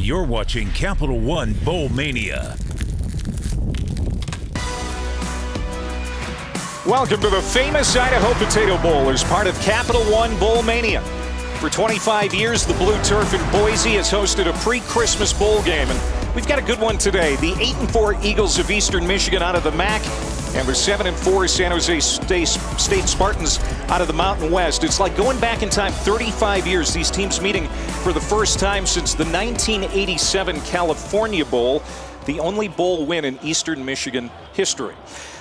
You're watching Capital One Bowl Mania. Welcome to the famous Idaho Potato Bowl as part of Capital One Bowl Mania. For 25 years, the Blue Turf in Boise has hosted a pre-Christmas bowl game, and we've got a good one today. The 8-4 Eagles of Eastern Michigan out of the MAC, and the 7-4 San Jose State Spartans out of the Mountain West. It's like going back in time 35 years, these teams meeting for the first time since the 1987 California Bowl, the only bowl win in Eastern Michigan history.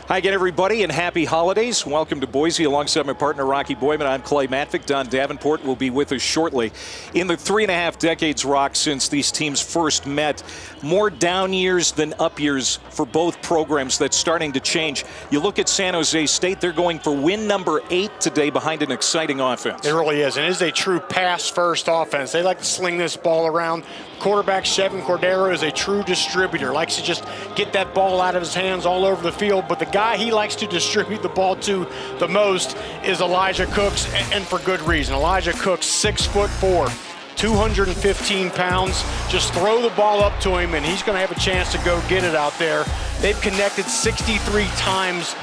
Hi again, everybody, and happy holidays. Welcome to Boise. Alongside my partner, Rocky Boyman, I'm Clay Matvick. Don Davenport will be with us shortly. In the 3.5 decades, Rock, since these teams first met, more down years than up years for both programs. That's starting to change. You look at San Jose State, they're going for win number 8 today behind an exciting offense. It really is, and it is a true pass-first offense. They like to sling this ball around. Quarterback Chevin Cordero is a true distributor, likes to just get that ball out of his hands all over the field, but the guy he likes to distribute the ball to the most is Elijah Cooks, and for good reason. Elijah Cooks, 6'4", 215 pounds. Just throw the ball up to him, and he's going to have a chance to go get it out there. They've connected 63 times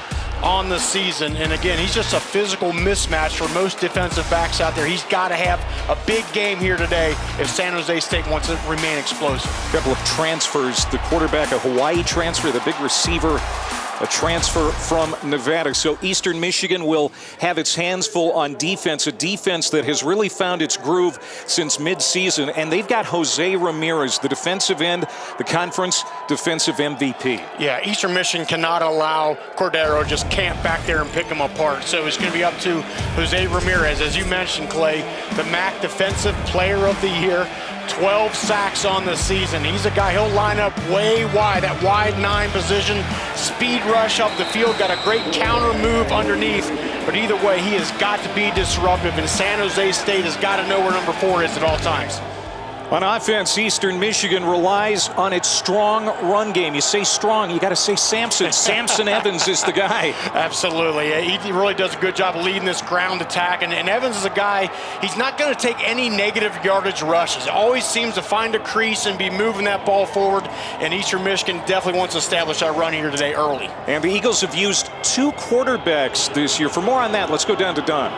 on the season, and again, he's just a physical mismatch for most defensive backs out there. He's got to have a big game here today if San Jose State wants to remain explosive. A couple of transfers. The quarterback, a Hawaii transfer, the big receiver, a transfer from Nevada. So Eastern Michigan will have its hands full on defense, a defense that has really found its groove since midseason. And they've got Jose Ramirez, the defensive end, the conference defensive MVP. Yeah, Eastern Michigan cannot allow Cordero just camp back there and pick them apart. So it's going to be up to Jose Ramirez. As you mentioned, Clay, the MAC Defensive Player of the Year. 12 sacks on the season. He's a guy, he'll line up way wide, that wide 9 position, speed rush up the field, got a great counter move underneath, but either way, he has got to be disruptive, and San Jose State has got to know where number 4 is at all times. On offense, Eastern Michigan relies on its strong run game. You say strong, you got to say Samson. Samson Evans is the guy. Absolutely. He really does a good job of leading this ground attack. And Evans is a guy, he's not going to take any negative yardage rushes. He always seems to find a crease and be moving that ball forward. And Eastern Michigan definitely wants to establish that run here today early. And the Eagles have used 2 quarterbacks this year. For more on that, let's go down to Don.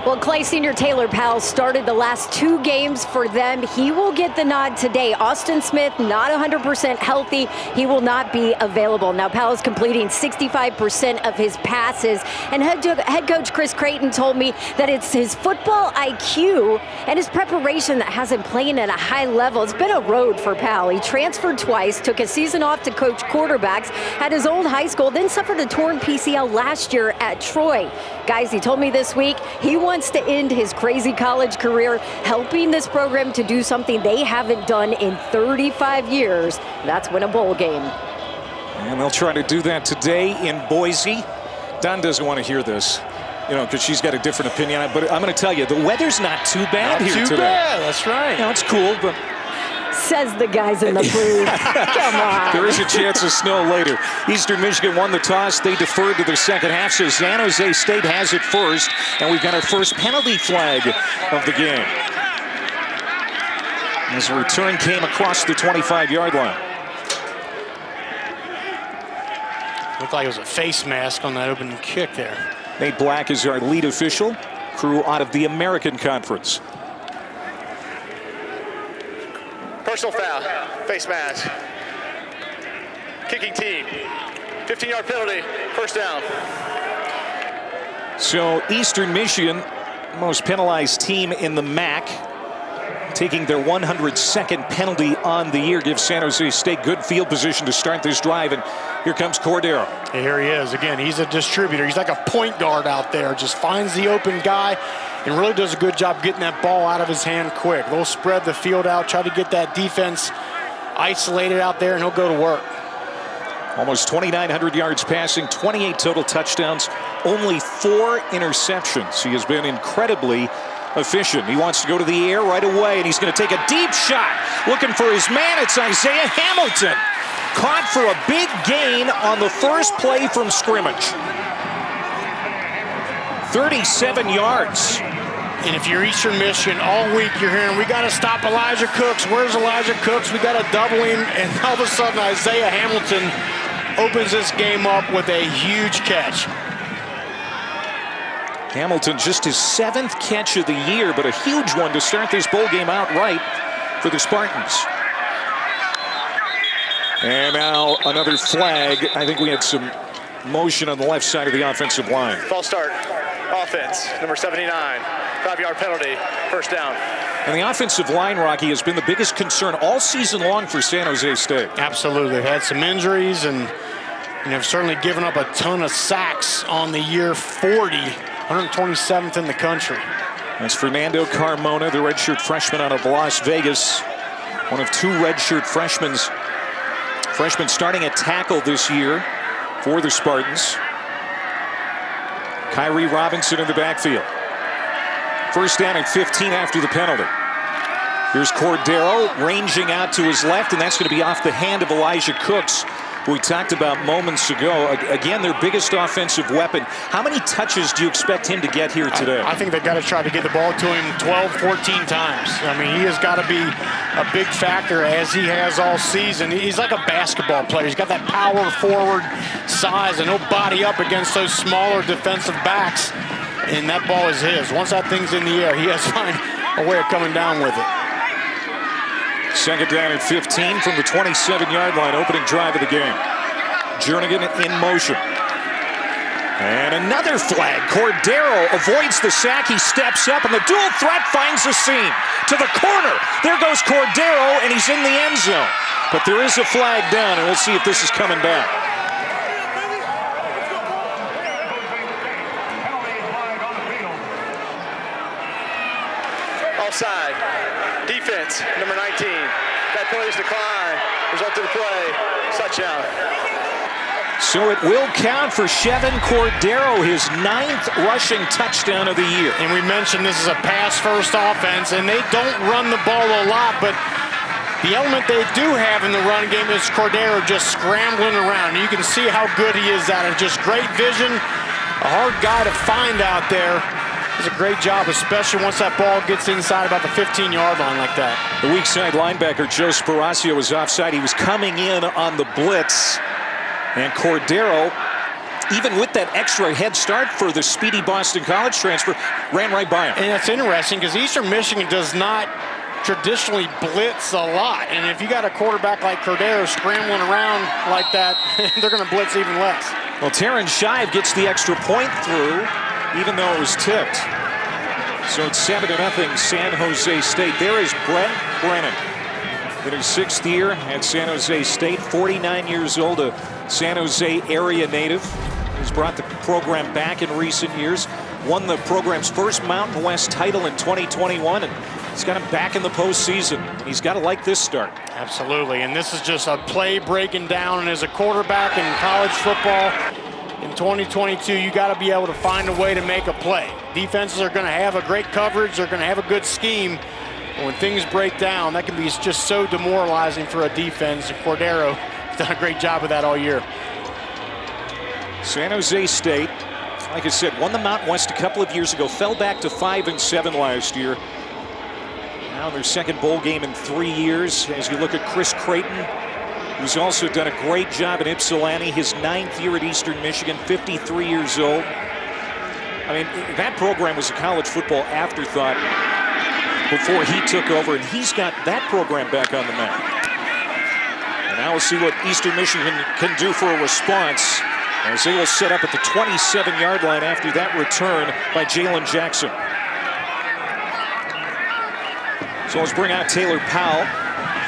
Well, Clay, Senior Taylor Powell started the last 2 games for them. He will get the nod today. Austin Smith, not 100% healthy. He will not be available. Now, Powell's completing 65% of his passes. And head coach Chris Creighton told me that it's his football IQ and his preparation that has him playing at a high level. It's been a road for Powell. He transferred twice, took a season off to coach quarterbacks at his old high school, then suffered a torn PCL last year at Troy. Guys, he told me this week he wants to end his crazy college career helping this program to do something they haven't done in 35 years. That's win a bowl game. And they'll try to do that today in Boise. Don doesn't want to hear this, because she's got a different opinion on it. But I'm going to tell you, the weather's not too bad here today. Not too bad, that's right. It's cool, but says the guys in the booth. Come on. There is a chance of snow later. Eastern Michigan won the toss. They deferred to the second half, so San Jose State has it first, and we've got our first penalty flag of the game. As the return came across the 25-yard line. Looked like it was a face mask on that open kick there. Nate Black is our lead official, crew out of the American Conference. Personal foul, face mask. Kicking team, 15-yard penalty, first down. So Eastern Michigan, most penalized team in the MAC, taking their 102nd penalty on the year, gives San Jose State good field position to start this drive, and here comes Cordero. And here he is again. He's a distributor. He's like a point guard out there. Just finds the open guy and really does a good job getting that ball out of his hand quick. They'll spread the field out, try to get that defense isolated out there, and he'll go to work. Almost 2,900 yards passing, 28 total touchdowns, only 4 interceptions. He has been incredibly efficient. He wants to go to the air right away, and he's going to take a deep shot. Looking for his man, it's Isaiah Hamilton. Caught for a big gain on the first play from scrimmage. 37 yards. And if you're Eastern Michigan, all week you're hearing, we got to stop Elijah Cooks. Where's Elijah Cooks? We got to double him. And all of a sudden, Isaiah Hamilton opens this game up with a huge catch. Hamilton, just his 7th catch of the year, but a huge one to start this bowl game out right for the Spartans. And now another flag. I think we had some motion on the left side of the offensive line. False start. Offense, number 79. 5-yard penalty. First down. And the offensive line, Rocky, has been the biggest concern all season long for San Jose State. Absolutely. They've had some injuries and have certainly given up a ton of sacks on the year. 127th in the country. That's Fernando Carmona, the redshirt freshman out of Las Vegas. One of 2 redshirt freshmen starting at tackle this year for the Spartans. Kyrie Robinson in the backfield. First down at 15 after the penalty. Here's Cordero ranging out to his left, and that's going to be off the hand of Elijah Cooks, who we talked about moments ago. Again, their biggest offensive weapon. How many touches do you expect him to get here today? I think they've got to try to get the ball to him 12, 14 times. I mean, he has got to be a big factor, as he has all season. He's like a basketball player. He's got that power forward size, and he'll body up against those smaller defensive backs, and that ball is his. Once that thing's in the air, he has to find a way of coming down with it. Second down at 15 from the 27-yard line, opening drive of the game. Jernigan in motion. And another flag. Cordero avoids the sack. He steps up, and the dual threat finds the seam. To the corner. There goes Cordero, and he's in the end zone. But there is a flag down, and we'll see if this is coming back. Offside. Defense, number 19. That penalty's decline. Result of the play, touchdown. So it will count for Chevin Cordero, his 9th rushing touchdown of the year. And we mentioned this is a pass-first offense, and they don't run the ball a lot, but the element they do have in the run game is Cordero just scrambling around. You can see how good he is at it. Just great vision, a hard guy to find out there. Does a great job, especially once that ball gets inside about the 15-yard line like that. The weak side linebacker, Joe Sparacio, was offside. He was coming in on the blitz. And Cordero, even with that extra head start for the speedy Boston College transfer, ran right by him. And that's interesting because Eastern Michigan does not traditionally blitz a lot. And if you got a quarterback like Cordero scrambling around like that, they're going to blitz even less. Well, Terran Shive gets the extra point through, even though it was tipped. So it's 7-0 San Jose State. There is Brent Brennan in his 6th year at San Jose State, 49 years old, a San Jose area native. He's brought the program back in recent years, won the program's first Mountain West title in 2021, and he's got him back in the postseason. He's got to like this start. Absolutely, and this is just a play breaking down, and as a quarterback in college football, in 2022, you got to be able to find a way to make a play. Defenses are going to have a great coverage. They're going to have a good scheme. But when things break down, that can be just so demoralizing for a defense. And Cordero has done a great job of that all year. San Jose State, like I said, won the Mountain West a couple of years ago, fell back to 5-7 last year. Now their 2nd bowl game in 3 years. As you look at Chris Creighton, who's also done a great job in Ypsilanti, his 9th year at Eastern Michigan, 53 years old. I mean, that program was a college football afterthought before he took over, and he's got that program back on the map. And now we'll see what Eastern Michigan can do for a response, as they will set up at the 27-yard line after that return by Jalen Jackson. So let's bring out Taylor Powell,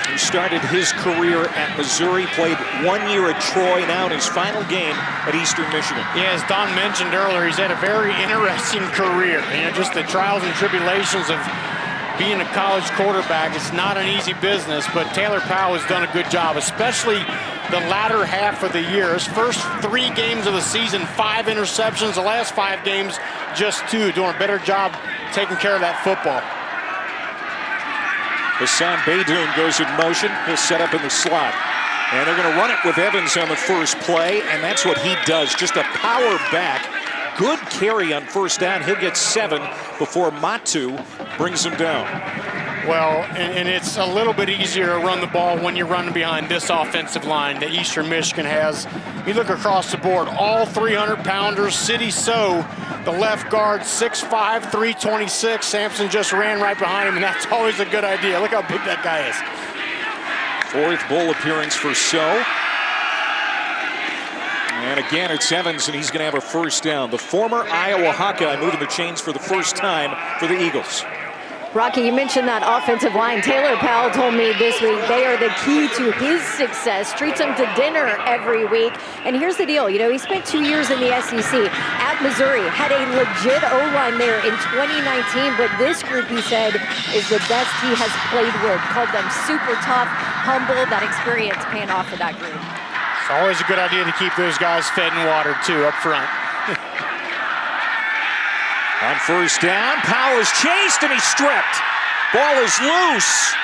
who started his career at Missouri, played 1 year at Troy, now in his final game at Eastern Michigan. Yeah, as Don mentioned earlier, he's had a very interesting career. You know, just the trials and tribulations of being a college quarterback. It's not an easy business, but Taylor Powell has done a good job, especially the latter half of the year. His first 3 games of the season, 5 interceptions. The last 5 games, just 2, doing a better job taking care of that football. Hassan Beydoun goes in motion. He'll set up in the slot. And they're going to run it with Evans on the first play, and that's what he does. Just a power back. good carry on first down. He'll get 7 before Matu brings him down. Well, and it's a little bit easier to run the ball when you're running behind this offensive line that Eastern Michigan has. You look across the board, all 300-pounders. City So, the left guard, 6'5", 326. Sampson just ran right behind him, and that's always a good idea. Look how big that guy is. 4th bowl appearance for So. And again, it's Evans, and he's going to have a first down. The former Iowa Hawkeye moving the chains for the first time for the Eagles. Rocky, you mentioned that offensive line. Taylor Powell told me this week they are the key to his success, treats him to dinner every week. And here's the deal, you know, he spent 2 years in the SEC at Missouri, had a legit O-line there in 2019, but this group, he said, is the best he has played with. Called them super tough, humble, that experience paying off for that group. It's always a good idea to keep those guys fed and watered, too, up front. On first down, Powell is chased and he's stripped. Ball is loose.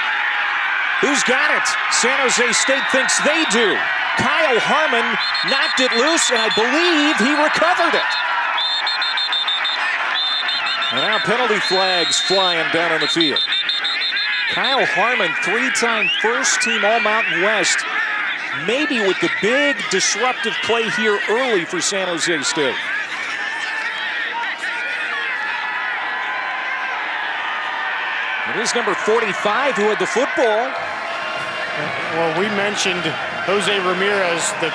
Who's got it? San Jose State thinks they do. Kyle Harmon knocked it loose, and I believe he recovered it. And now penalty flags flying down on the field. Kyle Harmon, 3-time first-team All-Mountain West, maybe with the big disruptive play here early for San Jose State. It is number 45 who had the football. Well, we mentioned Jose Ramirez, the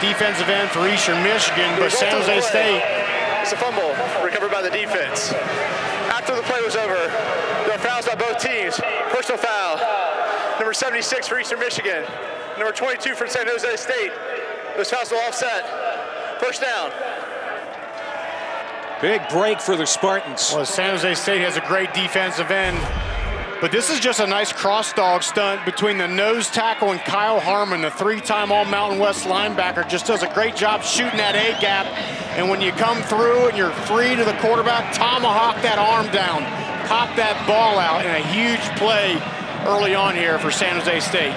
defensive end for Eastern Michigan, but San Jose State. It's a fumble recovered by the defense. After the play was over, there were fouls by both teams. Personal foul, number 76 for Eastern Michigan, number 22 for San Jose State. Those fouls will offset. First down. Big break for the Spartans. Well, San Jose State has a great defensive end, but this is just a nice cross-dog stunt between the nose tackle and Kyle Harmon, the 3-time All-Mountain West linebacker. Just does a great job shooting that A-gap, and when you come through and you're free to the quarterback, tomahawk that arm down, pop that ball out, and a huge play early on here for San Jose State.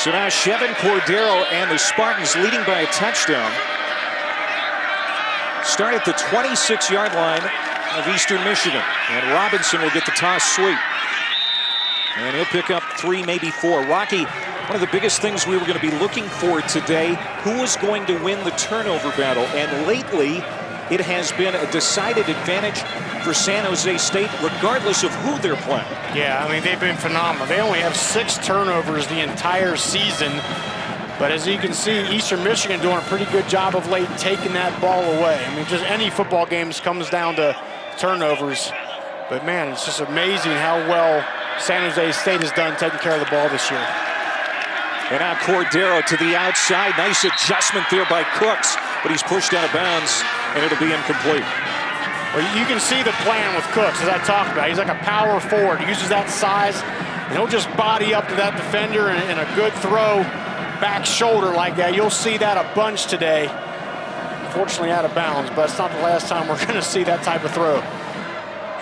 So now Chevin Cordero and the Spartans leading by a touchdown. Start at the 26-yard line of Eastern Michigan. And Robinson will get the toss sweep. And he'll pick up 3, maybe 4. Rocky, one of the biggest things we were going to be looking for today, who was going to win the turnover battle? And lately, it has been a decided advantage for San Jose State, regardless of who they're playing. Yeah, I mean, they've been phenomenal. They only have 6 turnovers the entire season. But as you can see, Eastern Michigan doing a pretty good job of late taking that ball away. I mean, just any football games comes down to turnovers. But, man, it's just amazing how well San Jose State has done taking care of the ball this year. And now Cordero to the outside. Nice adjustment there by Cooks, but he's pushed out of bounds, and it'll be incomplete. Well, you can see the plan with Cooks, as I talked about. He's like a power forward. He uses that size, and he'll just body up to that defender and a good throw back shoulder like that. You'll see that a bunch today. Unfortunately out of bounds, but it's not the last time we're going to see that type of throw.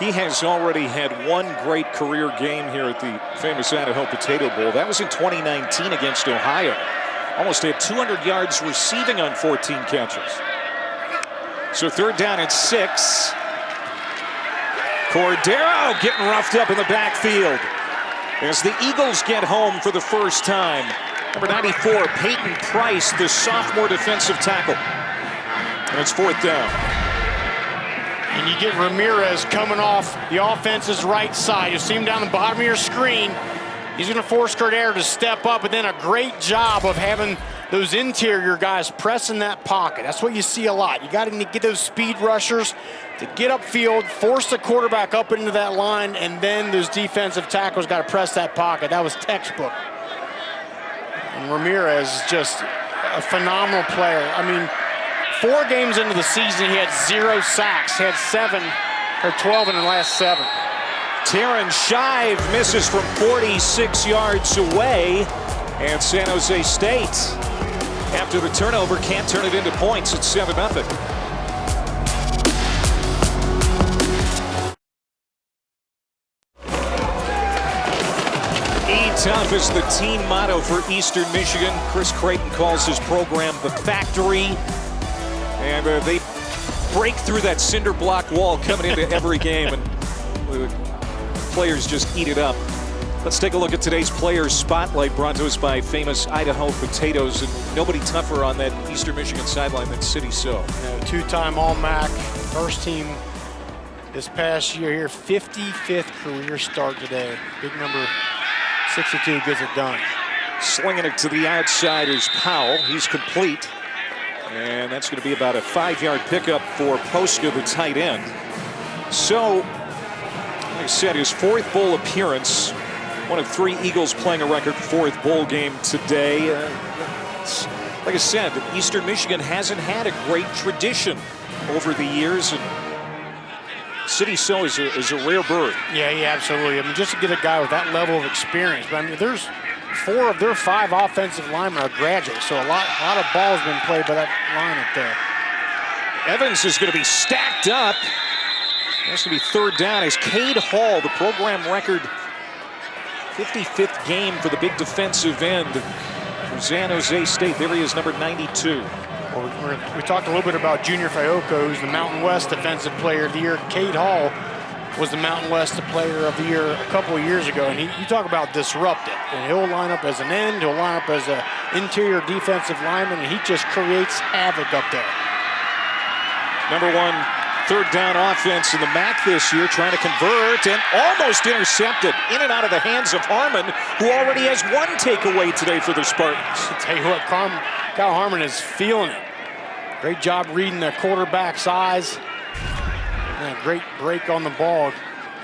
He has already had one great career game here at the famous Idaho Potato Bowl. That was in 2019 against Ohio. Almost had 200 yards receiving on 14 catches. So 3rd down and 6. Cordero getting roughed up in the backfield as the Eagles get home for the first time. Number 94, Peyton Price, the sophomore defensive tackle. And it's 4th down. And you get Ramirez coming off the offense's right side. You see him down the bottom of your screen. He's going to force Cordero to step up, and then a great job of having those interior guys pressing that pocket. That's what you see a lot. You got to get those speed rushers to get upfield, force the quarterback up into that line, and then those defensive tackles got to press that pocket. That was textbook. And Ramirez is just a phenomenal player. I mean, 4 games into the season, he had 0 sacks. He had 12 in the last 7. Taryn Shive misses from 46 yards away, and San Jose State, after the turnover, can't turn it into points. It's 7-0. tough is the team motto for Eastern Michigan. Chris Creighton calls his program the Factory. And they break through that cinder block wall coming into every game, and the players just eat it up. Let's take a look at today's Players Spotlight, brought to us by famous Idaho potatoes. And nobody tougher on that Eastern Michigan sideline than City So. Two-time All-MAC, first team this past year here, 55th career start today. Big number 62 gets it done. Slinging it to the outside is Powell. He's complete. And that's going to be about a 5-yard pickup for Poska, the tight end. So, like I said, his fourth bowl appearance. One of 3 Eagles playing a record 4th bowl game today. Like I said, Eastern Michigan hasn't had a great tradition over the years. And City So is a rare bird. Yeah, absolutely. I mean, just to get a guy with that level of experience. But I mean, there's 4 of their 5 offensive linemen are graduates, so a lot of balls been played by that lineup there. Evans is going to be stacked up. That's going to be 3rd down as Cade Hall, the program record 55th game for the big defensive end for San Jose State. There he is, number 92. Well, we talked a little bit about Junior Fiocco, who's the Mountain West Defensive Player of the Year. Cade Hall was the Mountain West Player of the Year a couple of years ago. And you talk about disruptive. And he'll line up as an end, he'll line up as an interior defensive lineman, and he just creates havoc up there. Number 1 3rd down offense in the MAC this year, trying to convert and almost intercepted in and out of the hands of Harmon, who already has 1 takeaway today for the Spartans. I'll tell you what, Kyle Harmon is feeling it. Great job reading the quarterback's eyes. And a great break on the ball.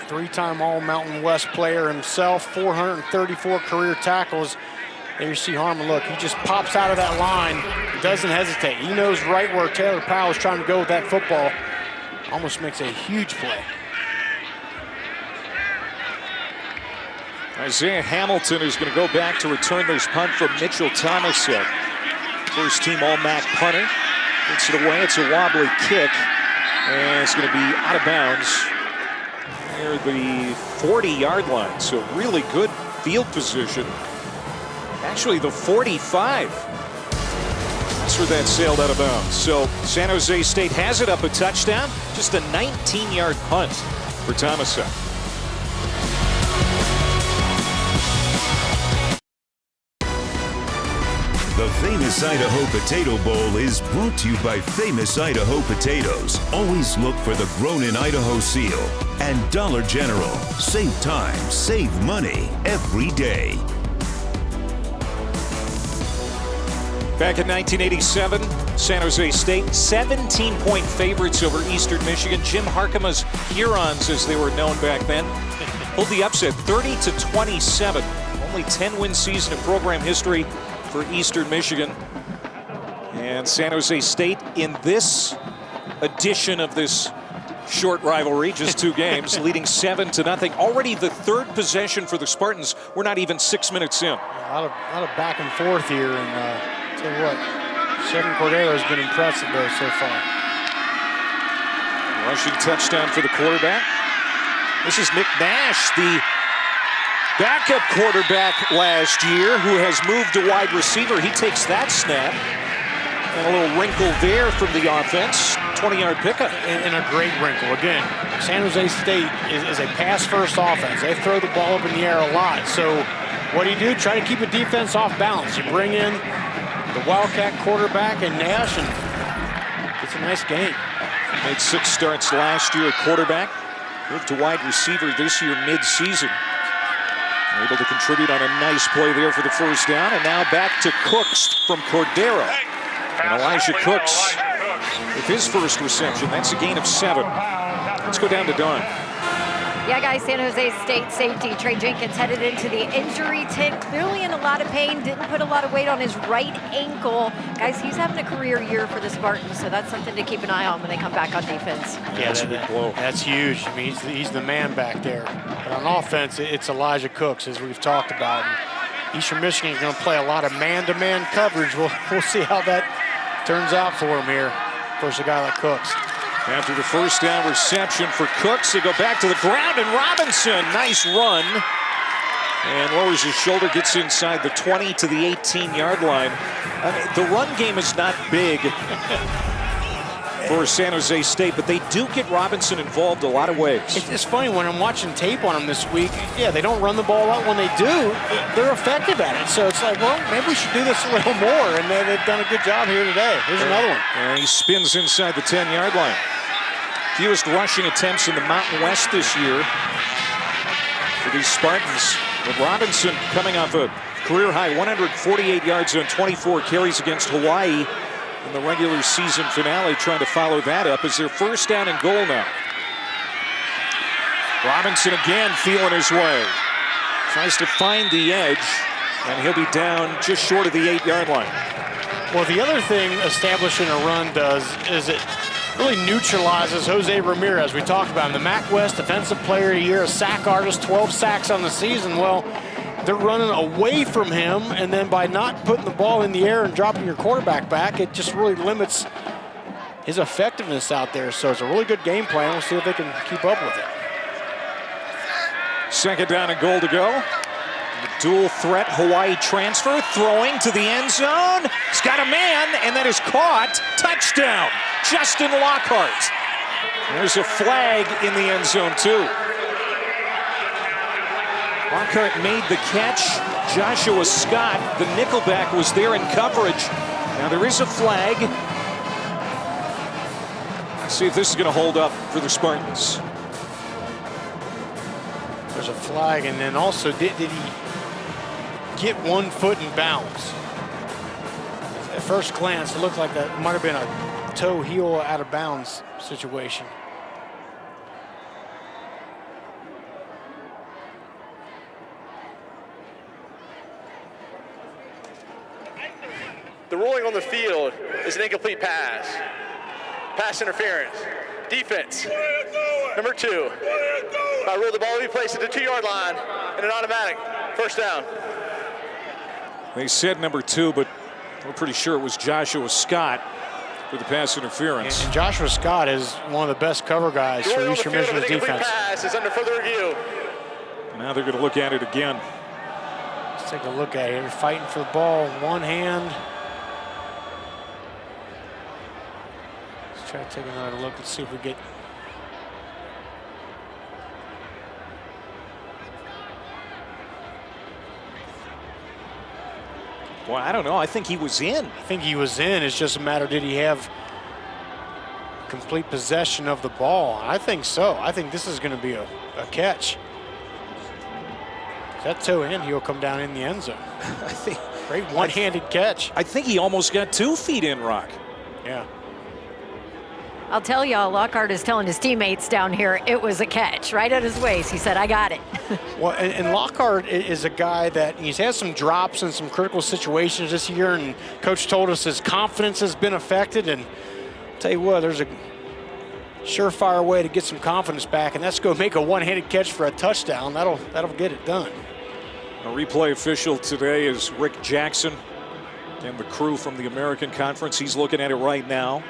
3-time All-Mountain West player himself, 434 career tackles. There you see Harmon, look, he just pops out of that line, doesn't hesitate. He knows right where Taylor Powell is trying to go with that football. Almost makes a huge play. Isaiah Hamilton is going to go back to return this punt from Mitchell Thomasette. First team All-MAC punter. Gets it away, it's a wobbly kick. And it's going to be out of bounds near the 40-yard line. So really good field position. Actually, the 45. That's where that sailed out of bounds. So San Jose State has it up a touchdown. Just a 19-yard punt for Thomasette. The famous Idaho Potato Bowl is brought to you by famous Idaho potatoes. Always look for the Grown in Idaho seal. And Dollar General. Save time, save money every day. Back in 1987, San Jose State, 17-point favorites over Eastern Michigan. Jim Harkema's Hurons, as they were known back then, pulled the upset 30-27. Only 10-win season in program history for Eastern Michigan. And San Jose State in this edition of this short rivalry, just 2 games, leading 7-0. Already the 3rd possession for the Spartans. We're not even 6 minutes in. A lot of back and forth here, and tell you what, Chevin Cordero has been impressive though so far. Rushing touchdown for the quarterback. This is Nick Nash, the backup quarterback last year, who has moved to wide receiver. He takes that snap. And a little wrinkle there from the offense. 20-yard pickup. And a great wrinkle. Again, San Jose State is a pass-first offense. They throw the ball up in the air a lot. So what do? Try to keep a defense off balance. You bring in the Wildcat quarterback and Nash, and it's a nice game. Made 6 starts last year at quarterback. Moved to wide receiver this year mid-season. Able to contribute on a nice play there for the 1st down. And now back to Cooks from Cordero. And Elijah Cooks with his first reception. That's a gain of 7. Let's go down to Dawn. Yeah, guys, San Jose State safety Trey Jenkins headed into the injury tent, clearly in a lot of pain, didn't put a lot of weight on his right ankle. Guys, he's having a career year for the Spartans, so that's something to keep an eye on when they come back on defense. Yeah, that's huge. I mean, he's the man back there. But on offense, it's Elijah Cooks, as we've talked about. And Eastern Michigan is going to play a lot of man-to-man coverage. We'll see how that turns out for him here versus a guy like Cooks. After the 1st down reception for Cooks, they go back to the ground, and Robinson, nice run. And lowers his shoulder, gets inside the 20 to the 18-yard line. The run game is not big for San Jose State, but they do get Robinson involved a lot of ways. It's funny, when I'm watching tape on them this week, yeah, they don't run the ball out. When they do, they're effective at it. So it's like, well, maybe we should do this a little more, and they've done a good job here today. Here's another one. And he spins inside the 10-yard line. Fewest rushing attempts in the Mountain West this year for these Spartans. But Robinson coming off a career-high 148 yards on 24 carries against Hawaii in the regular season finale, trying to follow that up as their first down and goal now. Robinson again feeling his way. Tries to find the edge, and he'll be down just short of the 8-yard line. Well, the other thing establishing a run does is it really neutralizes Jose Ramirez. We talked about him, the MAC West Defensive Player of the Year, a sack artist, 12 sacks on the season. Well, they're running away from him, and then by not putting the ball in the air and dropping your quarterback back, it just really limits his effectiveness out there. So it's a really good game plan. We'll see if they can keep up with it. Second down and goal to go. The dual threat Hawaii transfer, throwing to the end zone. He's got a man, and that is caught. Touchdown, Justin Lockhart. There's a flag in the end zone too. Lockhart made the catch. Joshua Scott, the nickelback, was there in coverage. Now there is a flag. Let's see if this is going to hold up for the Spartans. There's a flag, and then also did he get 1 foot in bounds? At first glance, it looked like that might have been a toe heel out of bounds situation. The ruling on the field is an incomplete pass. Pass interference. Defense. Number 2. By rule, the ball will be placed at the 2-yard line and an automatic first down. They said number 2, but we're pretty sure it was Joshua Scott for the pass interference. And Joshua Scott is one of the best cover guys for Eastern Michigan's defense. Pass is under further review. Now they're going to look at it again. Let's take a look at it. They're fighting for the ball, one hand. Let's try to take another look and see if we get. Well, I don't know. I think he was in. I think he was in. It's just a matter, did he have complete possession of the ball? I think so. I think this is going to be a catch. That toe in, he'll come down in the end zone. I think great one-handed catch. I think he almost got 2 feet in, Rock. Yeah. I'll tell y'all, Lockhart is telling his teammates down here it was a catch right at his waist. He said, I got it. Well, and Lockhart is a guy that he's had some drops in some critical situations this year, and Coach told us his confidence has been affected. And I'll tell you what, there's a surefire way to get some confidence back, and that's go make a one-handed catch for a touchdown. That'll get it done. A replay official today is Rick Jackson and the crew from the American Conference. He's looking at it right now.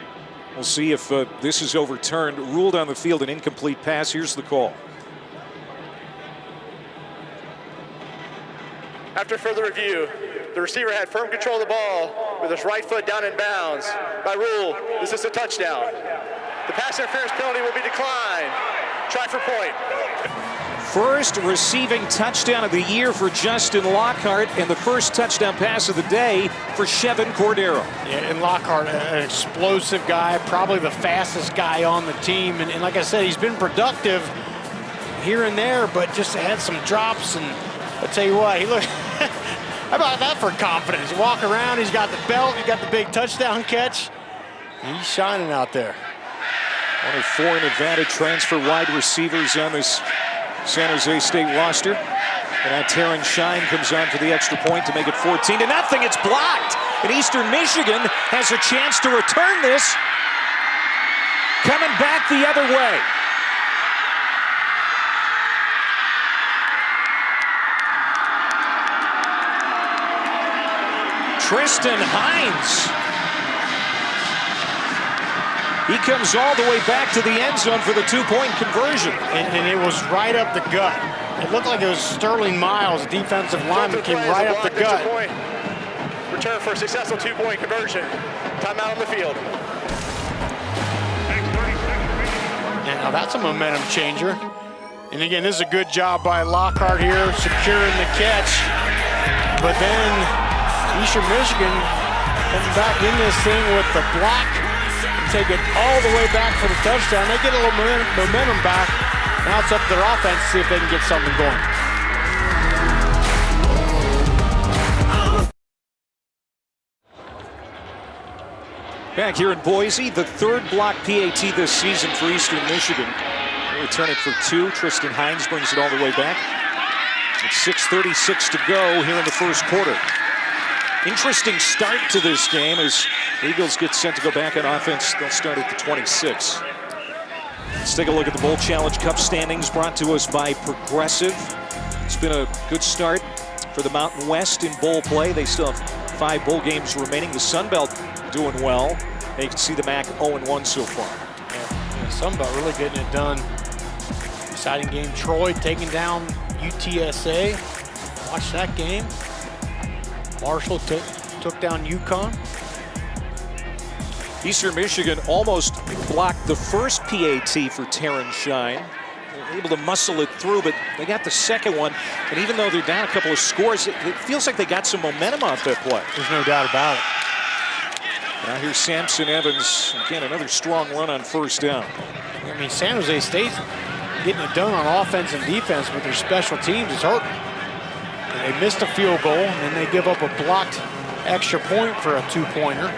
We'll see if this is overturned. Ruled on the field an incomplete pass. Here's the call. After further review, the receiver had firm control of the ball with his right foot down in bounds. By rule, this is a touchdown. The pass interference penalty will be declined. Try for point. First receiving touchdown of the year for Justin Lockhart, and the first touchdown pass of the day for Chevin Cordero. Yeah, and Lockhart, an explosive guy, probably the fastest guy on the team. And like I said, he's been productive here and there, but just had some drops. And I'll tell you what, he looked. How about that for confidence? You walk around, he's got the belt, he got the big touchdown catch. He's shining out there. One of 4 Nevada transfer wide receivers on this San Jose State roster. And now Terran Shine comes on for the extra point to make it 14-0. It's blocked. And Eastern Michigan has a chance to return this. Coming back the other way. Tristan Hines. He comes all the way back to the end zone for the 2-point conversion. And it was right up the gut. It looked like it was Sterling Miles, defensive lineman, came right up the gut. Return for a successful 2-point conversion. Timeout on the field. And now that's a momentum changer. And again, this is a good job by Lockhart here, securing the catch. But then Eastern Michigan comes back in this thing with the block and take it all the way back for the touchdown. They get a little momentum back. Now it's up to their offense to see if they can get something going. Back here in Boise, the third block PAT this season for Eastern Michigan. They return it for 2. Tristan Hines brings it all the way back. It's 6:36 to go here in the first quarter. Interesting start to this game as the Eagles get set to go back on offense. They'll start at the 26. Let's take a look at the Bowl Challenge Cup standings brought to us by Progressive. It's been a good start for the Mountain West in bowl play. They still have 5 bowl games remaining. The Sun Belt doing well. And you can see the MAC 0-1 so far. Yeah, Sun Belt really getting it done. Exciting game. Troy taking down UTSA. Watch that game. Marshall took down UConn. Eastern Michigan almost blocked the first PAT for Terran Shine. They're able to muscle it through, but they got the second one. And even though they're down a couple of scores, it feels like they got some momentum off that play. There's no doubt about it. Now here's Samson Evans. Again, another strong run on first down. I mean, San Jose State's getting it done on offense and defense, but their special teams is hurting. And they missed a field goal, and then they give up a blocked extra point for a 2-pointer.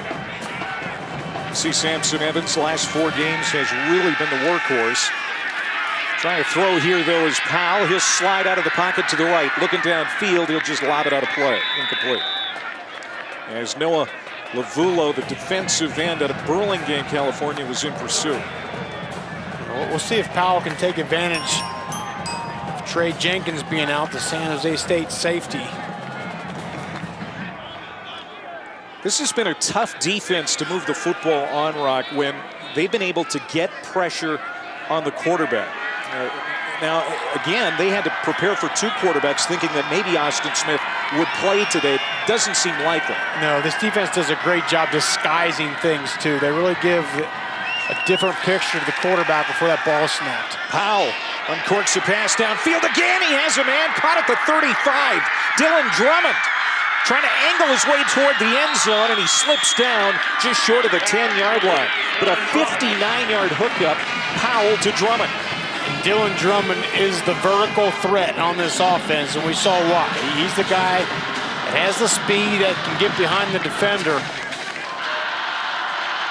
See Samson Evans, last 4 games has really been the workhorse. Trying to throw here, though, is Powell. He'll slide out of the pocket to the right. Looking downfield, he'll just lob it out of play. Incomplete. As Noah Lavulo, the defensive end out of Burlingame, California, was in pursuit. We'll see if Powell can take advantage of Trey Jenkins being out, the San Jose State safety. This has been a tough defense to move the football on, Rock, when they've been able to get pressure on the quarterback. Now, again, they had to prepare for 2 quarterbacks, thinking that maybe Austin Smith would play today. Doesn't seem likely. No, this defense does a great job disguising things, too. They really give a different picture to the quarterback before that ball snapped. Powell uncorks the pass downfield again. He has a man caught at the 35. Dylan Drummond trying to angle his way toward the end zone, and he slips down just short of the 10-yard line. But a 59-yard hookup, Powell to Drummond. And Dylan Drummond is the vertical threat on this offense, and we saw why. He's the guy that has the speed that can get behind the defender.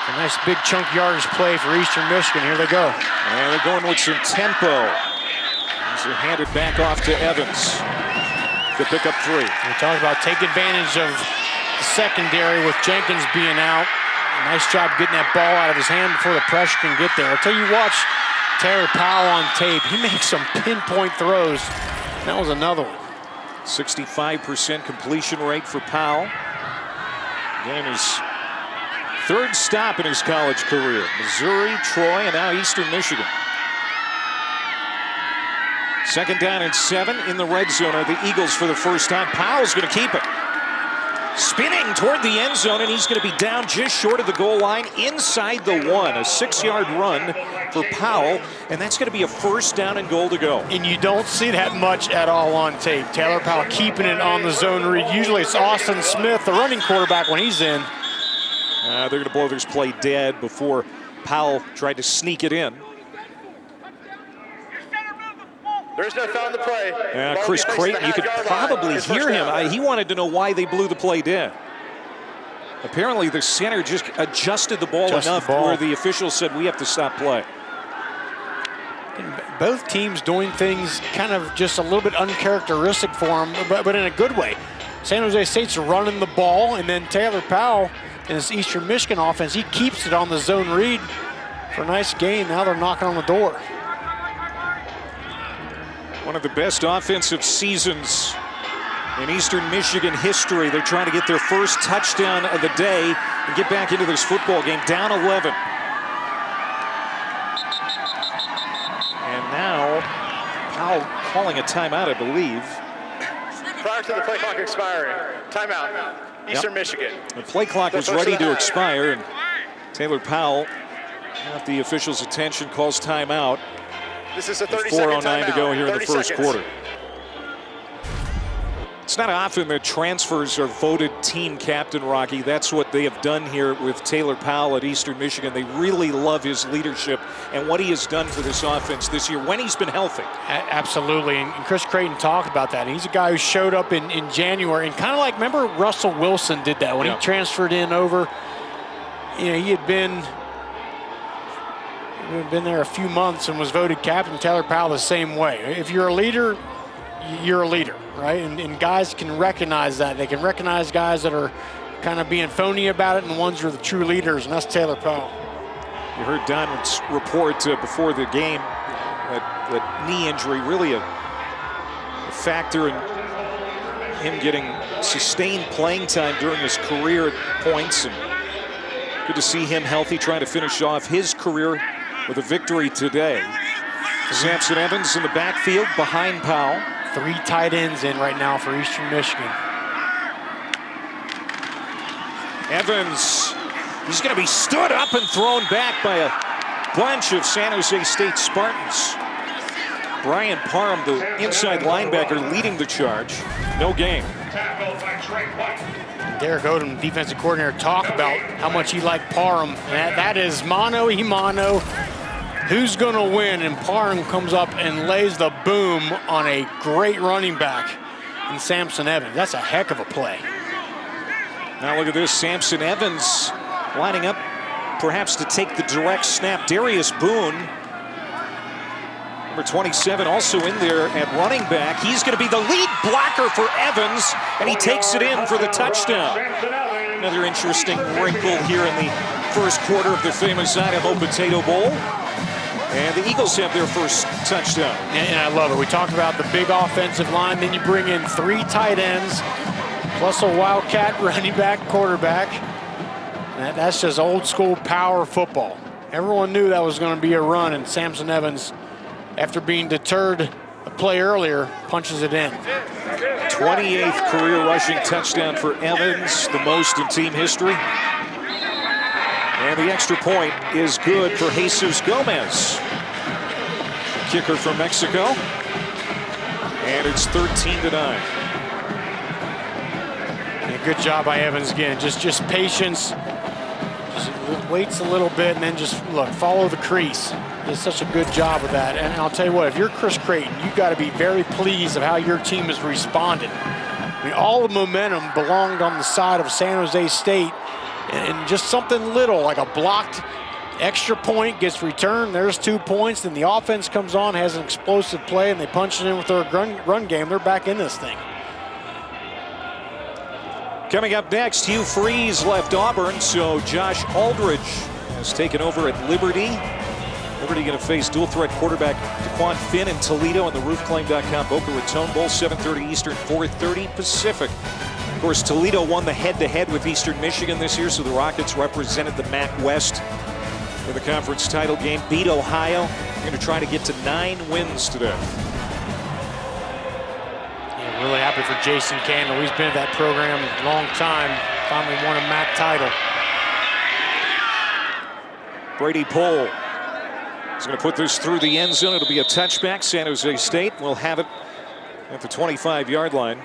A nice big chunk yardage play for Eastern Michigan. Here they go. And they're going with some tempo. These are handed back off to Evans. To pick up 3. We talked about take advantage of the secondary with Jenkins being out. Nice job getting that ball out of his hand before the pressure can get there. I'll tell you, watch Taylor Powell on tape. He makes some pinpoint throws. That was another one. 65% completion rate for Powell. Again, his 3rd stop in his college career. Missouri, Troy, and now Eastern Michigan. 2nd down and 7 in the red zone are the Eagles for the first time. Powell's going to keep it. Spinning toward the end zone, and he's going to be down just short of the goal line inside the 1. A 6-yard run for Powell, and that's going to be a 1st down and goal to go. And you don't see that much at all on tape. Taylor Powell keeping it on the zone read. Usually it's Austin Smith, the running quarterback, when he's in. They're going to blow this play dead before Powell tried to sneak it in. There's no foul on the play. Chris Creighton, you could probably hear him. He wanted to know why they blew the play dead. Apparently the center just adjusted the ball enough where the officials said we have to stop play. And both teams doing things kind of just a little bit uncharacteristic for them, but in a good way. San Jose State's running the ball, and then Taylor Powell in his Eastern Michigan offense, he keeps it on the zone read for a nice gain. Now they're knocking on the door. One of the best offensive seasons in Eastern Michigan history. They're trying to get their first touchdown of the day and get back into this football game, down 11. And now Powell calling a timeout, I believe. Prior to the play clock expiring, timeout, Eastern Michigan. The play clock was ready to expire, and Taylor Powell, got the official's attention, calls timeout. This is a 30-second 4:09 to go here in the first quarter. It's not often that transfers are voted team captain, Rocky. That's what they have done here with Taylor Powell at Eastern Michigan. They really love his leadership and what he has done for this offense this year when he's been healthy. Absolutely, and Chris Creighton talked about that. He's a guy who showed up in January, and kind of like, remember Russell Wilson did that when he transferred in over. You know, he had been there a few months and was voted captain. Taylor Powell the same way. If you're a leader, you're a leader, right? And guys can recognize that. They can recognize guys that are kind of being phony about it and ones who are the true leaders, and that's Taylor Powell. You heard Donald's report before the game that knee injury really a factor in him getting sustained playing time during his career at points. And good to see him healthy, trying to finish off his career with a victory today. Samson Evans in the backfield behind Powell. 3 tight ends in right now for Eastern Michigan. Evans, he's going to be stood up and thrown back by a bunch of San Jose State Spartans. Brian Parham, the inside linebacker, leading the charge. No gain. Derek Odom, defensive coordinator, talked about how much he liked Parham. That is mano y mano. Who's going to win? And Parham comes up and lays the boom on a great running back in Samson Evans. That's a heck of a play. Now look at this. Samson Evans lining up perhaps to take the direct snap. Darius Boone, number 27, also in there at running back. He's going to be the lead blocker for Evans, and he takes it in for the touchdown. Another interesting wrinkle here in the first quarter of the famous Idaho Potato Bowl. And the Eagles have their first touchdown. And I love it. We talked about the big offensive line. Then you bring in 3 tight ends, plus a wildcat running back, quarterback. That's just old school power football. Everyone knew that was going to be a run, and Samson Evans, after being deterred a play earlier, punches it in. 28th career rushing touchdown for Evans, the most in team history. And the extra point is good for Jesus Gomez, kicker from Mexico. And it's 13-9. Yeah, good job by Evans again. Just patience. Just waits a little bit and then just look, follow the crease. Does such a good job of that. And I'll tell you what, if you're Chris Creighton, you've got to be very pleased of how your team has responded. I mean, all the momentum belonged on the side of San Jose State. And just something little, like a blocked extra point gets returned. There's 2 points. Then the offense comes on, has an explosive play, and they punch it in with their run game. They're back in this thing. Coming up next, Hugh Freeze left Auburn, so Josh Aldridge has taken over at Liberty. Liberty going to face dual threat quarterback DeQuan Finn in Toledo in the roofclaim.com Boca Raton Bowl, 7:30 Eastern, 4:30 Pacific. Of course, Toledo won the head-to-head with Eastern Michigan this year, so the Rockets represented the MAC West in the conference title game. Beat Ohio. They're going to try to get to 9 wins today. Yeah, really happy for Jason Candle. He's been at that program a long time. Finally won a MAC title. Brady Pohl is going to put this through the end zone. It'll be a touchback. San Jose State will have it at the 25-yard line.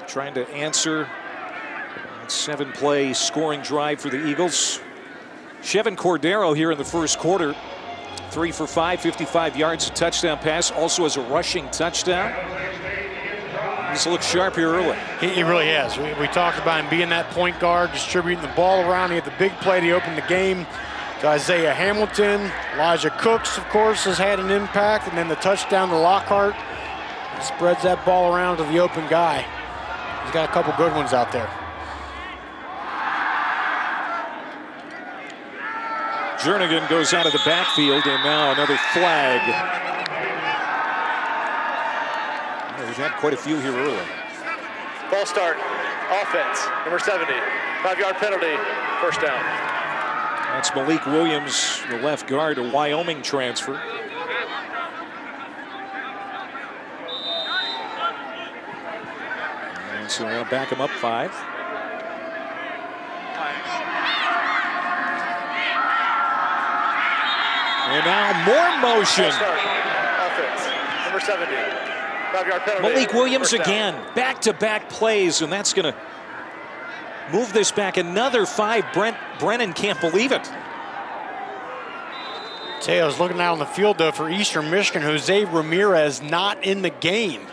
Trying to answer a 7-play scoring drive for the Eagles. Chevin Cordero here in the first quarter. 3 for 5, 55 yards, a touchdown pass. Also has a rushing touchdown. He's looked sharp here early. He really has. We talked about him being that point guard, distributing the ball around. He had the big play to open the game to Isaiah Hamilton. Elijah Cooks, of course, has had an impact. And then the touchdown to Lockhart. He spreads that ball around to the open guy. He's got a couple good ones out there. Jernigan goes out of the backfield, and now another flag. We've had quite a few here early. Ball start, offense, number 70. 5-yard penalty, first down. That's Malik Williams, the left guard, a Wyoming transfer. And so they'll back him up 5. And now more motion. Offense, number 70. 5-yard penalty. Malik Williams First down. again. Back-to-back plays, and that's going to move this back another 5. Brennan can't believe it. I was looking out on the field, though, for Eastern Michigan. Jose Ramirez not in the game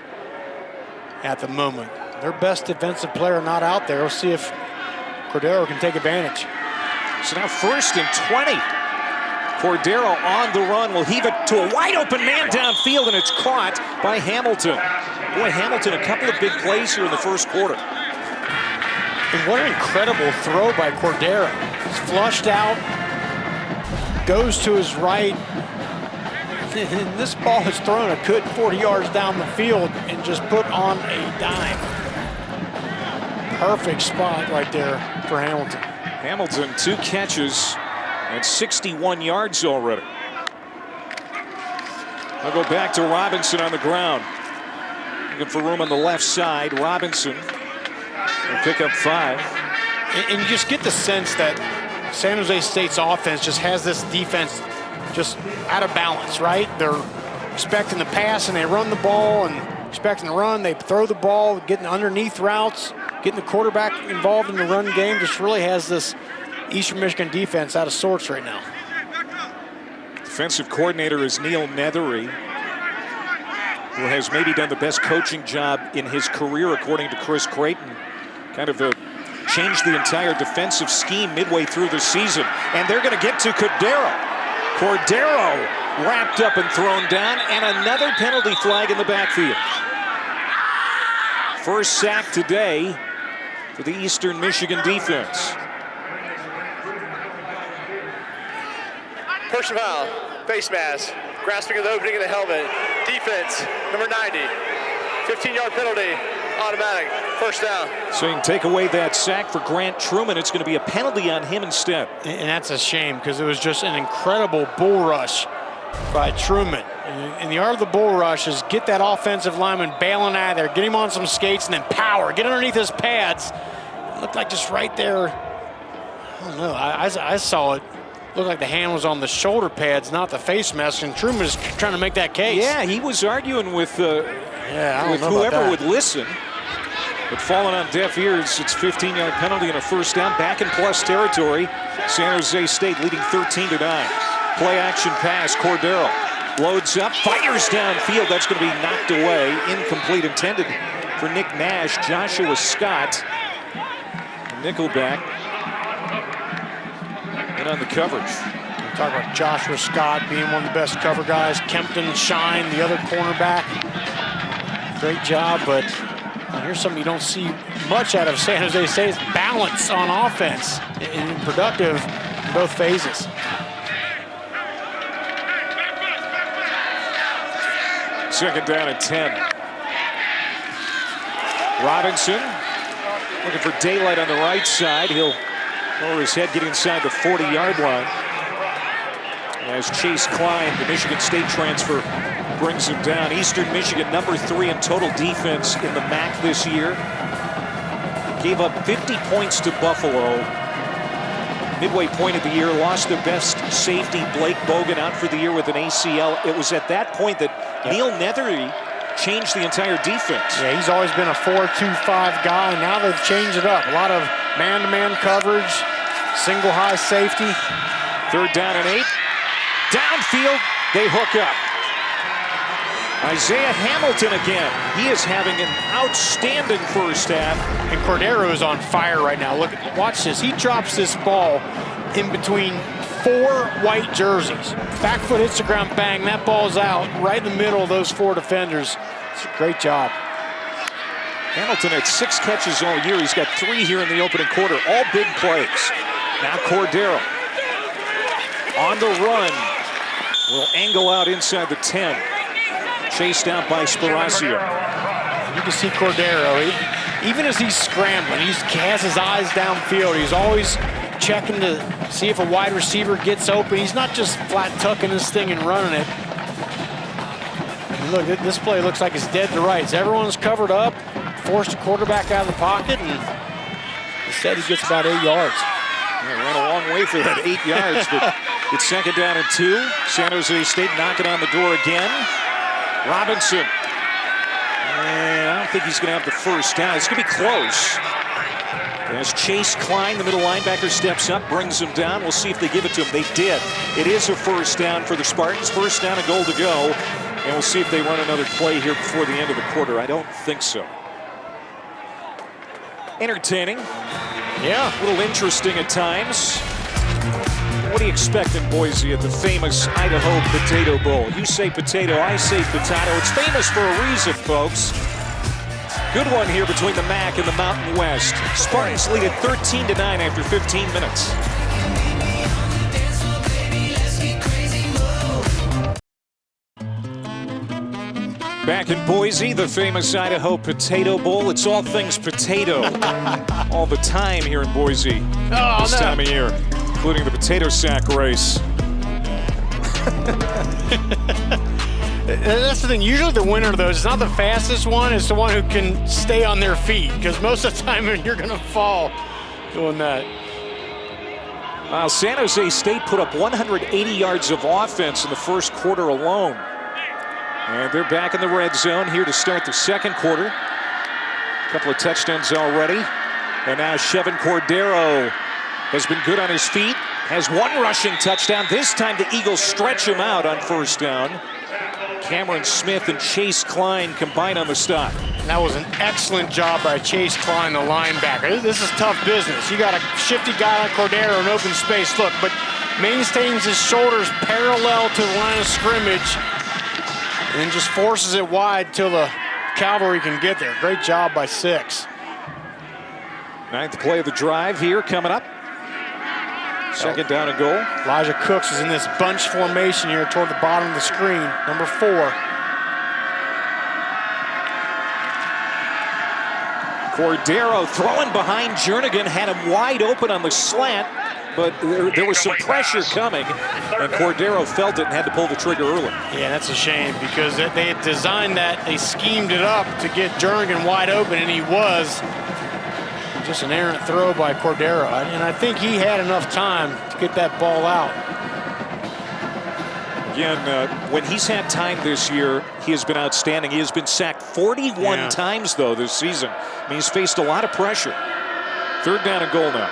at the moment. Their best defensive player not out there. We'll see if Cordero can take advantage. So now 1st and 20. Cordero on the run will heave it to a wide open man downfield, and it's caught by Hamilton. Boy, Hamilton, a couple of big plays here in the first quarter. And what an incredible throw by Cordero. He's flushed out, goes to his right. And this ball is thrown a good 40 yards down the field and just put on a dime. Perfect spot right there for Hamilton. Hamilton, 2 catches and 61 yards already. They'll go back to Robinson on the ground. Looking for room on the left side. Robinson will pick up 5. And you just get the sense that San Jose State's offense just has this defense just out of balance, right? They're expecting the pass and they run the ball, and expecting the run, they throw the ball, getting underneath routes, getting the quarterback involved in the run game. Just really has this Eastern Michigan defense out of sorts right now. Defensive coordinator is Neil Nethery, who has maybe done the best coaching job in his career, according to Chris Creighton. Kind of changed the entire defensive scheme midway through the season. And they're going to get to Cordero. Cordero wrapped up and thrown down, and another penalty flag in the backfield. First sack today for the Eastern Michigan defense. Personal foul, face mask, grasping at the opening of the helmet. Defense, number 90. 15-yard penalty, automatic, first down. So you can take away that sack for Grant Truman. It's going to be a penalty on him instead. And that's a shame, because it was just an incredible bull rush by Truman. And the art of the bull rush is get that offensive lineman bailing out of there, get him on some skates, and then power, get underneath his pads. It looked like just right there, I don't know, I saw it. Looked like the hand was on the shoulder pads, not the face mask, and Truman is trying to make that case. Yeah, he was arguing with with whoever would listen. But falling on deaf ears, it's 15-yard penalty and a first down. Back in plus territory. San Jose State leading 13-9. Play action pass. Cordero loads up, fires downfield. That's going to be knocked away. Incomplete, intended for Nick Nash. Joshua Scott, nickelback, and on the coverage. We talk about Joshua Scott being one of the best cover guys. Kempton Shine, the other cornerback. Great job, but here's something you don't see much out of San Jose State's balance on offense, and productive in both phases. Second down and 10. Robinson looking for daylight on the right side. He'll lower his head, get inside the 40-yard line. As Chase Klein, the Michigan State transfer, brings him down. Eastern Michigan, number 3 in total defense in the MAC this year. Gave up 50 points to Buffalo. Midway point of the year, lost their best safety, Blake Bogan, out for the year with an ACL. It was at that point that Neil Nethery changed the entire defense. Yeah, he's always been a 4-2-5 guy, and now they've changed it up. A lot of man-to-man coverage, single high safety. Third down and 8. Downfield, they hook up. Isaiah Hamilton again. He is having an outstanding first half. And Cordero is on fire right now. Look, watch this. He drops this ball in between 4 white jerseys. Back foot hits the ground, bang. That ball's out right in the middle of those 4 defenders. It's a great job. Hamilton had 6 catches all year. He's got 3 here in the opening quarter. All big plays. Now Cordero on the run. Will angle out inside the 10. Chased out by Sparazio. You can see Cordero, even as he's scrambling, he has his eyes downfield. He's always checking to see if a wide receiver gets open. He's not just flat tucking this thing and running it. And look, this play looks like it's dead to rights. Everyone's covered up. forced the quarterback out of the pocket, and instead he gets about 8 yards. Yeah, ran a long way for that 8 yards, but it's second down and 2. San Jose State knocking on the door again. Robinson. And I don't think he's going to have the first down. It's going to be close. As Chase Klein, the middle linebacker, steps up, brings him down. We'll see if they give it to him. They did. It is a first down for the Spartans. First down, a goal to go. And we'll see if they run another play here before the end of the quarter. I don't think so. Entertaining. Yeah, a little interesting at times. What do you expect in Boise at the famous Idaho Potato Bowl? You say potato, I say potato. It's famous for a reason, folks. Good one here between the MAC and the Mountain West. Spartans lead at 13-9 after 15 minutes. Back in Boise, the famous Idaho Potato Bowl. It's all things potato all the time here in Boise this time of year, including the potato sack race. That's the thing. Usually the winner of those is not the fastest one. It's the one who can stay on their feet, because most of the time you're going to fall doing that. San Jose State put up 180 yards of offense in the first quarter alone. And they're back in the red zone here to start the second quarter. A couple of touchdowns already. And now Chevin Cordero has been good on his feet. Has one rushing touchdown. This time the Eagles stretch him out on first down. Cameron Smith and Chase Klein combine on the stop. That was an excellent job by Chase Klein, the linebacker. This is tough business. You got a shifty guy like Cordero in open space. Look, but maintains his shoulders parallel to the line of scrimmage and then just forces it wide till the cavalry can get there. Great job by 6. Ninth play of the drive here coming up. Second down and goal. Elijah Cooks is in this bunch formation here toward the bottom of the screen, number 4. Cordero throwing behind Jernigan, had him wide open on the slant, but there was some pressure coming, and Cordero felt it and had to pull the trigger early. Yeah, that's a shame, because they had designed that, they schemed it up to get Jernigan wide open, and he was. Just an errant throw by Cordero, and I think he had enough time to get that ball out. Again, when he's had time this year, he has been outstanding. He has been sacked 41 times, though, this season. I mean, he's faced a lot of pressure. Third down and goal now.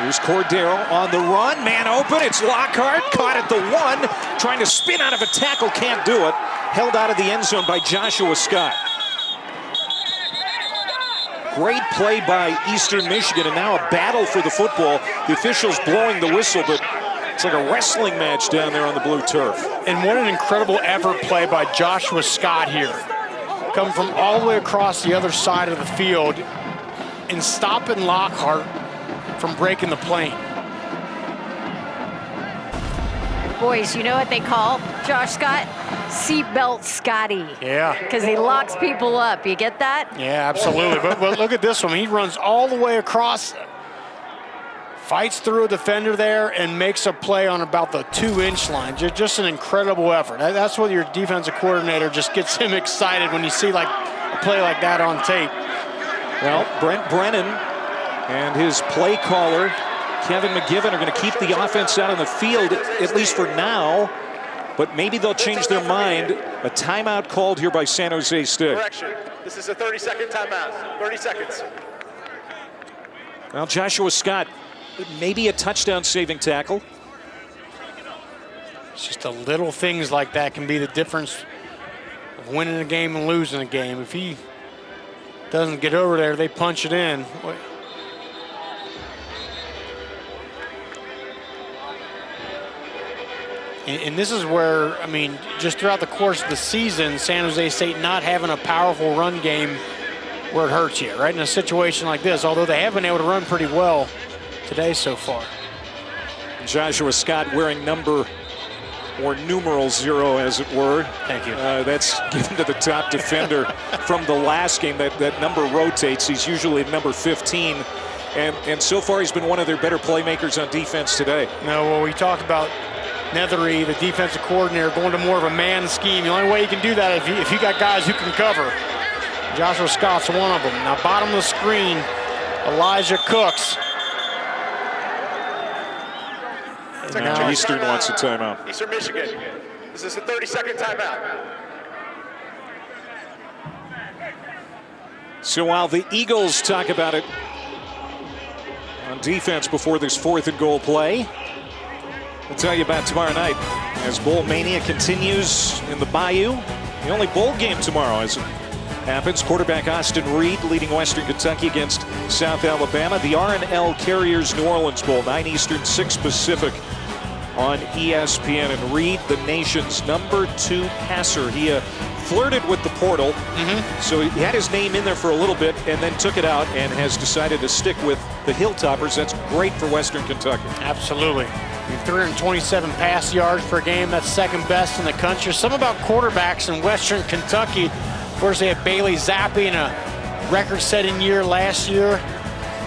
Here's Cordero on the run. Man open. It's Lockhart. Caught at the 1. Trying to spin out of a tackle. Can't do it. Held out of the end zone by Joshua Scott. Great play by Eastern Michigan, and now a battle for the football. The officials blowing the whistle, but it's like a wrestling match down there on the blue turf. And what an incredible effort play by Joshua Scott here. Coming from all the way across the other side of the field and stopping Lockhart from breaking the plane. Boys, you know what they call Josh Scott? Seatbelt Scotty. Yeah. Because he locks people up. You get that? Yeah, absolutely. but look at this one. He runs all the way across, fights through a defender there, and makes a play on about the 2-inch line. Just an incredible effort. That's what your defensive coordinator just gets him excited when you see like a play like that on tape. Well, Brent Brennan and his play caller, Kevin McGivern, are going to keep the offense out on the field, at least for now. But maybe they'll change their mind. A timeout called here by San Jose State. Correction. This is a 30-second timeout. 30 seconds. Well, Joshua Scott, maybe a touchdown-saving tackle. It's just the little things like that can be the difference of winning a game and losing a game. If he doesn't get over there, they punch it in. And this is where, I mean, just throughout the course of the season, San Jose State not having a powerful run game where it hurts you, right? In a situation like this, although they have been able to run pretty well today so far. Joshua Scott wearing number, or numeral 0, as it were. Thank you. That's given to the top defender from the last game. That number rotates. He's usually number 15. And so far, he's been one of their better playmakers on defense today. No, well, we talked about Nethery, the defensive coordinator, going to more of a man scheme. The only way you can do that is if you got guys who can cover. Joshua Scott's one of them. Now bottom of the screen, Elijah Cooks. Now Eastern wants a timeout. Eastern Michigan. This is a 30-second timeout. So while the Eagles talk about it on defense before this 4th and goal play, we'll tell you about tomorrow night as Bowl Mania continues in the Bayou. The only bowl game tomorrow as it happens. Quarterback Austin Reed leading Western Kentucky against South Alabama. The R&L Carriers New Orleans Bowl, 9 Eastern, 6 Pacific on ESPN. And Reed, the nation's #2 passer. He flirted with the portal, so he had his name in there for a little bit and then took it out and has decided to stick with the Hilltoppers. That's great for Western Kentucky. Absolutely. 327 pass yards per game. That's second best in the country. Some about quarterbacks in Western Kentucky. Of course, they had Bailey Zappi in a record-setting year last year.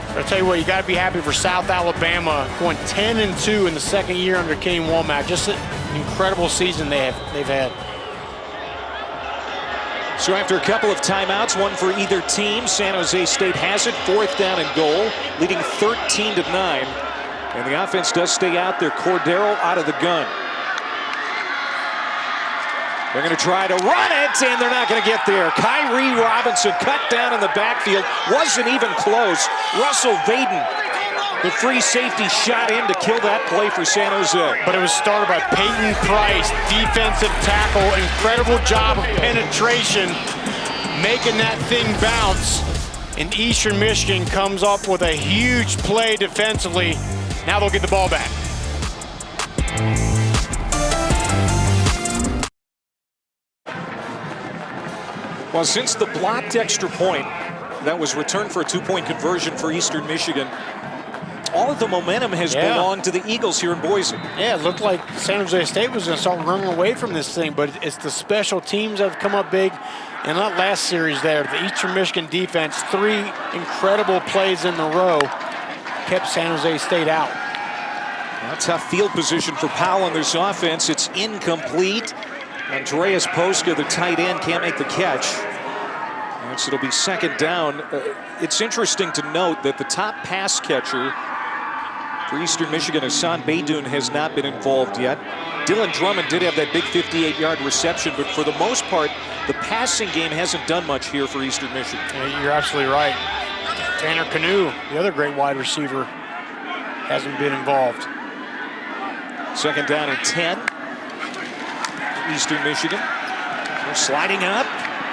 But I'll tell you what, you got to be happy for South Alabama going 10-2 in the second year under Kenny Womack. Just an incredible season they've had. So after a couple of timeouts, one for either team, San Jose State has it, 4th down and goal, leading 13-9. And the offense does stay out there. Cordero out of the gun. They're going to try to run it, and they're not going to get there. Kyrie Robinson cut down in the backfield. Wasn't even close. Russell Vaden, the free safety, shot in to kill that play for San Jose. But it was started by Peyton Price, defensive tackle. Incredible job of penetration, making that thing bounce. And Eastern Michigan comes up with a huge play defensively. Now they'll get the ball back. Well, since the blocked extra point that was returned for a 2-point conversion for Eastern Michigan, all of the momentum has belonged to the Eagles here in Boise. Yeah, it looked like San Jose State was going to start running away from this thing, but it's the special teams that have come up big. And that last series there, the Eastern Michigan defense, 3 incredible plays in a row, kept San Jose State out. Well, tough field position for Powell in this offense. It's incomplete. Andreas Poska, the tight end, can't make the catch. And so it'll be 2nd down. It's interesting to note that the top pass catcher for Eastern Michigan, Hassan Beydoun, has not been involved yet. Dylan Drummond did have that big 58-yard reception, but for the most part, the passing game hasn't done much here for Eastern Michigan. Yeah, you're absolutely right. Tanner Canoe, the other great wide receiver, hasn't been involved. 2nd down and 10. Eastern Michigan. They're sliding up.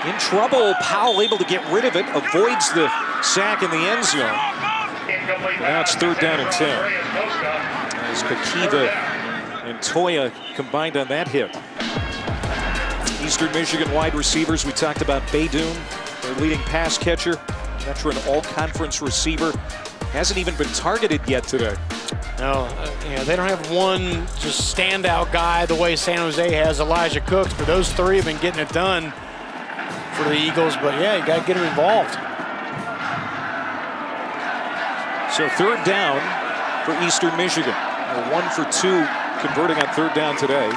In trouble. Powell able to get rid of it. Avoids the sack in the end zone. Now it's 3rd down and 10. As Kakiva and Toya combined on that hit. Eastern Michigan wide receivers. We talked about Beydoun, their leading pass catcher. Veteran all-conference receiver. Hasn't even been targeted yet today. No, they don't have one just standout guy the way San Jose has, Elijah Cooks, but those 3 have been getting it done for the Eagles. But yeah, you got to get them involved. So 3rd down for Eastern Michigan. They're 1 for 2 converting on 3rd down today.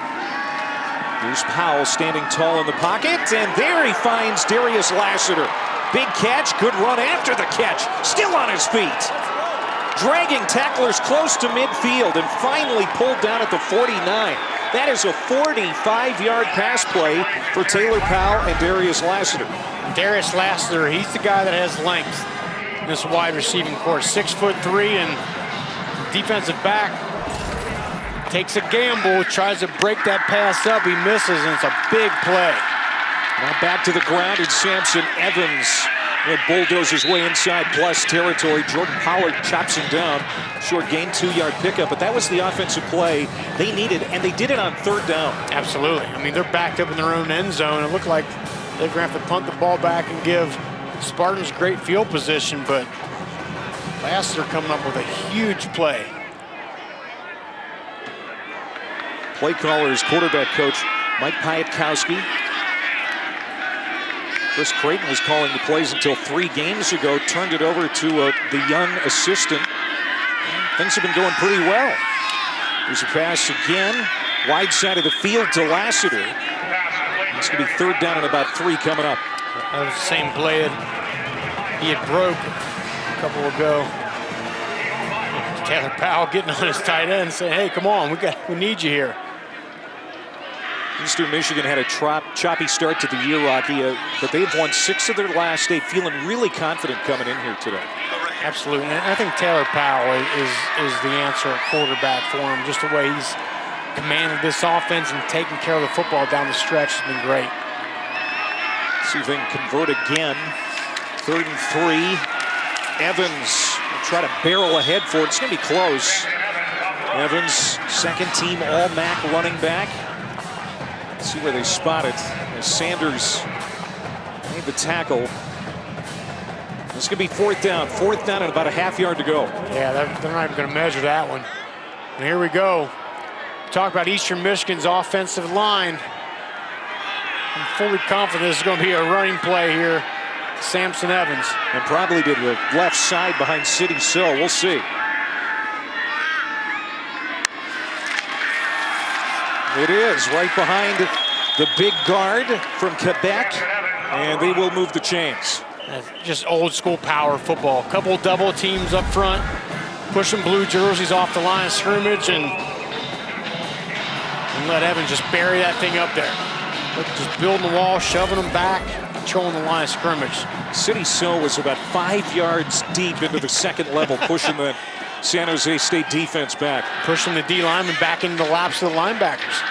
Here's Powell standing tall in the pocket, and there he finds Darius Lassiter. Big catch, good run after the catch, still on his feet. Dragging tacklers close to midfield and finally pulled down at the 49. That is a 45-yard pass play for Taylor Powell and Darius Lassiter. Darius Lassiter, he's the guy that has length in this wide receiving course. 6'3", and defensive back takes a gamble, tries to break that pass up. He misses, and it's a big play. Now back to the ground, and Samson Evans will bulldoze his way inside plus territory. Jordan Pollard chops him down. Short gain, 2-yard pickup, but that was the offensive play they needed, and they did it on 3rd down. Absolutely. I mean, they're backed up in their own end zone. It looked like they're going to have to punt the ball back and give Spartans great field position, but Lassiter coming up with a huge play. Play caller is quarterback coach Mike Piatkowski. Chris Creighton was calling the plays until 3 games ago, turned it over to the young assistant. Things have been going pretty well. There's a pass again. Wide side of the field to Lassiter. It's going to be 3rd down and about 3 coming up. That was the same play he had broke a couple ago. Taylor Powell getting on his tight end and saying, hey, come on, we need you here. Eastern Michigan had a choppy start to the year, Rocky, but they've won 6 of their last 8, feeling really confident coming in here today. Absolutely, and I think Taylor Powell is the answer at quarterback for him. Just the way he's commanded this offense and taking care of the football down the stretch has been great. See if they can convert again. 3rd and 3. Evans will try to barrel ahead for it. It's going to be close. Evans, 2nd team All-MAC running back. Let's see where they spot it. As Sanders made the tackle. It's going to be 4th down. 4th down and about a half yard to go. Yeah, they're not even going to measure that one. And here we go. Talk about Eastern Michigan's offensive line. I'm fully confident this is going to be a running play here. Samson Evans. And probably to the left side behind City Sill. We'll see. It is right behind the big guard from Quebec. And they will move the chains. Just old school power football. Couple double teams up front. Pushing blue jerseys off the line of scrimmage and let Evans just bury that thing up there. Just building the wall, shoving them back, controlling the line of scrimmage. City Sill was about 5 yards deep into the 2nd level, pushing the San Jose State defense back. Pushing the D lineman back into the laps of the linebackers.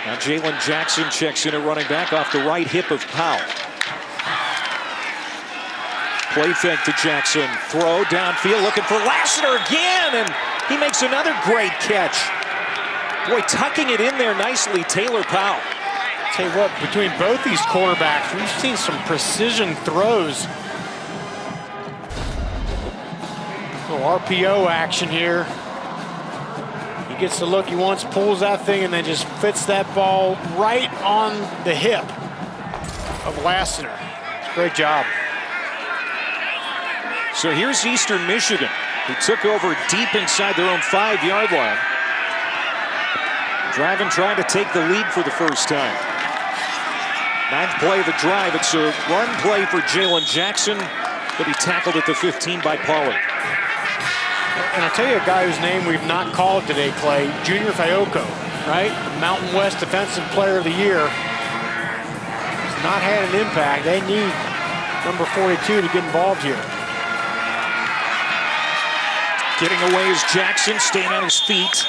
Now Jalen Jackson checks in at running back off the right hip of Powell. Play fake to Jackson. Throw downfield looking for Lassiter again, and he makes another great catch. Boy, tucking it in there nicely, Taylor Powell. Tell you what, between both these quarterbacks, we've seen some precision throws. Little RPO action here. He gets the look he wants, pulls that thing, and then just fits that ball right on the hip of Lassiter. It's a great job. So here's Eastern Michigan, who took over deep inside their own 5-yard line. Driving, trying to take the lead for the first time. 9th play of the drive. It's a run play for Jalen Jackson, but he tackled at the 15 by Pollard. And I'll tell you a guy whose name we've not called today, Clay, Junior Fayoko, right? The Mountain West Defensive Player of the Year. Has not had an impact. They need number 42 to get involved here. Getting away is Jackson, staying on his feet.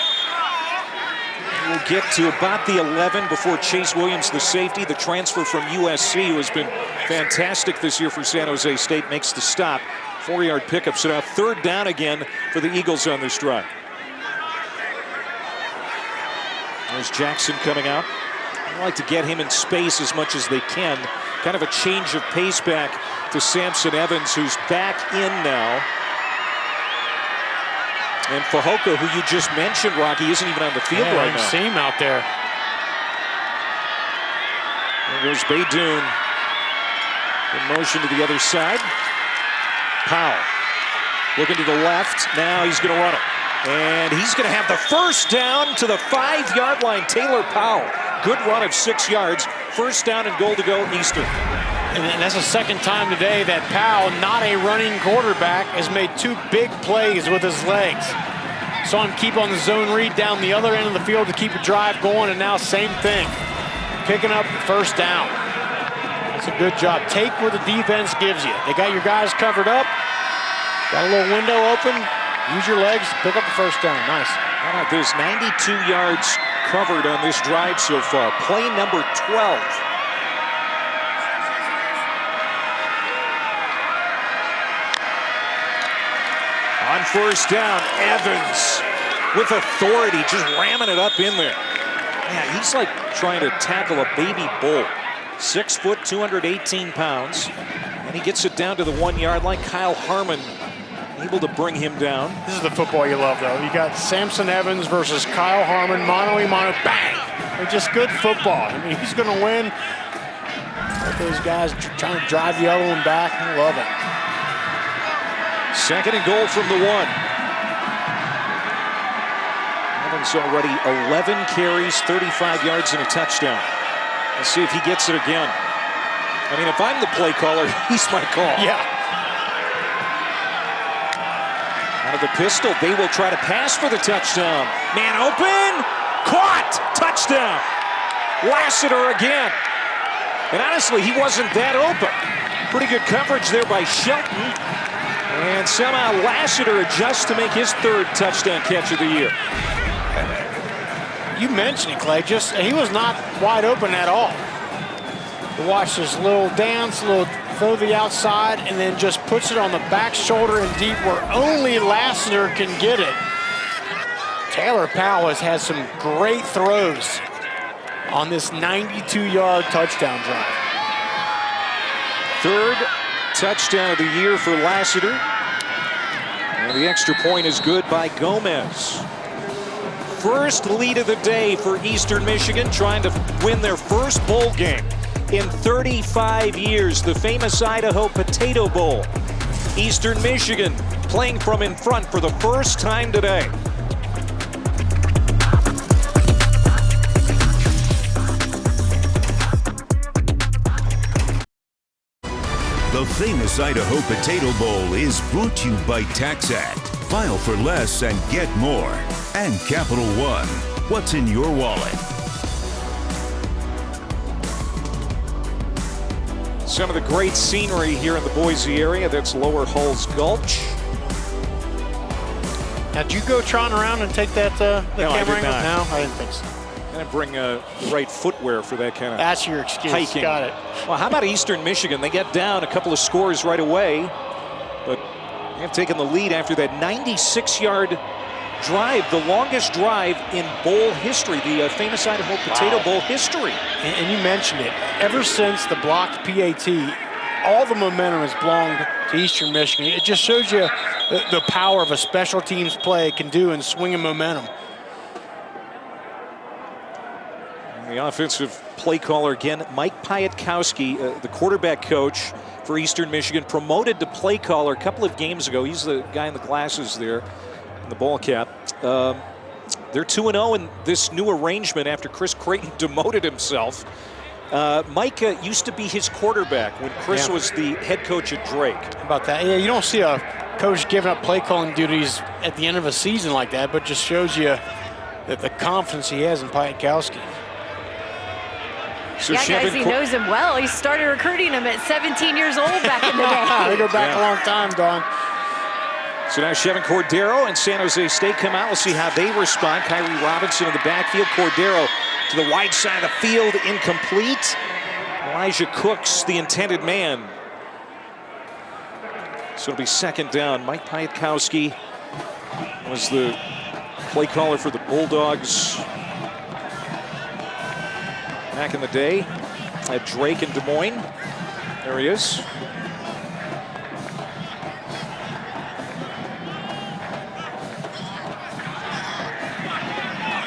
We'll get to about the 11 before Chase Williams, the safety, the transfer from USC, who has been fantastic this year for San Jose State, makes the stop. 4-yard pickup. So now 3rd down again for the Eagles on this drive. There's Jackson coming out. They like to get him in space as much as they can. Kind of a change of pace back to Samson Evans, who's back in now. And Fahoko, who you just mentioned, Rocky, isn't even on the field right now. I see him out there. There goes Baydoun in motion to the other side. Powell looking to the left. Now he's going to run it. And he's going to have the 1st down to the 5-yard line. Taylor Powell. Good run of 6 yards. 1st down and goal to go Eastern. And that's the 2nd time today that Powell, not a running quarterback, has made 2 big plays with his legs. Saw him keep on the zone read down the other end of the field to keep a drive going, and now same thing. Picking up the 1st down. It's a good job. Take what the defense gives you. They got your guys covered up. Got a little window open. Use your legs, pick up the 1st down. Nice. How about this? 92 yards covered on this drive so far. Play number 12. On 1st down, Evans with authority, just ramming it up in there. Yeah, he's like trying to tackle a baby bull. 6 foot, 218 pounds. And he gets it down to the 1-yard line. Kyle Harmon able to bring him down. This is the football you love, though. You got Samson Evans versus Kyle Harmon, mano-a-mano, bang! They're just good football. I mean, he's going to win. Let those guys trying to drive the other one back. I love it. 2nd and goal from the 1. Jones already 11 carries, 35 yards, and a touchdown. Let's see if he gets it again. I mean, if I'm the play caller, he's my call. Yeah. Out of the pistol, they will try to pass for the touchdown. Man open, caught, touchdown. Lassiter again. And honestly, he wasn't that open. Pretty good coverage there by Shelton. And somehow Lassiter adjusts to make his third touchdown catch of the year. You mentioned it, Clay. He was not wide open at all. To watch this little dance, little throw the outside, and then just puts it on the back shoulder and deep where only Lassiter can get it. Taylor Powell has had some great throws on this 92-yard touchdown drive. Third touchdown of the year for Lassiter. And the extra point is good by Gomez. First lead of the day for Eastern Michigan, trying to win their first bowl game in 35 years, the famous Idaho Potato Bowl. Eastern Michigan playing from in front for the first time today. The famous Idaho Potato Bowl is brought to you by TaxAct. File for less and get more. And Capital One. What's in your wallet? Some of the great scenery here in the Boise area. That's Lower Hulls Gulch. Now, did you go trotting around and take that No, camera I did angle? not. No, I didn't think so. And bring the right footwear for that kind of That's your excuse. hiking. Got it. Well, how about Eastern Michigan? They get down a couple of scores right away, but they have taken the lead after that 96-yard drive, the longest drive in bowl history, the famous Idaho Potato Bowl history. And you mentioned it. Ever since the blocked PAT, all the momentum has belonged to Eastern Michigan. It just shows you the power of a special teams play can do in swinging momentum. The offensive play caller again, Mike Piatkowski, the quarterback coach for Eastern Michigan, promoted to play caller a couple of games ago. He's the guy in the glasses there, in the ball cap. They're 2-0 in this new arrangement after Chris Creighton demoted himself. Mike used to be his quarterback when Chris was the head coach at Drake. How about that? Yeah, you don't see a coach giving up play calling duties at the end of a season like that, but just shows you that the confidence he has in Piatkowski. So yeah, guys, he knows him well. He started recruiting him at 17 years old back in the day. They go back a long time, Don. So now Chevin Cordero and San Jose State come out. We'll see how they respond. Kyrie Robinson in the backfield. Cordero to the wide side of the field, incomplete. Elijah Cooks, the intended man. So it'll be second down. Mike Piatkowski was the play caller for the Bulldogs back in the day at Drake and Des Moines. There he is.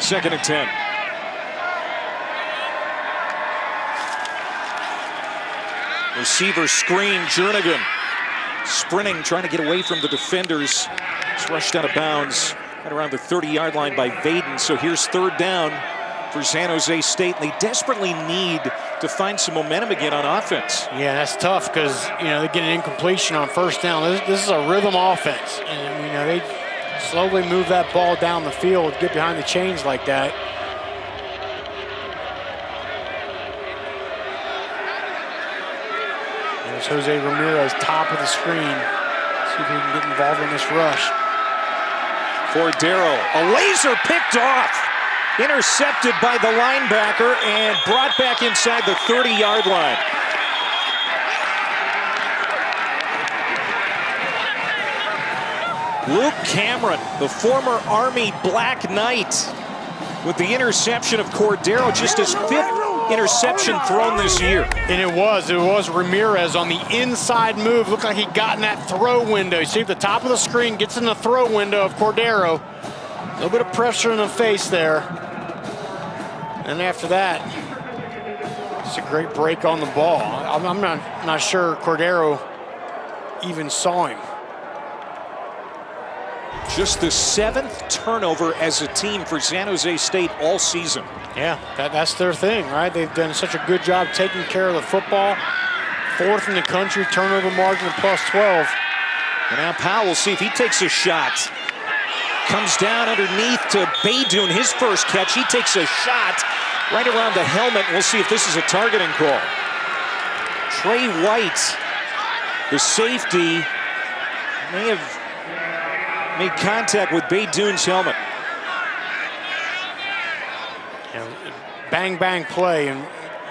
Second and 10. Receiver screen, Jernigan sprinting, trying to get away from the defenders. It's rushed out of bounds at around the 30-yard line by Vaden. So here's third down for San Jose State. They desperately need to find some momentum again on offense. Yeah, that's tough because, they get an incompletion on first down. This is a rhythm offense. And, they slowly move that ball down the field, get behind the chains like that. There's Jose Ramirez, top of the screen. See if he can get involved in this rush. Cordero, a laser picked off. Intercepted by the linebacker and brought back inside the 30-yard line. Luke Cameron, the former Army Black Knight, with the interception of Cordero, just his fifth interception thrown this year. And it was Ramirez on the inside move. Looked like he got in that throw window. You see at the top of the screen, gets in the throw window of Cordero. A little bit of pressure in the face there. And after that, it's a great break on the ball. I'm not sure Cordero even saw him. Just the 7th turnover as a team for San Jose State all season. Yeah, that's their thing, right? They've done such a good job taking care of the football. 4th in the country, turnover margin of +12. And now Powell will see if he takes a shot. Comes down underneath to Baydoun, his first catch. He takes a shot right around the helmet. We'll see if this is a targeting call. Trey White, the safety, may have made contact with Baydoun's helmet. Bang, bang play, and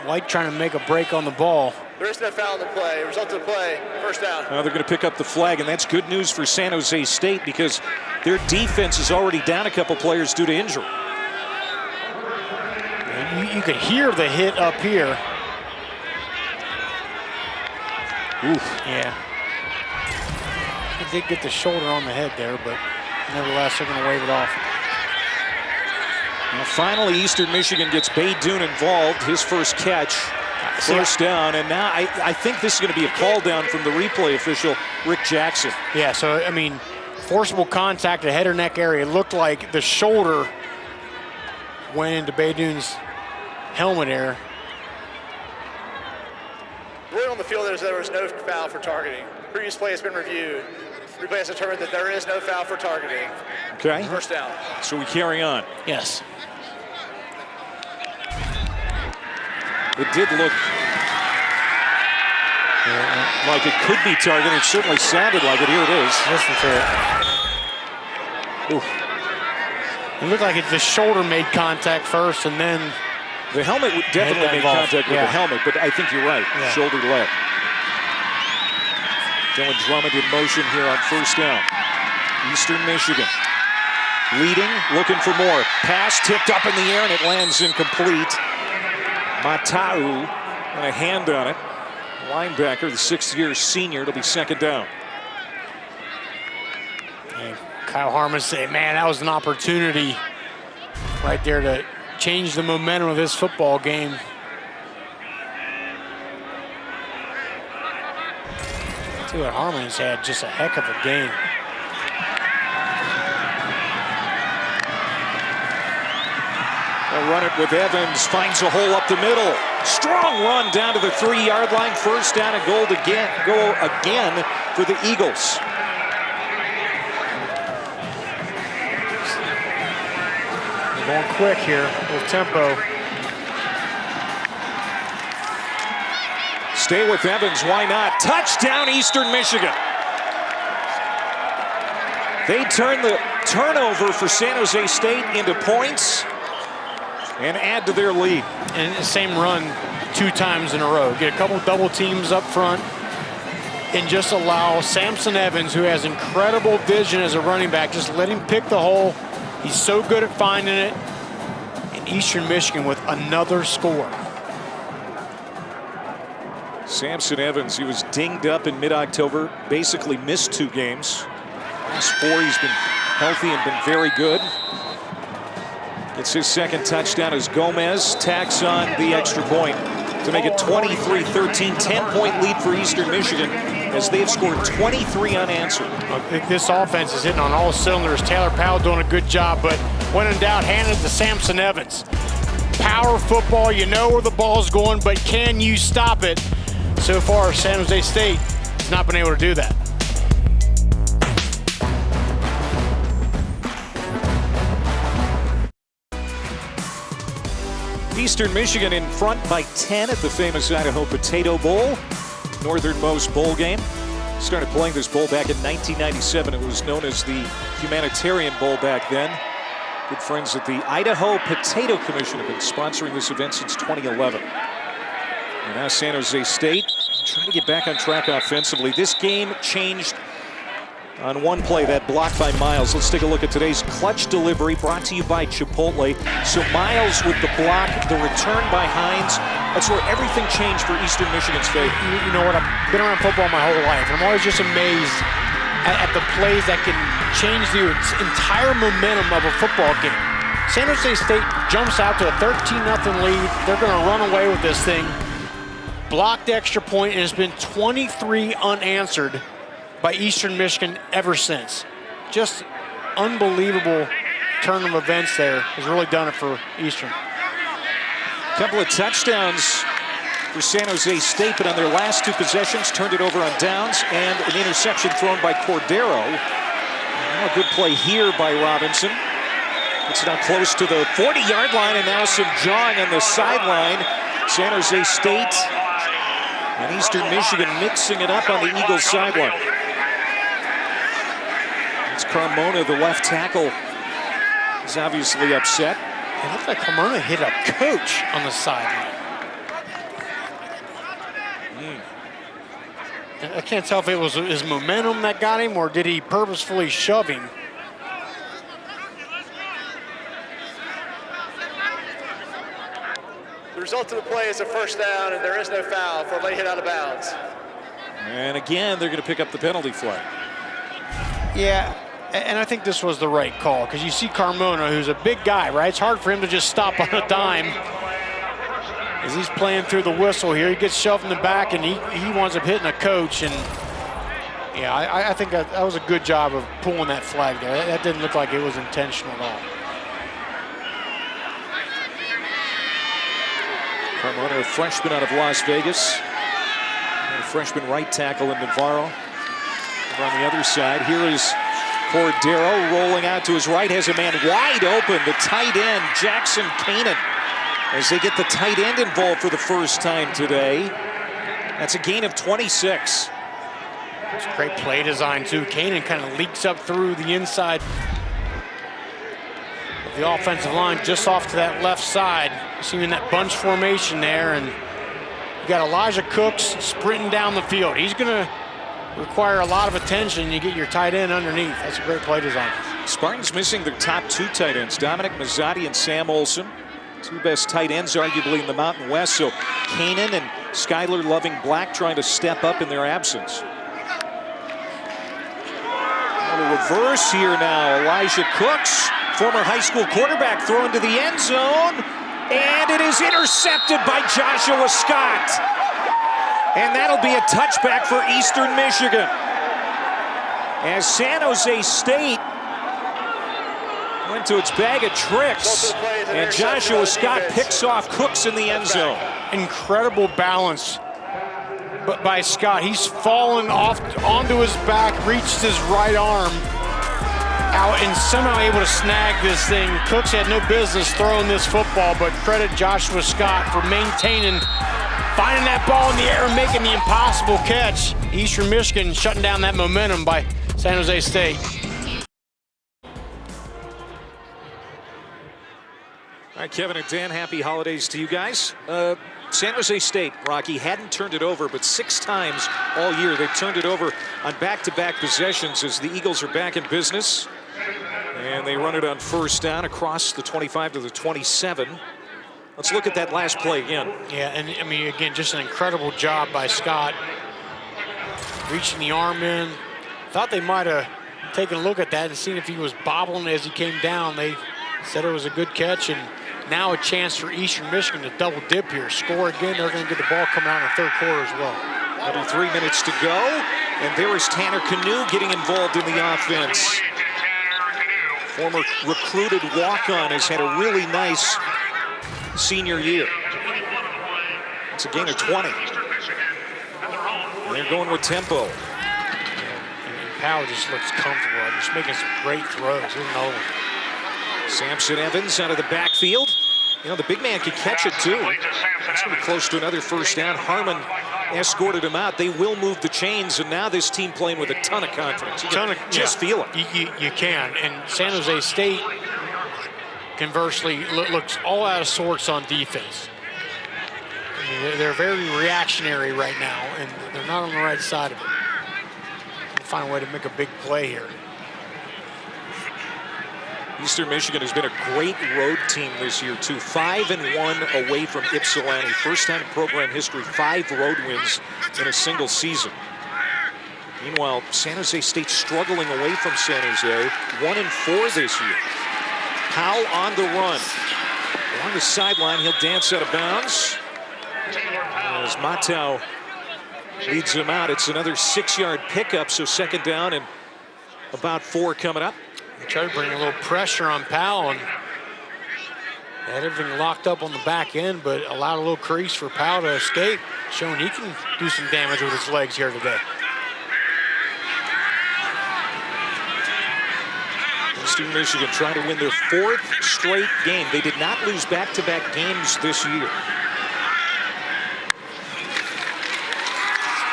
White trying to make a break on the ball. There is no foul in the play. Result of the play, first down. Now they're going to pick up the flag, and that's good news for San Jose State because their defense is already down a couple players due to injury. You could hear the hit up here. Oof. Yeah. He did get the shoulder on the head there, but nevertheless, they're going to wave it off. Now finally, Eastern Michigan gets Baydoun involved, his first catch. First down, and now I think this is going to be a call down from the replay official, Rick Jackson. Yeah, so, I mean, forcible contact at head or neck area. It looked like the shoulder went into Baydoun's helmet there. Ruling on the field is there was no foul for targeting. Previous play has been reviewed. Replay has determined that there is no foul for targeting. Okay. First down. So we carry on. Yes. It did look like it could be targeted. It certainly sounded like it. Here it is. Listen to it. Oof. It looked like the shoulder made contact first, and then the helmet would definitely make contact with the helmet, but I think you're right. Yeah. Shoulder left. Dylan Drummond in motion here on first down. Eastern Michigan leading, looking for more. Pass tipped up in the air, and it lands incomplete. Matau and a hand on it. Linebacker, the 6th-year senior. It'll be second down. And Kyle Harmon said, man, that was an opportunity right there to change the momentum of this football game. See what Harmon's had, just a heck of a game. They'll run it with Evans, finds a hole up the middle. Strong run down to the 3-yard line. First down and goal again for the Eagles. They're going quick here with tempo. Stay with Evans, why not? Touchdown, Eastern Michigan. They turn the turnover for San Jose State into points and add to their lead. And the same run 2 times in a row. Get a couple double teams up front and just allow Samson Evans, who has incredible vision as a running back, just let him pick the hole. He's so good at finding it. And Eastern Michigan with another score. Samson Evans, he was dinged up in mid-October, basically missed 2 games. Last 4, he's been healthy and been very good. Gets his second touchdown as Gomez tacks on the extra point to make it 23-13, 10-point lead for Eastern Michigan as they have scored 23 unanswered. This offense is hitting on all cylinders. Taylor Powell doing a good job, but when in doubt, hand it to Samson Evans. Power football, you know where the ball's going, but can you stop it? So far, San Jose State has not been able to do that. Eastern Michigan in front by 10 at the famous Idaho Potato Bowl, northernmost bowl game. Started playing this bowl back in 1997. It was known as the Humanitarian Bowl back then. Good friends at the Idaho Potato Commission have been sponsoring this event since 2011. And now San Jose State trying to get back on track offensively. This game changed on one play, that block by Miles. Let's take a look at today's clutch delivery brought to you by Chipotle. So Miles with the block, the return by Hines. That's where everything changed for Eastern Michigan's favor. You know what, I've been around football my whole life, and I'm always just amazed at the plays that can change the entire momentum of a football game. San Jose State jumps out to a 13-0 lead. They're going to run away with this thing. Blocked extra point, and it's been 23 unanswered by Eastern Michigan ever since. Just unbelievable turn of events there has really done it for Eastern. A couple of touchdowns for San Jose State, but on their last 2 possessions, turned it over on downs and an interception thrown by Cordero. Now a good play here by Robinson. It's now close to the 40-yard line, and now some jawing on the sideline. San Jose State and Eastern Michigan mixing it up on the Eagles sideline. It's Carmona, the left tackle, is obviously upset. It looked like Carmona hit a coach on the sideline. I can't tell if it was his momentum that got him or did he purposefully shove him. The result of the play is a first down, and there is no foul for a late hit out of bounds. And again, they're going to pick up the penalty flag. Yeah, and I think this was the right call because you see Carmona, who's a big guy, right? It's hard for him to just stop on a dime. As he's playing through the whistle here, he gets shoved in the back and he winds up hitting a coach. And yeah, I think that was a good job of pulling that flag there. That didn't look like it was intentional at all. Carmona, a freshman out of Las Vegas. And a freshman right tackle in Navarro. Over on the other side, here is Cordero rolling out to his right, has a man wide open, the tight end, Jackson Kanan. As they get the tight end involved for the first time today. That's a gain of 26. It's a great play design too. Kanan kind of leaks up through the inside of the offensive line just off to that left side. Seeing that bunch formation there, and you got Elijah Cooks sprinting down the field. He's gonna require a lot of attention. You get your tight end underneath. That's a great play design. Spartans missing their top 2 tight ends, Dominic Mazzotti and Sam Olson. 2 best tight ends arguably in the Mountain West. So Kanan and Skylar Loving Black trying to step up in their absence. A reverse here now. Elijah Cooks, former high school quarterback, thrown to the end zone. And it is intercepted by Joshua Scott. And that'll be a touchback for Eastern Michigan. As San Jose State went to its bag of tricks, and Joshua Scott picks off Cooks in the end zone. Incredible balance by Scott. He's fallen off onto his back, reached his right arm out, and somehow able to snag this thing. Cooks had no business throwing this football, but credit Joshua Scott for maintaining, finding that ball in the air and making the impossible catch. Eastern Michigan shutting down that momentum by San Jose State. All right, Kevin and Dan, happy holidays to you guys. San Jose State, Rocky, hadn't turned it over, but 6 times all year they've turned it over on back-to-back possessions as the Eagles are back in business. And they run it on first down across the 25 to the 27. Let's look at that last play again. Yeah, and I mean, again, just an incredible job by Scott. Reaching the arm in. Thought they might have taken a look at that and seen if he was bobbling as he came down. They said it was a good catch, and now a chance for Eastern Michigan to double dip here. Score again, they're going to get the ball coming out in the third quarter as well. Under 3 minutes to go, and there is Tanner Canoe getting involved in the offense. Former recruited walk-on has had a really nice senior year. It's a gain of 20. And they're going with tempo. And Powell just looks comfortable, just making some great throws. There's another one. Samson Evans out of the backfield. You know, the big man could catch it too. It's going to be close to another first down. Harmon escorted him out. They will move the chains, and now this team playing with a ton of confidence. You can just feel it. You can. And San Jose State, conversely, looks all out of sorts on defense. I mean, they're very reactionary right now, and they're not on the right side of it. They'll find a way to make a big play here. Eastern Michigan has been a great road team this year, too. 5-1 away from Ypsilanti. First time in program history, 5 road wins in a single season. Meanwhile, San Jose State struggling away from San Jose. 1-4 this year. Powell on the run. Along the sideline, he'll dance out of bounds. As Matau leads him out, it's another 6-yard pickup, so second down and about 4 coming up. They tried to bring a little pressure on Powell and had everything locked up on the back end, but allowed a little crease for Powell to escape, showing he can do some damage with his legs here today. Eastern Michigan trying to win their 4th straight game. They did not lose back-to-back games this year.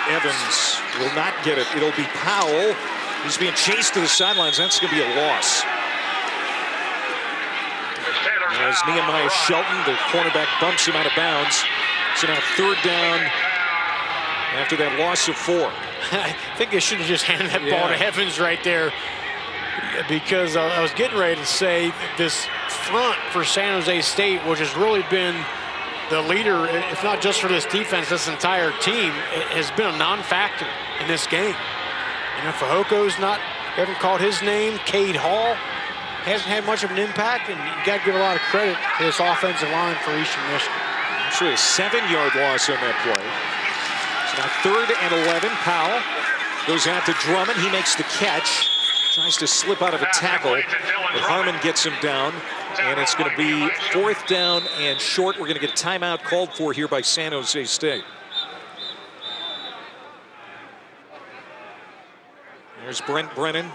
Evans will not get it. It'll be Powell. He's being chased to the sidelines. That's going to be a loss. As Nehemiah Shelton, the cornerback, bumps him out of bounds. So now 3rd down after that loss of 4. I think they should have just handed that ball to Evans right there, because I was getting ready to say that this front for San Jose State, which has really been the leader, if not just for this defense, this entire team, has been a non-factor in this game. You know, Fajoko's haven't called his name. Cade Hall hasn't had much of an impact, and you got to give a lot of credit to this offensive line for Eastern Michigan. Actually, a 7-yard loss on that play. So now 3rd and 11. Powell goes out to Drummond. He makes the catch. Tries to slip out of a tackle, but Harmon gets him down, and it's going to be 4th down and short. We're going to get a timeout called for here by San Jose State. There's Brent Brennan,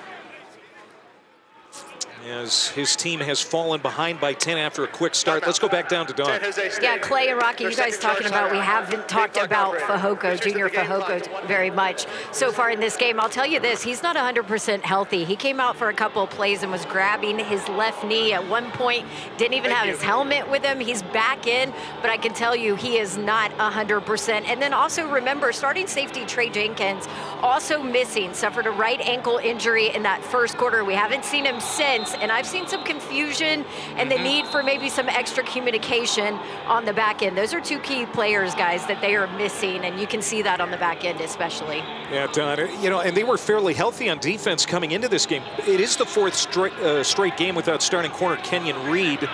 as his team has fallen behind by 10 after a quick start. Let's go back down to Don. Yeah, Clay and Rocky, you guys talking about, we haven't talked about Fajoko, Junior Fajoko, very much so far in this game. I'll tell you this, he's not 100% healthy. He came out for a couple of plays and was grabbing his left knee at one point, didn't even have his helmet with him. He's back in, but I can tell you he is not 100%. And then also remember, starting safety Trey Jenkins also missing, suffered a right ankle injury in that first quarter. We haven't seen him since. And I've seen some confusion and the need for maybe some extra communication on the back end. Those are 2 key players, guys, that they are missing, and you can see that on the back end especially. Yeah, Don, you know, and they were fairly healthy on defense coming into this game. It is the 4th straight game without starting corner Kenyon Reed.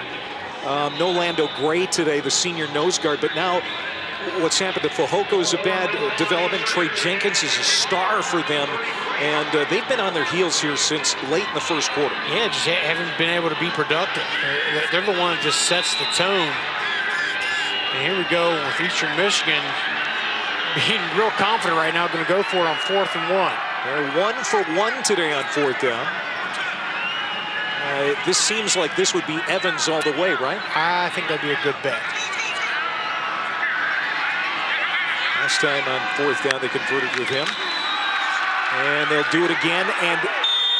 No Lando Gray today, the senior nose guard, but now what's happened to Fajoko is a bad development. Trey Jenkins is a star for them, and they've been on their heels here since late in the first quarter. Yeah, just haven't been able to be productive. They're the one that just sets the tone. And here we go with Eastern Michigan being real confident right now, going to go for it on 4th and 1. They're 1 for 1 today on 4th down. This seems like this would be Evans all the way, right? I think that'd be a good bet. Last time on 4th down, they converted with him. And they'll do it again. And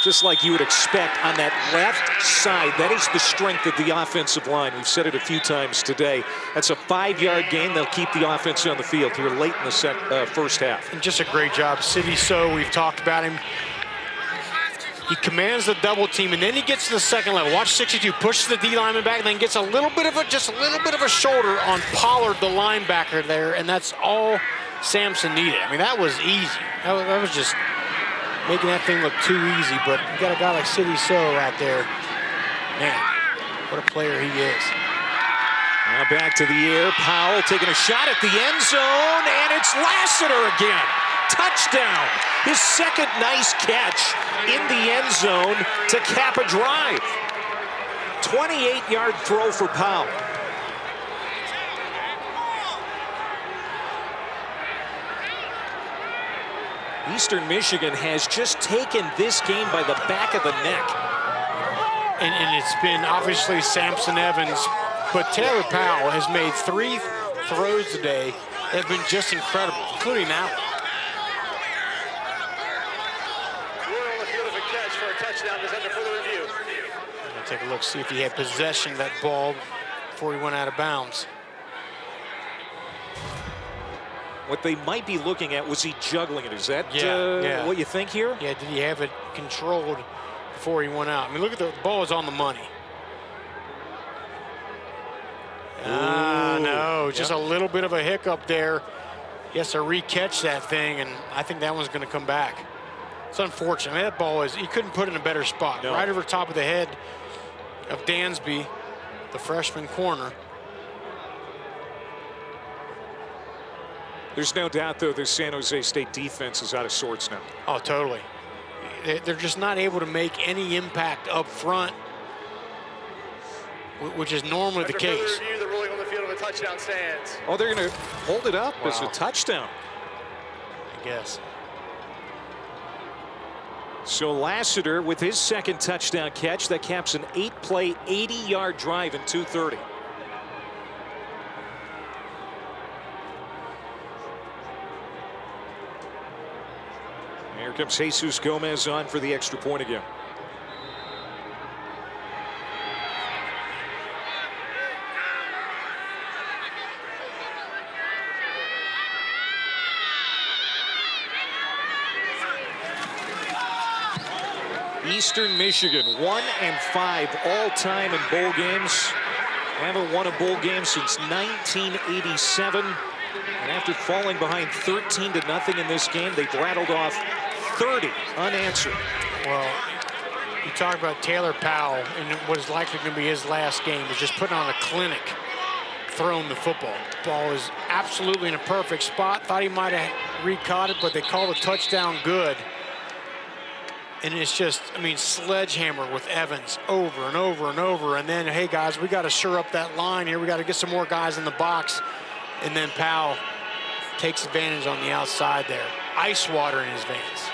just like you would expect on that left side, that is the strength of the offensive line. We've said it a few times today. That's a 5-yard gain. They'll keep the offense on the field here late in the first half. And just a great job. Sidney So, we've talked about him. He commands the double team, and then he gets to the second level. Watch 62, pushes the D lineman back, and then gets a little bit of a shoulder on Pollard, the linebacker there, and that's all Sampson needed. I mean, that was easy. That was just making that thing look too easy, but you got a guy like Sidney So right there. Man, what a player he is. Now back to the air. Powell taking a shot at the end zone, and it's Lassiter again. Touchdown. His second nice catch in the end zone to cap a drive. 28-yard throw for Powell. Eastern Michigan has just taken this game by the back of the neck. And it's been obviously Sampson Evans, but Taylor Powell has made 3 throws today that have been just incredible, including that one. Take a look, see if he had possession of that ball before he went out of bounds. What they might be looking at, was he juggling it? Is that what you think here? Yeah, did he have it controlled before he went out? I mean, look at the ball is on the money. No, just a little bit of a hiccup there. He has to re-catch that thing, and I think that one's going to come back. It's unfortunate. I mean, that ball he couldn't put it in a better spot. No. Right over top of the head of Dansby, the freshman corner. There's no doubt, though, the San Jose State defense is out of sorts now. Oh, totally. they're just not able to make any impact up front, which is normally the case. Review, the ruling on the field of a touchdown stands. Oh, they're going to hold it up as a touchdown. I guess. So Lassiter with his second touchdown catch, that caps an 8-play, 80-yard drive in 2:30. Here comes Jesus Gomez on for the extra point again. Eastern Michigan 1-5 all-time in bowl games. Haven't won a bowl game since 1987. And after falling behind 13-0 in this game, they rattled off 30 unanswered. Well, you talk about Taylor Powell and what is likely going to be his last game is just putting on a clinic throwing the football. Ball is absolutely in a perfect spot. Thought he might have re-caught it, but they call the touchdown good. And it's just, I mean, sledgehammer with Evans over and over and over. And then, hey, guys, we got to shore up that line here. We got to get some more guys in the box. And then Powell takes advantage on the outside there. Ice water in his veins.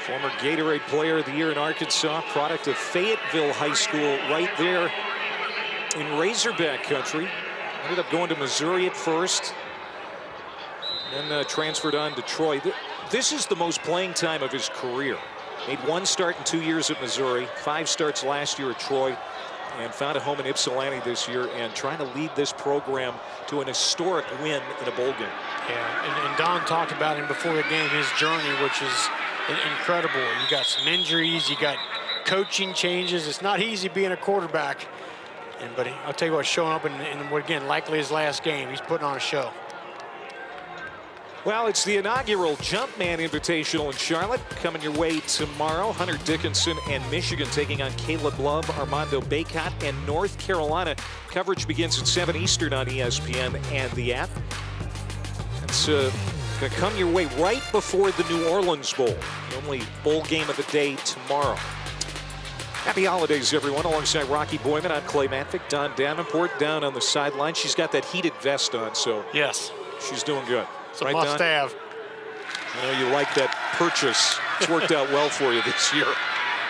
Former Gatorade Player of the Year in Arkansas, product of Fayetteville High School right there in Razorback country. Ended up going to Missouri at first, then transferred on to Troy. This is the most playing time of his career. Made one start in 2 years at Missouri, 5 starts last year at Troy, and found a home in Ypsilanti this year, and trying to lead this program to an historic win in a bowl game. Yeah, and Don talked about him before the game, his journey, which is incredible. You got some injuries, you got coaching changes. It's not easy being a quarterback. But I'll tell you what, showing up in what, again, likely his last game, he's putting on a show. Well, it's the inaugural Jumpman Invitational in Charlotte coming your way tomorrow. Hunter Dickinson and Michigan taking on Caleb Love, Armando Bacot, and North Carolina. Coverage begins at 7 Eastern on ESPN and the app. It's going to come your way right before the New Orleans Bowl. The only bowl game of the day tomorrow. Happy holidays, everyone. Alongside Rocky Boyman, I'm Clay Matvick. Don Davenport down on the sideline. She's got that heated vest on, so yes, she's doing good. It's a must have. I know you like that purchase. It's worked out well for you this year.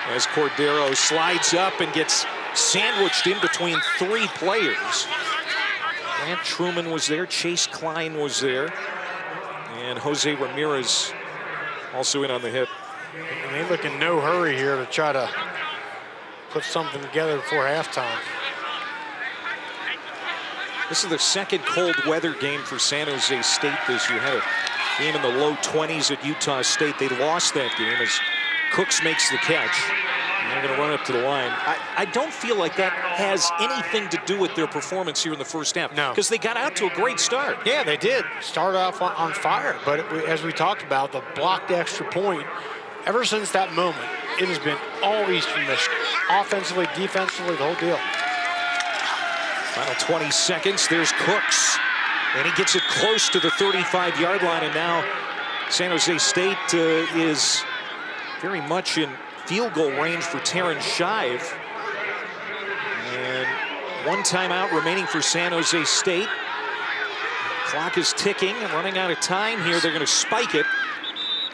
As Cordero slides up and gets sandwiched in between 3 players. Grant Truman was there. Chase Klein was there. And Jose Ramirez also in on the hit. And they look in no hurry here to try to put something together before halftime. This is the second cold weather game for San Jose State this year. Had a game in the low 20s at Utah State. They lost that game as Cooks makes the catch. And they're going to run up to the line. I don't feel like that has anything to do with their performance here in the first half. No. Because they got out to a great start. Yeah, they did. Started off on fire. But as we talked about, the blocked extra point, ever since that moment, it has been all Eastern Michigan. Offensively, defensively, the whole deal. Final 20 seconds. There's Cooks. And he gets it close to the 35-yard line. And now San Jose State is very much in field goal range for Terrence Shive. And one timeout remaining for San Jose State. Clock is ticking and running out of time here. They're going to spike it.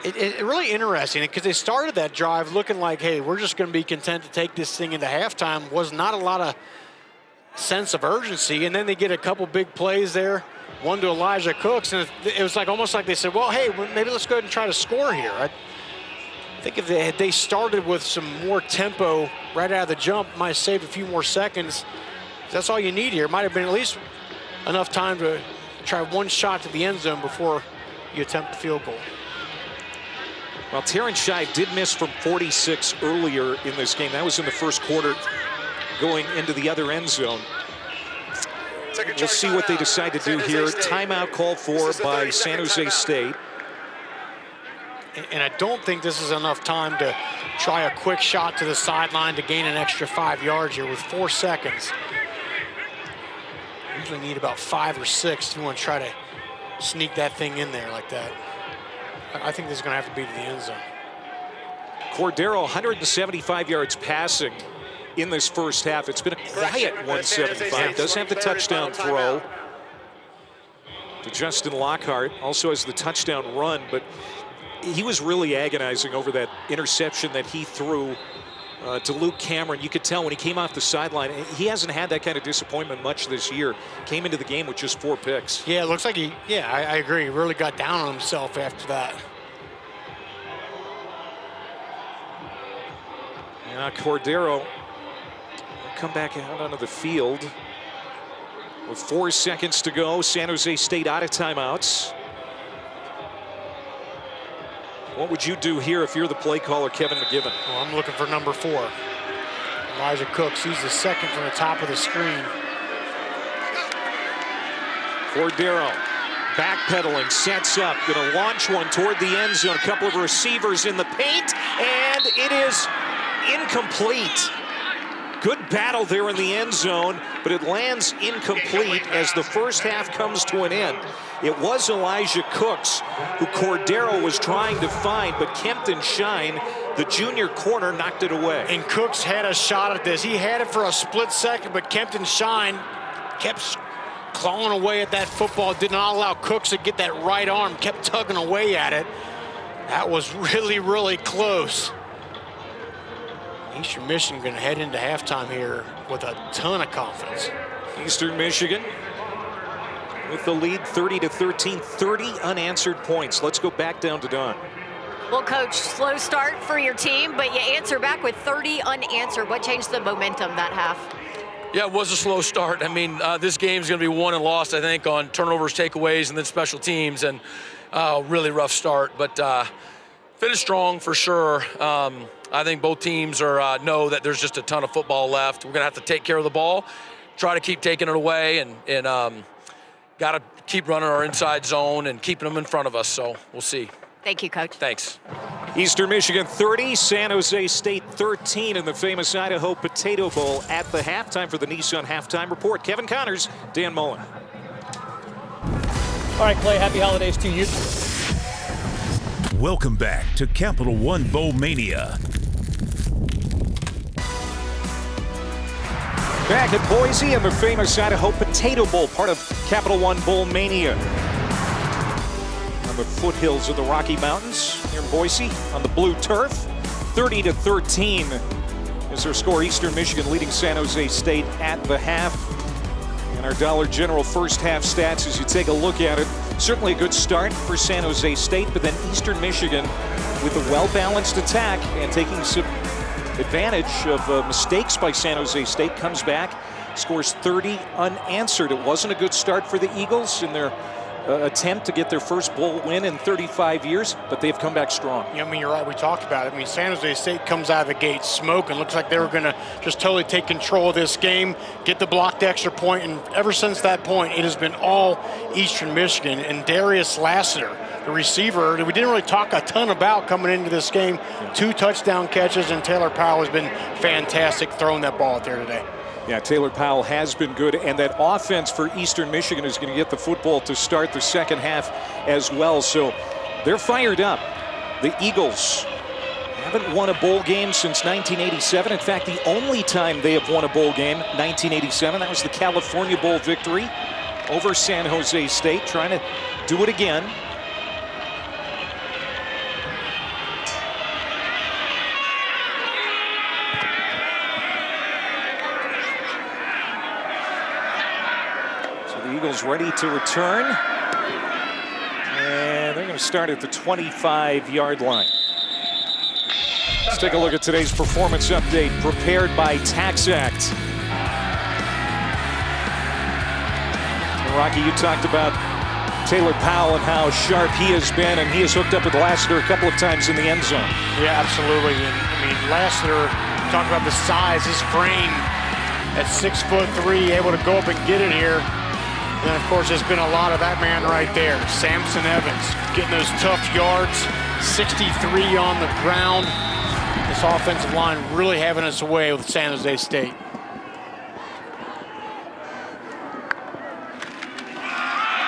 It's really interesting because they started that drive looking like, hey, we're just going to be content to take this thing into halftime. Was not a lot of sense of urgency, and then they get a couple big plays there, one to Elijah Cooks, and it was like almost like they said, well, hey, maybe let's go ahead and try to score here. I think if they started with some more tempo right out of the jump, might have saved a few more seconds. That's all you need here. Might have been at least enough time to try one shot to the end zone before you attempt the field goal. Well, Terrence Shive did miss from 46 earlier in this game. That was in the first quarter, going into the other end zone. We'll see what they decide to do here. Timeout called for by San Jose State. And I don't think this is enough time to try a quick shot to the sideline to gain an extra 5 yards here with 4 seconds. Usually need about 5 or 6 if you want to try to sneak that thing in there like that. I think this is going to have to be to the end zone. Cordero, 175 yards passing in this first half. It's been a quiet 175. Does have the touchdown throw to Justin Lockhart. Also has the touchdown run, but he was really agonizing over that interception that he threw to Luke Cameron. You could tell when he came off the sideline, he hasn't had that kind of disappointment much this year. Came into the game with just 4 picks. Yeah, it looks like I agree. He really got down on himself after that. Now Cordero will come back out onto the field with 4 seconds to go. San Jose State out of timeouts. What would you do here if you're the play caller, Kevin McGibbon? Well, I'm looking for number 4. Elijah Cooks. He's the second from the top of the screen. Cordero backpedaling, sets up, going to launch one toward the end zone. A couple of receivers in the paint, and it is incomplete. Good battle there in the end zone, but it lands incomplete as the first half comes to an end. It was Elijah Cooks who Cordero was trying to find, but Kempton Shine, the junior corner, knocked it away. And Cooks had a shot at this. He had it for a split second, but Kempton Shine kept clawing away at that football, did not allow Cooks to get that right arm, kept tugging away at it. That was really, really close. Eastern Michigan going to head into halftime here with a ton of confidence. Eastern Michigan with the lead 30-13, 30 unanswered points. Let's go back down to Don. Well, Coach, slow start for your team, but you answer back with 30 unanswered. What changed the momentum that half? Yeah, it was a slow start. I mean, this game's going to be won and lost, I think, on turnovers, takeaways, and then special teams, and really rough start. But finished strong for sure. I think both teams know that there's just a ton of football left. We're going to have to take care of the ball, try to keep taking it away, and got to keep running our inside zone and keeping them in front of us. So we'll see. Thank you, Coach. Thanks. Eastern Michigan 30, San Jose State 13 in the famous Idaho Potato Bowl at the halftime. For the Nissan Halftime Report, Kevin Connors, Dan Mullen. All right, Clay, happy holidays to you. Welcome back to Capital One Bowl Mania. Back at Boise and the famous Idaho Potato Bowl, part of Capital One Bowl Mania. On the foothills of the Rocky Mountains here in Boise on the blue turf. 30-13 is their score. Eastern Michigan leading San Jose State at the half. And our Dollar General first half stats, as you take a look at it, certainly a good start for San Jose State, but then Eastern Michigan with a well-balanced attack and taking some advantage of mistakes by San Jose State, comes back, scores 30 unanswered. It wasn't a good start for the Eagles in their attempt to get their first bowl win in 35 years, but they've come back strong. Yeah, I mean, you're right. We talked about it. I mean, San Jose State comes out of the gate smoking. Looks like they were going to just totally take control of this game, get the blocked extra point, and ever since that point, it has been all Eastern Michigan. And Darius Lassiter, the receiver, that we didn't really talk a ton about coming into this game, 2 touchdown catches, and Taylor Powell has been fantastic throwing that ball out there today. Yeah, Taylor Powell has been good, and that offense for Eastern Michigan is going to get the football to start the second half as well. So they're fired up. The Eagles haven't won a bowl game since 1987. In fact, the only time they have won a bowl game, 1987, that was the California Bowl victory over San Jose State, trying to do it again. Eagles ready to return, and they're going to start at the 25-yard line. Let's take a look at today's performance update prepared by TaxAct. Rocky, you talked about Taylor Powell and how sharp he has been, and he has hooked up with Lassiter a couple of times in the end zone. Yeah, absolutely. And I mean, Lassiter, talk about the size, his frame at 6'3", able to go up and get it here. And then, of course, there's been a lot of that man right there, Samson Evans, getting those tough yards, 63 on the ground. This offensive line really having its way with San Jose State.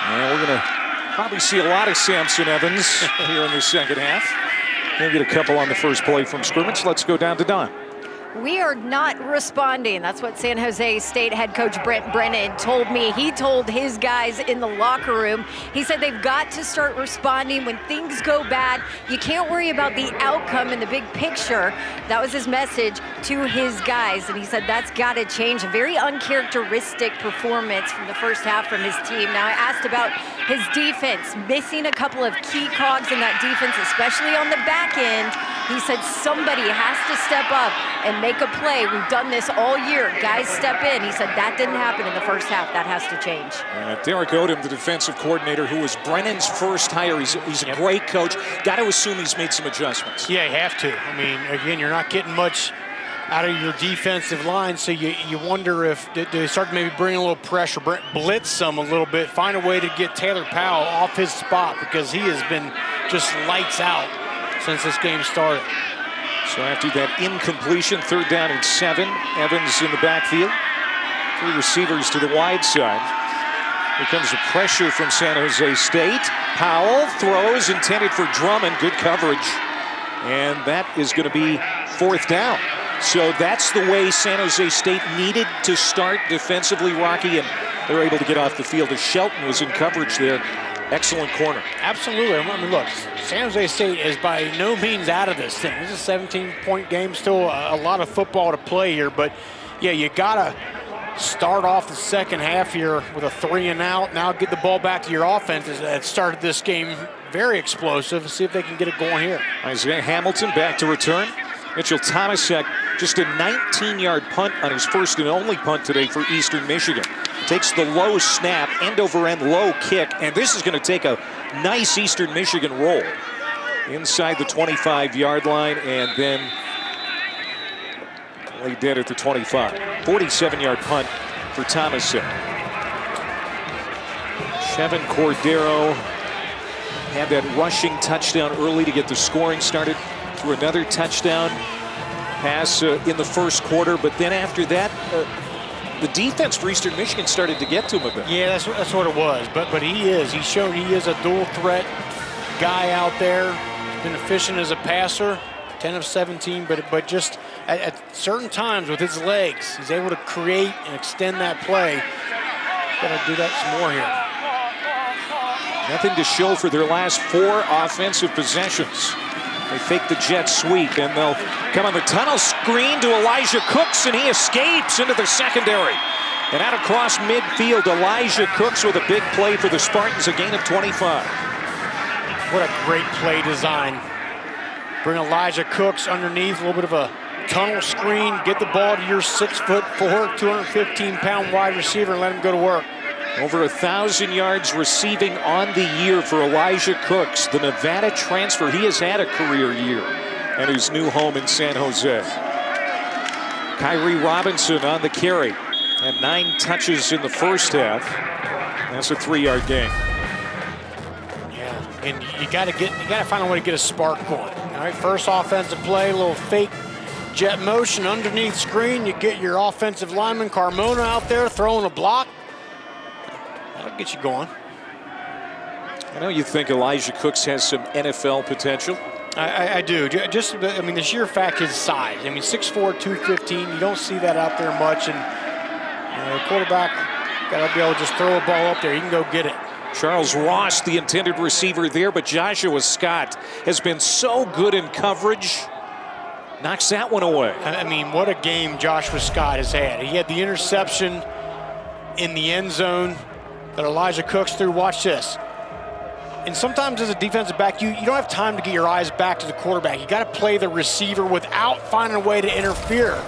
And we're going to probably see a lot of Samson Evans here in the second half. He'll get a couple on the first play from scrimmage. Let's go down to Don. We are not responding. That's what San Jose State head coach Brent Brennan told me. He told his guys in the locker room, he said they've got to start responding when things go bad. You can't worry about the outcome in the big picture. That was his message to his guys. And he said that's got to change. A very uncharacteristic performance from the first half from his team. Now, I asked about his defense, missing a couple of key cogs in that defense, especially on the back end. He said somebody has to step up and make a play. We've done this all year. Guys step in. He said that didn't happen in the first half. That has to change. Derek Odom, the defensive coordinator, who was Brennan's first hire. He's a great coach. Got to assume he's made some adjustments. Yeah, you have to. I mean, again, you're not getting much out of your defensive line, so you wonder if do they start to maybe bring a little pressure, blitz some a little bit, find a way to get Taylor Powell off his spot, because he has been just lights out since this game started. So after that incompletion, 3rd down and 7, Evans in the backfield. 3 receivers to the wide side. Here comes the pressure from San Jose State. Powell throws intended for Drummond. Good coverage. And that is going to be 4th down. So that's the way San Jose State needed to start defensively, Rocky, and they're able to get off the field as Shelton was in coverage there. Excellent corner. Absolutely. I mean, look, San Jose State is by no means out of this thing. This is a 17-point game, still a lot of football to play here. But, yeah, you got to start off the second half here with a 3 and out. Now get the ball back to your offense that started this game very explosive, and see if they can get it going here. Isaiah Hamilton back to return. Mitchell Thomasek, just a 19-yard punt on his first and only punt today for Eastern Michigan. Takes the low snap, end-over-end low kick, and this is going to take a nice Eastern Michigan roll inside the 25-yard line, and then laid dead at the 25. 47-yard punt for Thomasek. Chevin Cordero had that rushing touchdown early to get the scoring started. Through another touchdown pass in the first quarter, but then after that, the defense for Eastern Michigan started to get to him a bit. Yeah, that's what it was. But he's shown he is a dual threat guy out there. Been efficient as a passer, 10 of 17, but just at certain times with his legs, he's able to create and extend that play. Got to do that some more here. Nothing to show for their last 4 offensive possessions. They fake the jet sweep, and they'll come on the tunnel screen to Elijah Cooks, and he escapes into the secondary. And out across midfield, Elijah Cooks with a big play for the Spartans, a gain of 25. What a great play design. Bring Elijah Cooks underneath, a little bit of a tunnel screen, get the ball to your 6'4", 215-pound wide receiver, and let him go to work. Over 1,000 yards receiving on the year for Elijah Cooks, the Nevada transfer. He has had a career year and his new home in San Jose. Kyrie Robinson on the carry, and 9 touches in the first half. That's a 3-yard gain. Yeah, and you got to find a way to get a spark going. All right, first offensive play, a little fake jet motion underneath screen. You get your offensive lineman Carmona out there throwing a block. That'll get you going. I know you think Elijah Cooks has some NFL potential. I do. I mean, the sheer fact his size. I mean, 6'4", 215. You don't see that out there much. And the quarterback got to be able to just throw a ball up there. He can go get it. Charles Ross, the intended receiver there, but Joshua Scott has been so good in coverage. Knocks that one away. I mean, what a game Joshua Scott has had. He had the interception in the end zone that Elijah Cooks threw. Watch this. And sometimes as a defensive back, you don't have time to get your eyes back to the quarterback. You got to play the receiver without finding a way to interfere.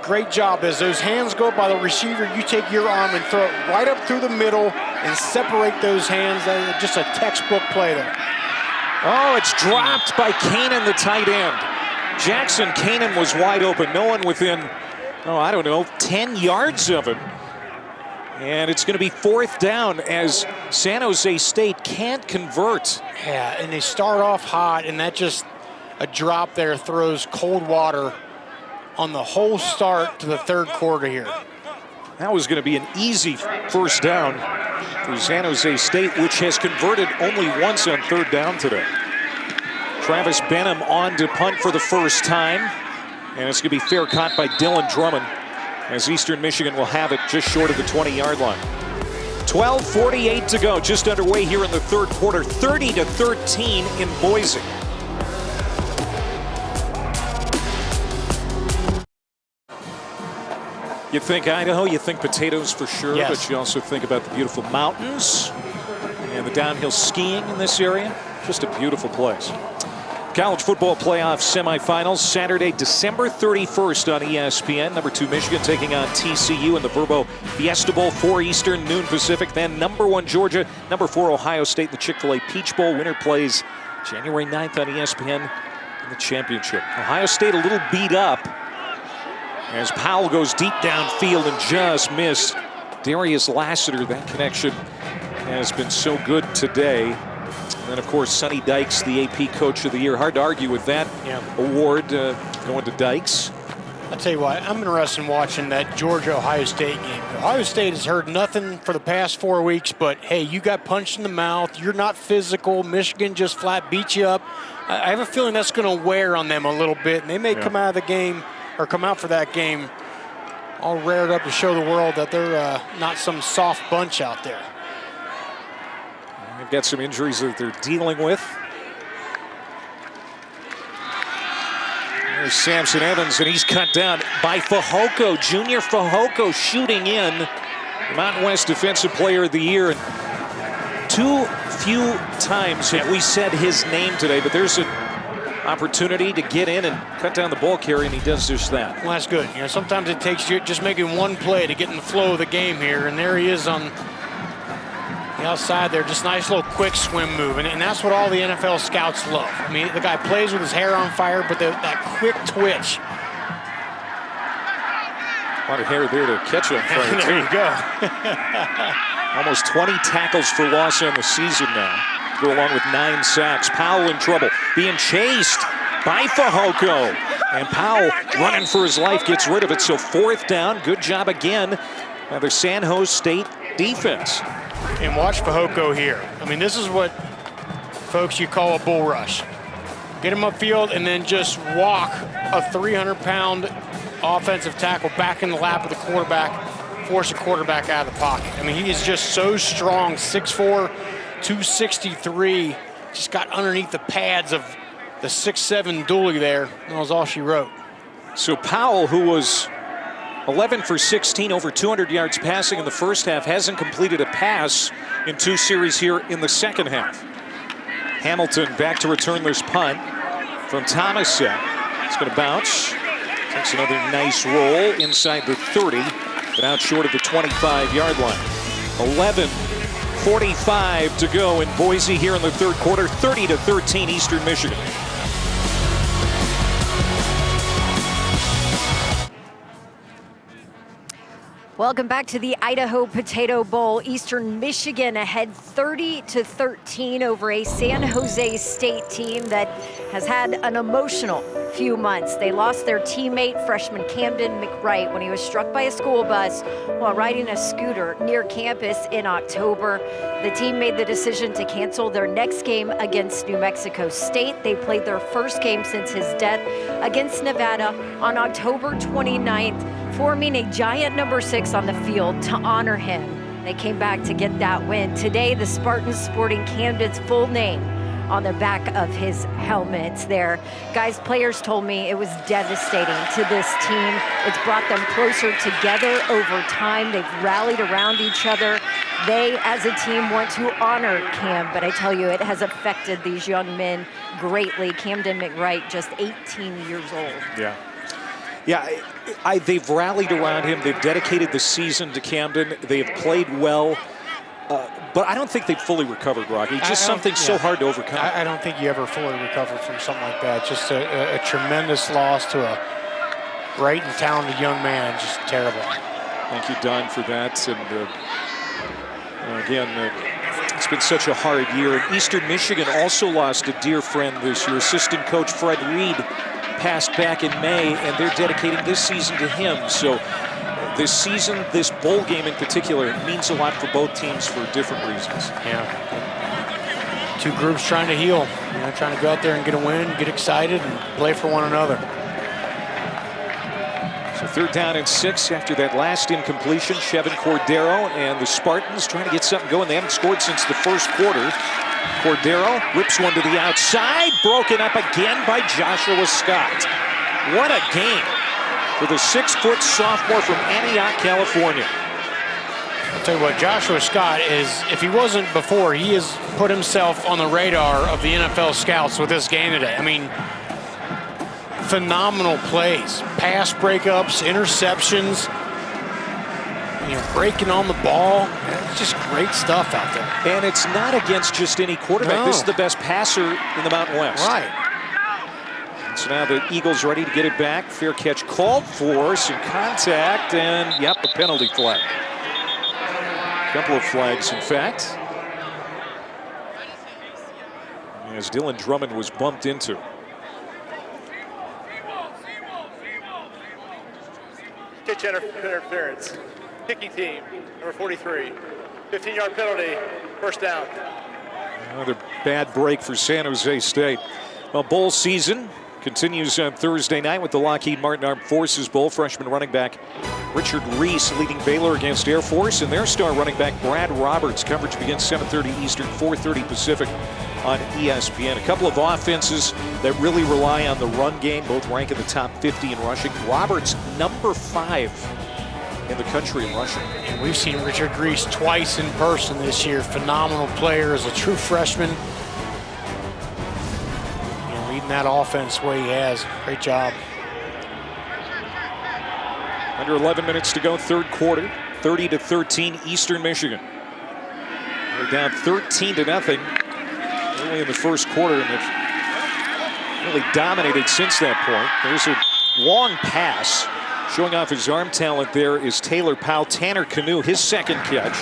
Great job. As those hands go by the receiver, you take your arm and throw it right up through the middle and separate those hands. Just a textbook play there. Oh, it's dropped by Kanan, the tight end. Jackson Kanan was wide open. No one within, 10 yards of him. And it's going to be 4th down as San Jose State can't convert. Yeah, and they start off hot, and that just a drop there throws cold water on the whole start to the 3rd quarter here. That was going to be an easy first down for San Jose State, which has converted only once on 3rd down today. Travis Benham on to punt for the first time. And it's going to be fair caught by Dylan Drummond, as Eastern Michigan will have it just short of the 20-yard line. 12:48 to go, just underway here in the third quarter. 30-13 in Boise. You think Idaho, you think potatoes for sure, yes. But you also think about the beautiful mountains and the downhill skiing in this area. Just a beautiful place. College football playoff semifinals Saturday, December 31st on ESPN. Number 2 Michigan taking on TCU in the Verbo Fiesta Bowl, 4 Eastern, noon Pacific. Then number 1 Georgia, number 4 Ohio State in the Chick-fil-A Peach Bowl. Winner plays January 9th on ESPN in the championship. Ohio State a little beat up as Powell goes deep downfield and just missed Darius Lassiter. That connection has been so good today. And then, of course, Sonny Dykes, the AP Coach of the Year. Hard to argue with that award going to Dykes. I'll tell you what, I'm interested in watching that Georgia-Ohio State game. Ohio State has heard nothing for the past 4 weeks, but, hey, you got punched in the mouth. You're not physical. Michigan just flat beat you up. I have a feeling that's going to wear on them a little bit, and they may come out of the game or come out for that game all rared up to show the world that they're not some soft bunch out there. They've got some injuries that they're dealing with. There's Samson Evans, and he's cut down by Fehoko. Junior Fehoko shooting in. The Mountain West Defensive Player of the Year. And too few times have we said his name today, but there's an opportunity to get in and cut down the ball carrier, and he does just that. Well, that's good. You know, sometimes it takes you just making one play to get in the flow of the game here, and there he is on the outside there. Just nice little quick swim move, and that's what all the NFL scouts love. I mean, the guy plays with his hair on fire, but that quick twitch. A lot of hair there to catch on fire. There you go. Almost 20 tackles for loss on the season now. Go along with 9 sacks. Powell in trouble, being chased by Fehoko. And Powell running for his life gets rid of it. So 4th down. Good job again by the San Jose State defense. And watch Fehoko here. I mean, this is what, folks, you call a bull rush. Get him upfield and then just walk a 300-pound offensive tackle back in the lap of the quarterback, force the quarterback out of the pocket. I mean, he is just so strong, 6'4", 263, just got underneath the pads of the 6'7" Dooley there. That was all she wrote. So Powell, who was 11 for 16, over 200 yards passing in the first half, hasn't completed a pass in 2 series here in the second half. Hamilton back to return this punt from Thomason. It's going to bounce. Takes another nice roll inside the 30, but out short of the 25-yard line. 11:45 to go in Boise here in the third quarter. 30-13 Eastern Michigan. Welcome back to the Idaho Potato Bowl. Eastern Michigan ahead 30-13 over a San Jose State team that has had an emotional few months. They lost their teammate, freshman Camden McWright, when he was struck by a school bus while riding a scooter near campus in October. The team made the decision to cancel their next game against New Mexico State. They played their first game since his death against Nevada on October 29th, forming a giant number 6 on the field to honor him. They came back to get that win. Today, the Spartans sporting Camden's full name on the back of his helmets there. Guys, players told me it was devastating to this team. It's brought them closer together over time. They've rallied around each other. They, as a team, want to honor Cam, but I tell you, it has affected these young men greatly. Camden McWright, just 18 years old. Yeah, they've rallied around him. They've dedicated the season to Camden. They have played well. But I don't think they've fully recovered, Rocky. Just something so hard to overcome. I don't think you ever fully recover from something like that. Just a tremendous loss to a great and talented young man. Just terrible. Thank you, Don, for that. And again, it's been such a hard year. And Eastern Michigan also lost a dear friend this year. Assistant coach Fred Reed passed back in May, and they're dedicating this season to him. So this season, this bowl game in particular, means a lot for both teams for different reasons. Yeah. Two groups trying to heal, trying to go out there and get a win, get excited, and play for one another. So 3rd down and 6 after that last incompletion. Chevin Cordero and the Spartans trying to get something going. They haven't scored since the first quarter. Cordero rips one to the outside, broken up again by Joshua Scott. What a game for the 6-foot sophomore from Antioch, California. I'll tell you what, Joshua Scott is, if he wasn't before, he has put himself on the radar of the NFL scouts with this game today. I mean, phenomenal plays, pass breakups, interceptions, breaking on the ball. It's just great stuff out there. And it's not against just any quarterback. No. This is the best passer in the Mountain West. Right. So now the Eagles ready to get it back. Fair catch called for, some contact, and yep, a penalty flag. A couple of flags, in fact. As Dylan Drummond was bumped into. Pitch interference. Kicking team, number 43. 15-yard penalty, 1st down. Another bad break for San Jose State. Well, bowl season continues on Thursday night with the Lockheed Martin Armed Forces Bowl. Freshman running back Richard Reese leading Baylor against Air Force, and their star running back Brad Roberts. Coverage begins 7:30 Eastern, 4:30 Pacific on ESPN. A couple of offenses that really rely on the run game, both rank in the top 50 in rushing. Roberts, number 5 in the country in rushing. And we've seen Richard Reese twice in person this year. Phenomenal player as a true freshman. Leading that offense the way he has. Great job. Under 11 minutes to go, 3rd quarter. 30-13 Eastern Michigan. They're down 13-0 early in the first quarter, and they've really dominated since that point. There's a long pass. Showing off his arm talent there is Taylor Powell. Tanner Canoe, his 2nd catch.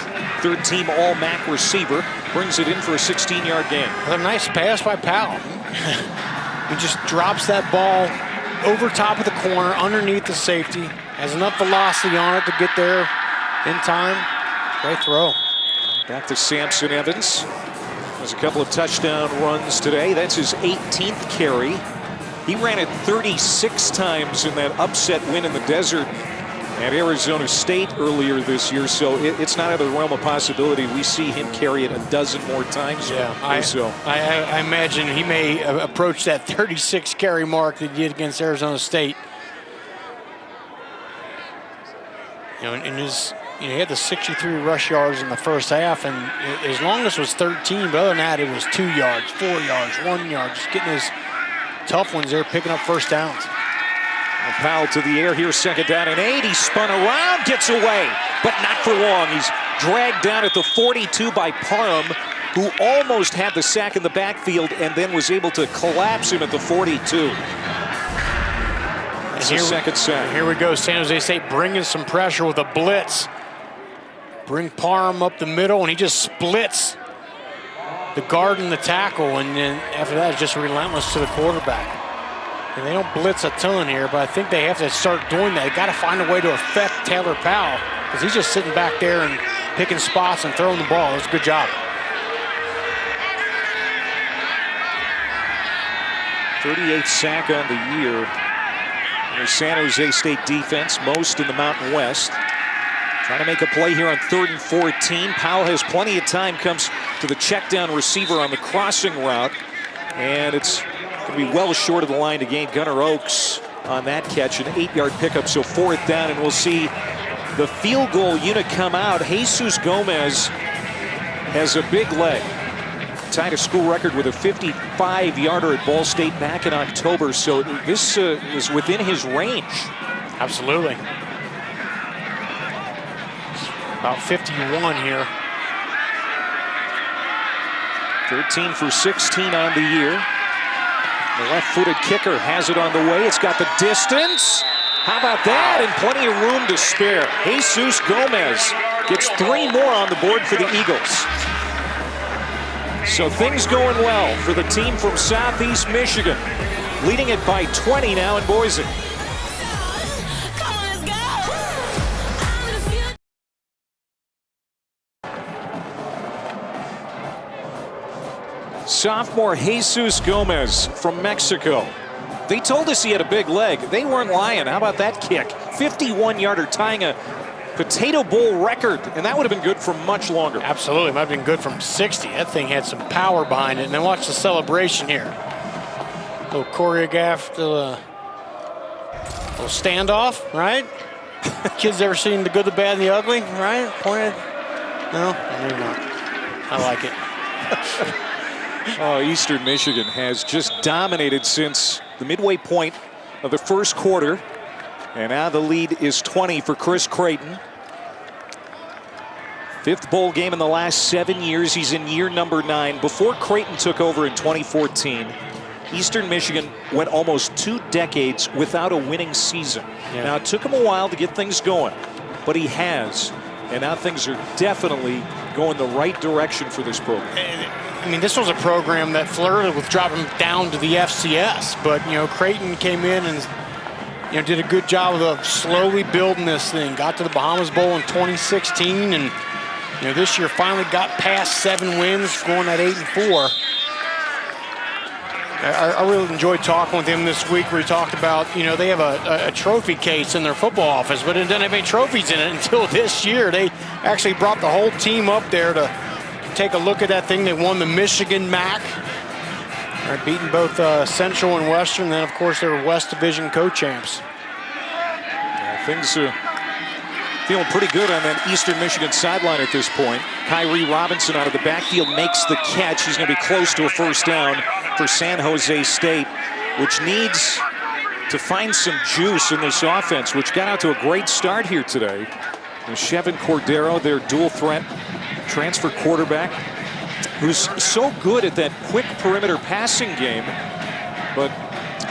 3rd-team All-MAC receiver. Brings it in for a 16-yard gain. A nice pass by Powell. He just drops that ball over top of the corner, underneath the safety. Has enough velocity on it to get there in time. Great throw. Back to Samson Evans. There's a couple of touchdown runs today. That's his 18th carry. He ran it 36 times in that upset win in the desert at Arizona State earlier this year, so it's not out of the realm of possibility we see him carry it a dozen more times. Yeah, I imagine he may approach that 36 carry mark that he did against Arizona State. And he had the 63 rush yards in the first half, and as long as it was 13, but other than that, it was 2 yards, 4 yards, 1 yard, just getting his tough ones there, picking up first downs. And Powell to the air here, 2nd down and 8. He spun around, gets away, but not for long. He's dragged down at the 42 by Parham, who almost had the sack in the backfield and then was able to collapse him at the 42. That's his 2nd sack. Here we go, San Jose State bringing some pressure with a blitz. Bring Parham up the middle, and he just splits the guard and the tackle, and then after that, it's just relentless to the quarterback. And they don't blitz a ton here, but I think they have to start doing that. They got to find a way to affect Taylor Powell, because he's just sitting back there and picking spots and throwing the ball. It's a good job. 38th sack on the year. The San Jose State defense, most in the Mountain West. Trying to make a play here on 3rd and 14. Powell has plenty of time, comes to the check down receiver on the crossing route, and it's going to be well short of the line to gain. Gunnar Oaks on that catch, an 8-yard pickup, so 4th down, and we'll see the field goal unit come out. Jesus Gomez has a big leg. Tied a school record with a 55-yarder at Ball State back in October, so this is within his range. Absolutely. About 51 here. 13 for 16 on the year. The left-footed kicker has it on the way. It's got the distance. How about that? And plenty of room to spare. Jesus Gomez gets 3 more on the board for the Eagles. So things going well for the team from Southeast Michigan. Leading it by 20 now in Boise. Sophomore Jesus Gomez from Mexico. They told us he had a big leg. They weren't lying. How about that kick? 51-yarder, tying a Potato Bowl record, and that would have been good for much longer. Absolutely, might have been good from 60. That thing had some power behind it. And then watch the celebration here. Little choreographed, little standoff, right? Kids ever seen The Good, the Bad, and the Ugly, right? Pointed. No, maybe not. I like it. Oh, Eastern Michigan has just dominated since the midway point of the first quarter. And now the lead is 20 for Chris Creighton. 5th bowl game in the last 7 years. He's in year number 9. Before Creighton took over in 2014, Eastern Michigan went almost 2 decades without a winning season. Yeah. Now, it took him a while to get things going, but he has. And now things are definitely going the right direction for this program. I mean, this was a program that flirted with dropping down to the FCS, but, Creighton came in and, did a good job of slowly building this thing. Got to the Bahamas Bowl in 2016, and, this year finally got past 7 wins, going at 8-4. I really enjoyed talking with him this week where he talked about, they have a trophy case in their football office, but it didn't have any trophies in it until this year. They actually brought the whole team up there to take a look at that thing. They won the Michigan MAC. They're beating both Central and Western. Then, of course, they were West Division co-champs. Yeah, things are feeling pretty good on that Eastern Michigan sideline at this point. Kyrie Robinson out of the backfield makes the catch. He's going to be close to a first down for San Jose State, which needs to find some juice in this offense, which got out to a great start here today. And Chevin Cordero, their dual threat transfer quarterback, who's so good at that quick perimeter passing game. But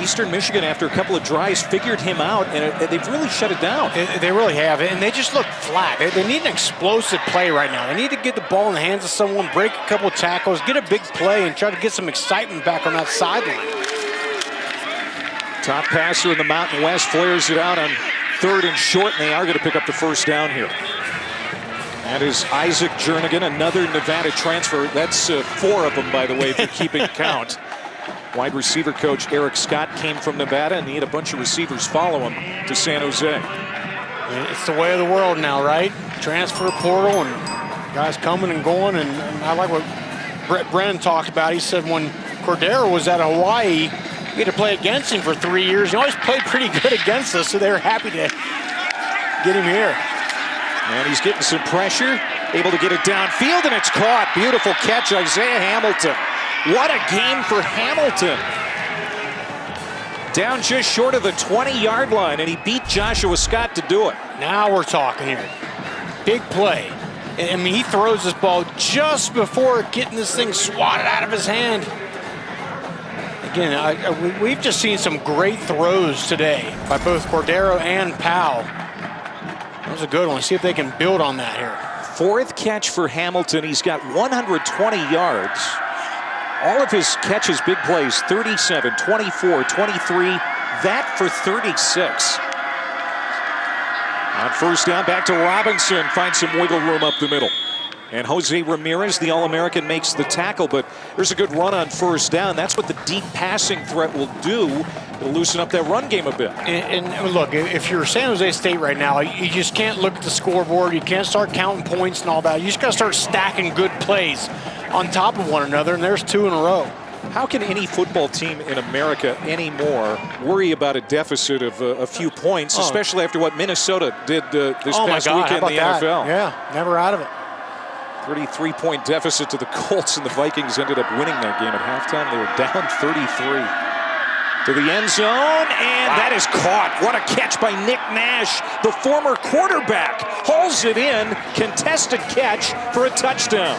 Eastern Michigan, after a couple of drives, figured him out, and they've really shut it down. They really have, and they just look flat. They need an explosive play right now. They need to get the ball in the hands of someone, break a couple of tackles, get a big play, and try to get some excitement back on that sideline. Top passer in the Mountain West flares it out on 3rd and short, and they are going to pick up the first down here. That is Isaac Jernigan, another Nevada transfer. That's 4 of them, by the way, if you're keeping count. Wide receiver coach Eric Scott came from Nevada, and he had a bunch of receivers follow him to San Jose. It's the way of the world now, right? Transfer portal and guys coming and going. And I like what Brett Brennan talked about. He said when Cordero was at Hawaii, we had to play against him for 3 years. He always played pretty good against us, so they were happy to get him here. And he's getting some pressure, able to get it downfield, and it's caught. Beautiful catch, Isaiah Hamilton. What a game for Hamilton. Down just short of the 20-yard line, and he beat Joshua Scott to do it. Now we're talking here. Big play. I mean, he throws this ball just before getting this thing swatted out of his hand. Again, we've just seen some great throws today by both Cordero and Powell. That was a good one. See if they can build on that here. 4th catch for Hamilton. He's got 120 yards. All of his catches, big plays, 37, 24, 23. That for 36. On first down, back to Robinson. Finds some wiggle room up the middle. And Jose Ramirez, the All-American, makes the tackle, but there's a good run on first down. That's what the deep passing threat will do. It'll loosen up that run game a bit. And look, if you're San Jose State right now, you just can't look at the scoreboard. You can't start counting points and all that. You just got to start stacking good plays on top of one another, and there's 2 in a row. How can any football team in America anymore worry about a deficit of a few points, especially after what Minnesota did this past weekend in the NFL? Yeah, never out of it. 33-point deficit to the Colts, and the Vikings ended up winning that game at halftime. They were down 33. To the end zone, and that is caught. What a catch by Nick Nash, the former quarterback. Hauls it in, contested catch for a touchdown.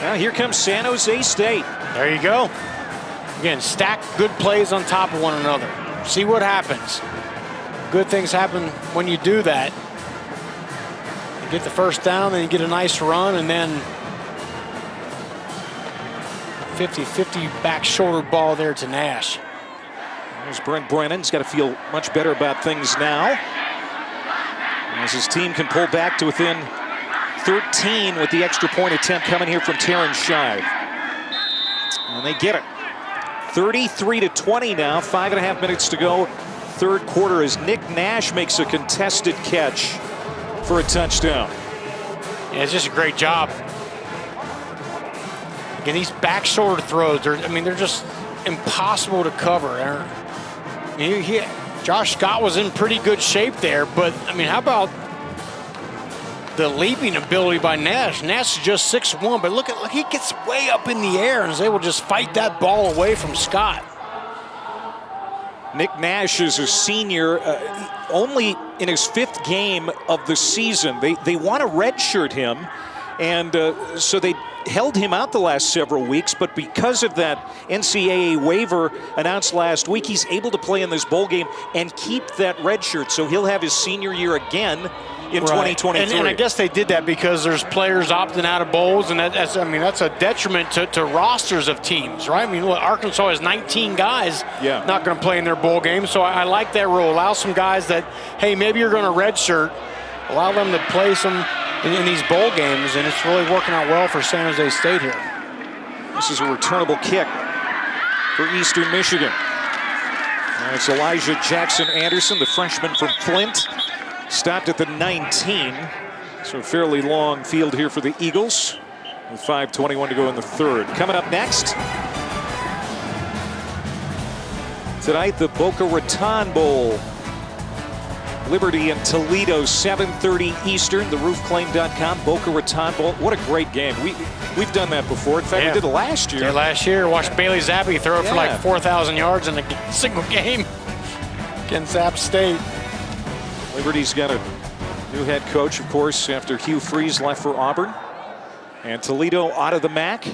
Now here comes San Jose State. There you go. Again, stack good plays on top of one another. See what happens. Good things happen when you do that. You get the first down, then you get a nice run, and then 50-50 back shoulder ball there to Nash. There's Brent Brennan. He's got to feel much better about things now, as his team can pull back to within 13 with the extra point attempt coming here from Terrence Shive. And they get it. 33-20 now, 5.5 minutes to go. Third quarter as Nick Nash makes a contested catch for a touchdown. Yeah, it's just a great job. Again, these back shoulder throws, they're just impossible to cover. Josh Scott was in pretty good shape there, but I mean, how about the leaping ability by Nash? Nash is just 6'1", but look, he gets way up in the air and is able to just fight that ball away from Scott. Nick Nash is a senior, only in his 5th game of the season. They want to redshirt him, and so they held him out the last several weeks, but because of that NCAA waiver announced last week, he's able to play in this bowl game and keep that red shirt, so he'll have his senior year again in 2023. And I guess they did that because there's players opting out of bowls, and that's a detriment to rosters of teams, right? I mean, look, Arkansas has 19 guys not going to play in their bowl game, so I like that rule. Allow some guys that, hey, maybe you're going to redshirt, allow them to play some in these bowl games, and it's really working out well for San Jose State here. This is a returnable kick for Eastern Michigan. And it's Elijah Jackson Anderson, the freshman from Flint. Stopped at the 19. So a fairly long field here for the Eagles with 5:21 to go in the third. Coming up next, tonight, the Boca Raton Bowl. Liberty and Toledo, 7:30 Eastern, theroofclaim.com, Boca Raton Bowl. What a great game. We've done that before. In fact, we did it last year. Yeah, last year. Watched Bailey Zappi throw it for like 4,000 yards in a single game against App State. Liberty's got a new head coach, of course, after Hugh Freeze left for Auburn. And Toledo out of the MAC.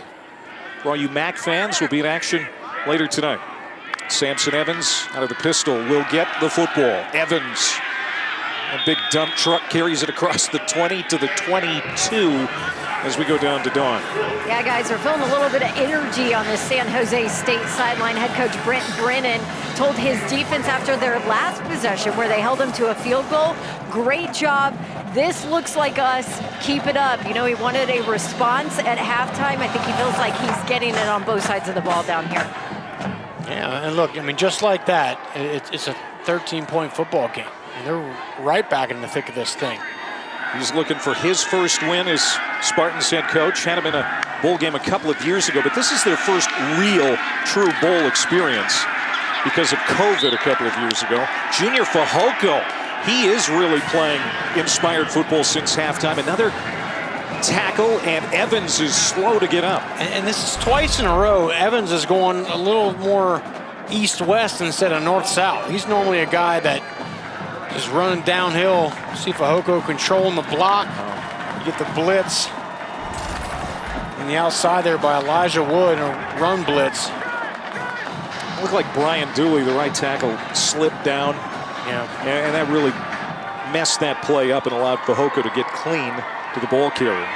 For all you MAC fans, will be in action later tonight. Samson Evans out of the pistol will get the football. Evans. A big dump truck carries it across the 20 to the 22 as we go down to Dawn. Yeah, guys, we're feeling a little bit of energy on the San Jose State sideline. Head coach Brent Brennan told his defense after their last possession where they held him to a field goal, great job. This looks like us. Keep it up. You know, he wanted a response at halftime. I think he feels like he's getting it on both sides of the ball down here. Yeah, and look, I mean, just like that, it's a 13-point football game. And they're right back in the thick of this thing. He's looking for his first win as Spartans head coach. Had him in a bowl game a couple of years ago, but this is their first real, true bowl experience because of COVID a couple of years ago. Junior Fehoko, he is really playing inspired football since halftime. Another tackle, and Evans is slow to get up. And this is twice in a row. Evans is going a little more east-west instead of north-south. He's normally a guy that is running downhill. See Fehoko controlling the block. You get the blitz. And the outside there by Elijah Wood, a run blitz. Looked like Brian Dooley, the right tackle, slipped down. Yeah. And that really messed that play up and allowed Fehoko to get clean to the ball carrier.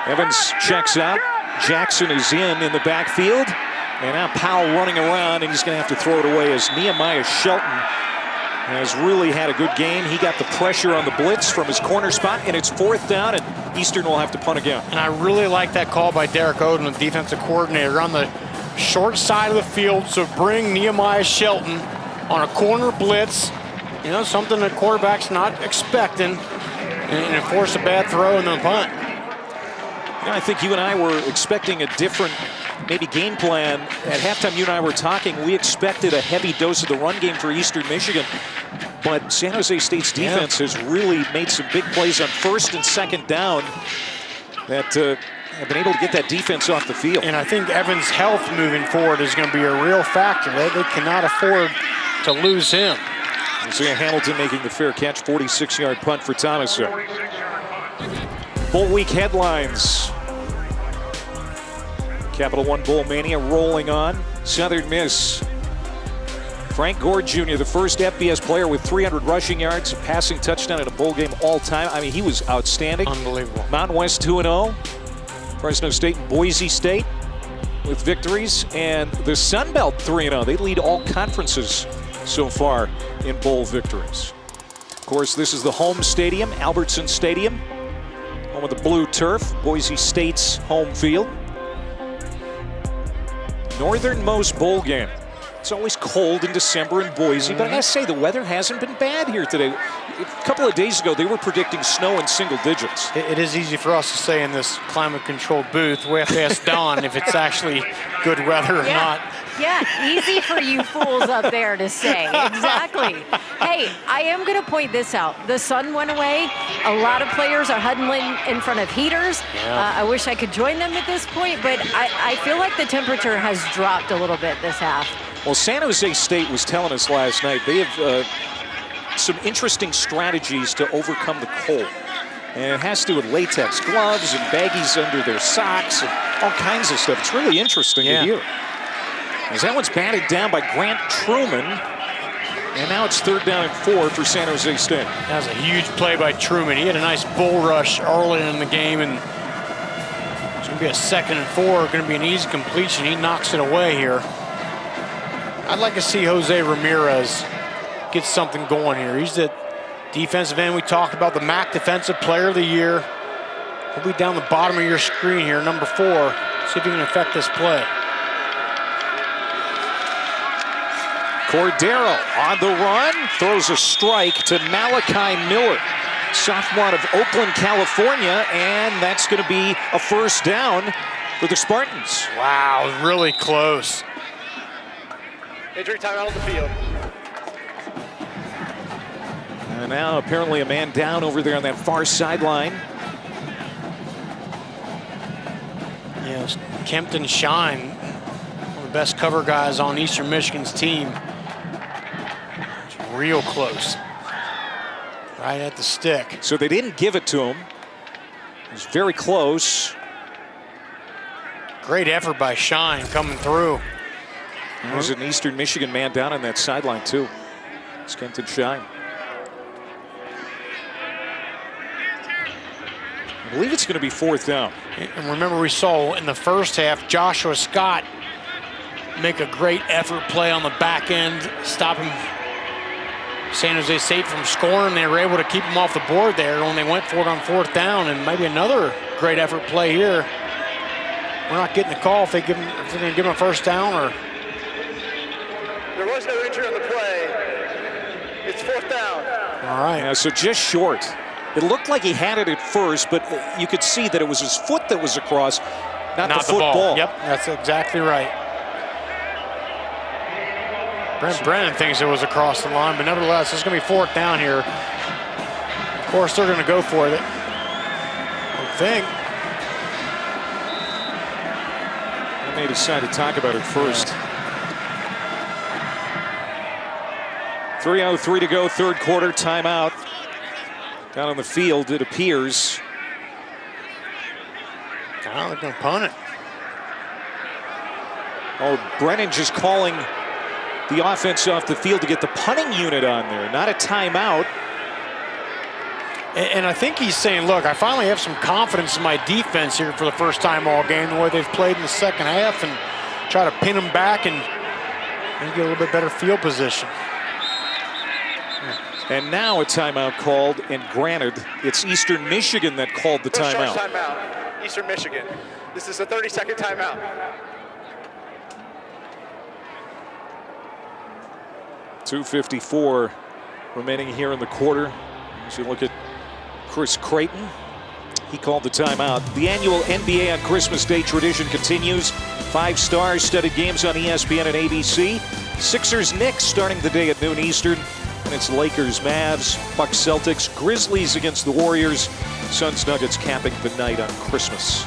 Evans checks out. Jackson is in the backfield. And now Powell running around, and he's going to have to throw it away as Nehemiah Shelton has really had a good game. He got the pressure on the blitz from his corner spot, and it's 4th down, and Eastern will have to punt again. And I really like that call by Derek Oden, the defensive coordinator, on the short side of the field. So bring Nehemiah Shelton on a corner blitz, you know, something that quarterback's not expecting, and force a bad throw and then punt. Yeah, I think you and I were expecting a different maybe game plan. At halftime, you and I were talking. We expected a heavy dose of the run game for Eastern Michigan, but San Jose State's defense has really made some big plays on 1st and 2nd down that have been able to get that defense off the field. And I think Evans' health moving forward is going to be a real factor. They cannot afford to lose him. Isaiah Hamilton making the fair catch, 46-yard punt for Thomas. Bowl week headlines. Capital One Bowl Mania rolling on. Southern Miss. Frank Gore Jr., the first FBS player with 300 rushing yards, a passing touchdown in a bowl game all time. I mean, he was outstanding. Unbelievable. Mountain West 2-0. Fresno State and Boise State with victories. And the Sun Belt 3-0. They lead all conferences so far in bowl victories. Of course, this is the home stadium, Albertson Stadium. home of the blue turf, Boise State's home field. Northernmost bowl game. It's always cold in December in Boise, but I gotta say the weather hasn't been bad here today. A couple of days ago, they were predicting snow in single digits. It is easy for us to say in this climate-controlled booth. We have to ask Don if it's actually good weather or not. Yeah, easy for you fools up there to say. Exactly. Hey, I am going to point this out. The sun went away. A lot of players are huddling in front of heaters. I wish I could join them at this point, but I feel like the temperature has dropped a little bit this half. Well, San Jose State was telling us last night they have some interesting strategies to overcome the cold. And it has to do with latex gloves and baggies under their socks and all kinds of stuff. It's really interesting to hear. As that one's batted down by Grant Truman. And now it's 3rd down and 4 for San Jose State. That was a huge play by Truman. He had a nice bull rush early in the game, and it's going to be a 2nd and 4. Going to be an easy completion. He knocks it away here. I'd like to see Jose Ramirez get something going here. He's the defensive end we talked about, the MAC Defensive Player of the Year. He'll be down the bottom of your screen here, number 4. See if he can affect this play. Cordero on the run, throws a strike to Malachi Miller, sophomore out of Oakland, California, and that's going to be a 1st down for the Spartans. Wow, really close. Injury timeout on the field. And now apparently a man down over there on that far sideline. Yes, Kempton Shine, one of the best cover guys on Eastern Michigan's team. It's real close. Right at the stick. So they didn't give it to him. It was very close. Great effort by Shine coming through. There's an Eastern Michigan man down on that sideline too. It's Kenton Shine. I believe it's going to be 4th down. And remember, we saw in the first half Joshua Scott make a great effort play on the back end, stopping San Jose State from scoring. They were able to keep them off the board there when they went for it on 4th down, and maybe another great effort play here. We're not getting the call if they're going to give them a 1st down or. There was no injury on the play. It's 4th down. All right. Yeah, so just short. It looked like he had it at first, but you could see that it was his foot that was across, not the football. Yep, that's exactly right. Brent Brennan thinks it was across the line, but nevertheless, it's going to be 4th down here. Of course, they're going to go for it. I think. They may decide to talk about it first. 3:03 to go, 3rd quarter, timeout. Down on the field, it appears. Oh, they're going to punt it. Oh, Brennan just calling the offense off the field to get the punting unit on there, not a timeout. And I think he's saying, look, I finally have some confidence in my defense here for the first time all game, the way they've played in the 2nd half, and try to pin them back and get a little bit better field position. And now a timeout called, and granted, it's Eastern Michigan that called the timeout. Timeout, Eastern Michigan. This is a 30-second timeout. 2:54 remaining here in the quarter. As you look at Chris Creighton, he called the timeout. The annual NBA on Christmas Day tradition continues. 5 star-studded games on ESPN and ABC. Sixers-Knicks starting the day at noon Eastern. And it's Lakers, Mavs, Bucks, Celtics, Grizzlies against the Warriors, Suns, Nuggets capping the night on Christmas.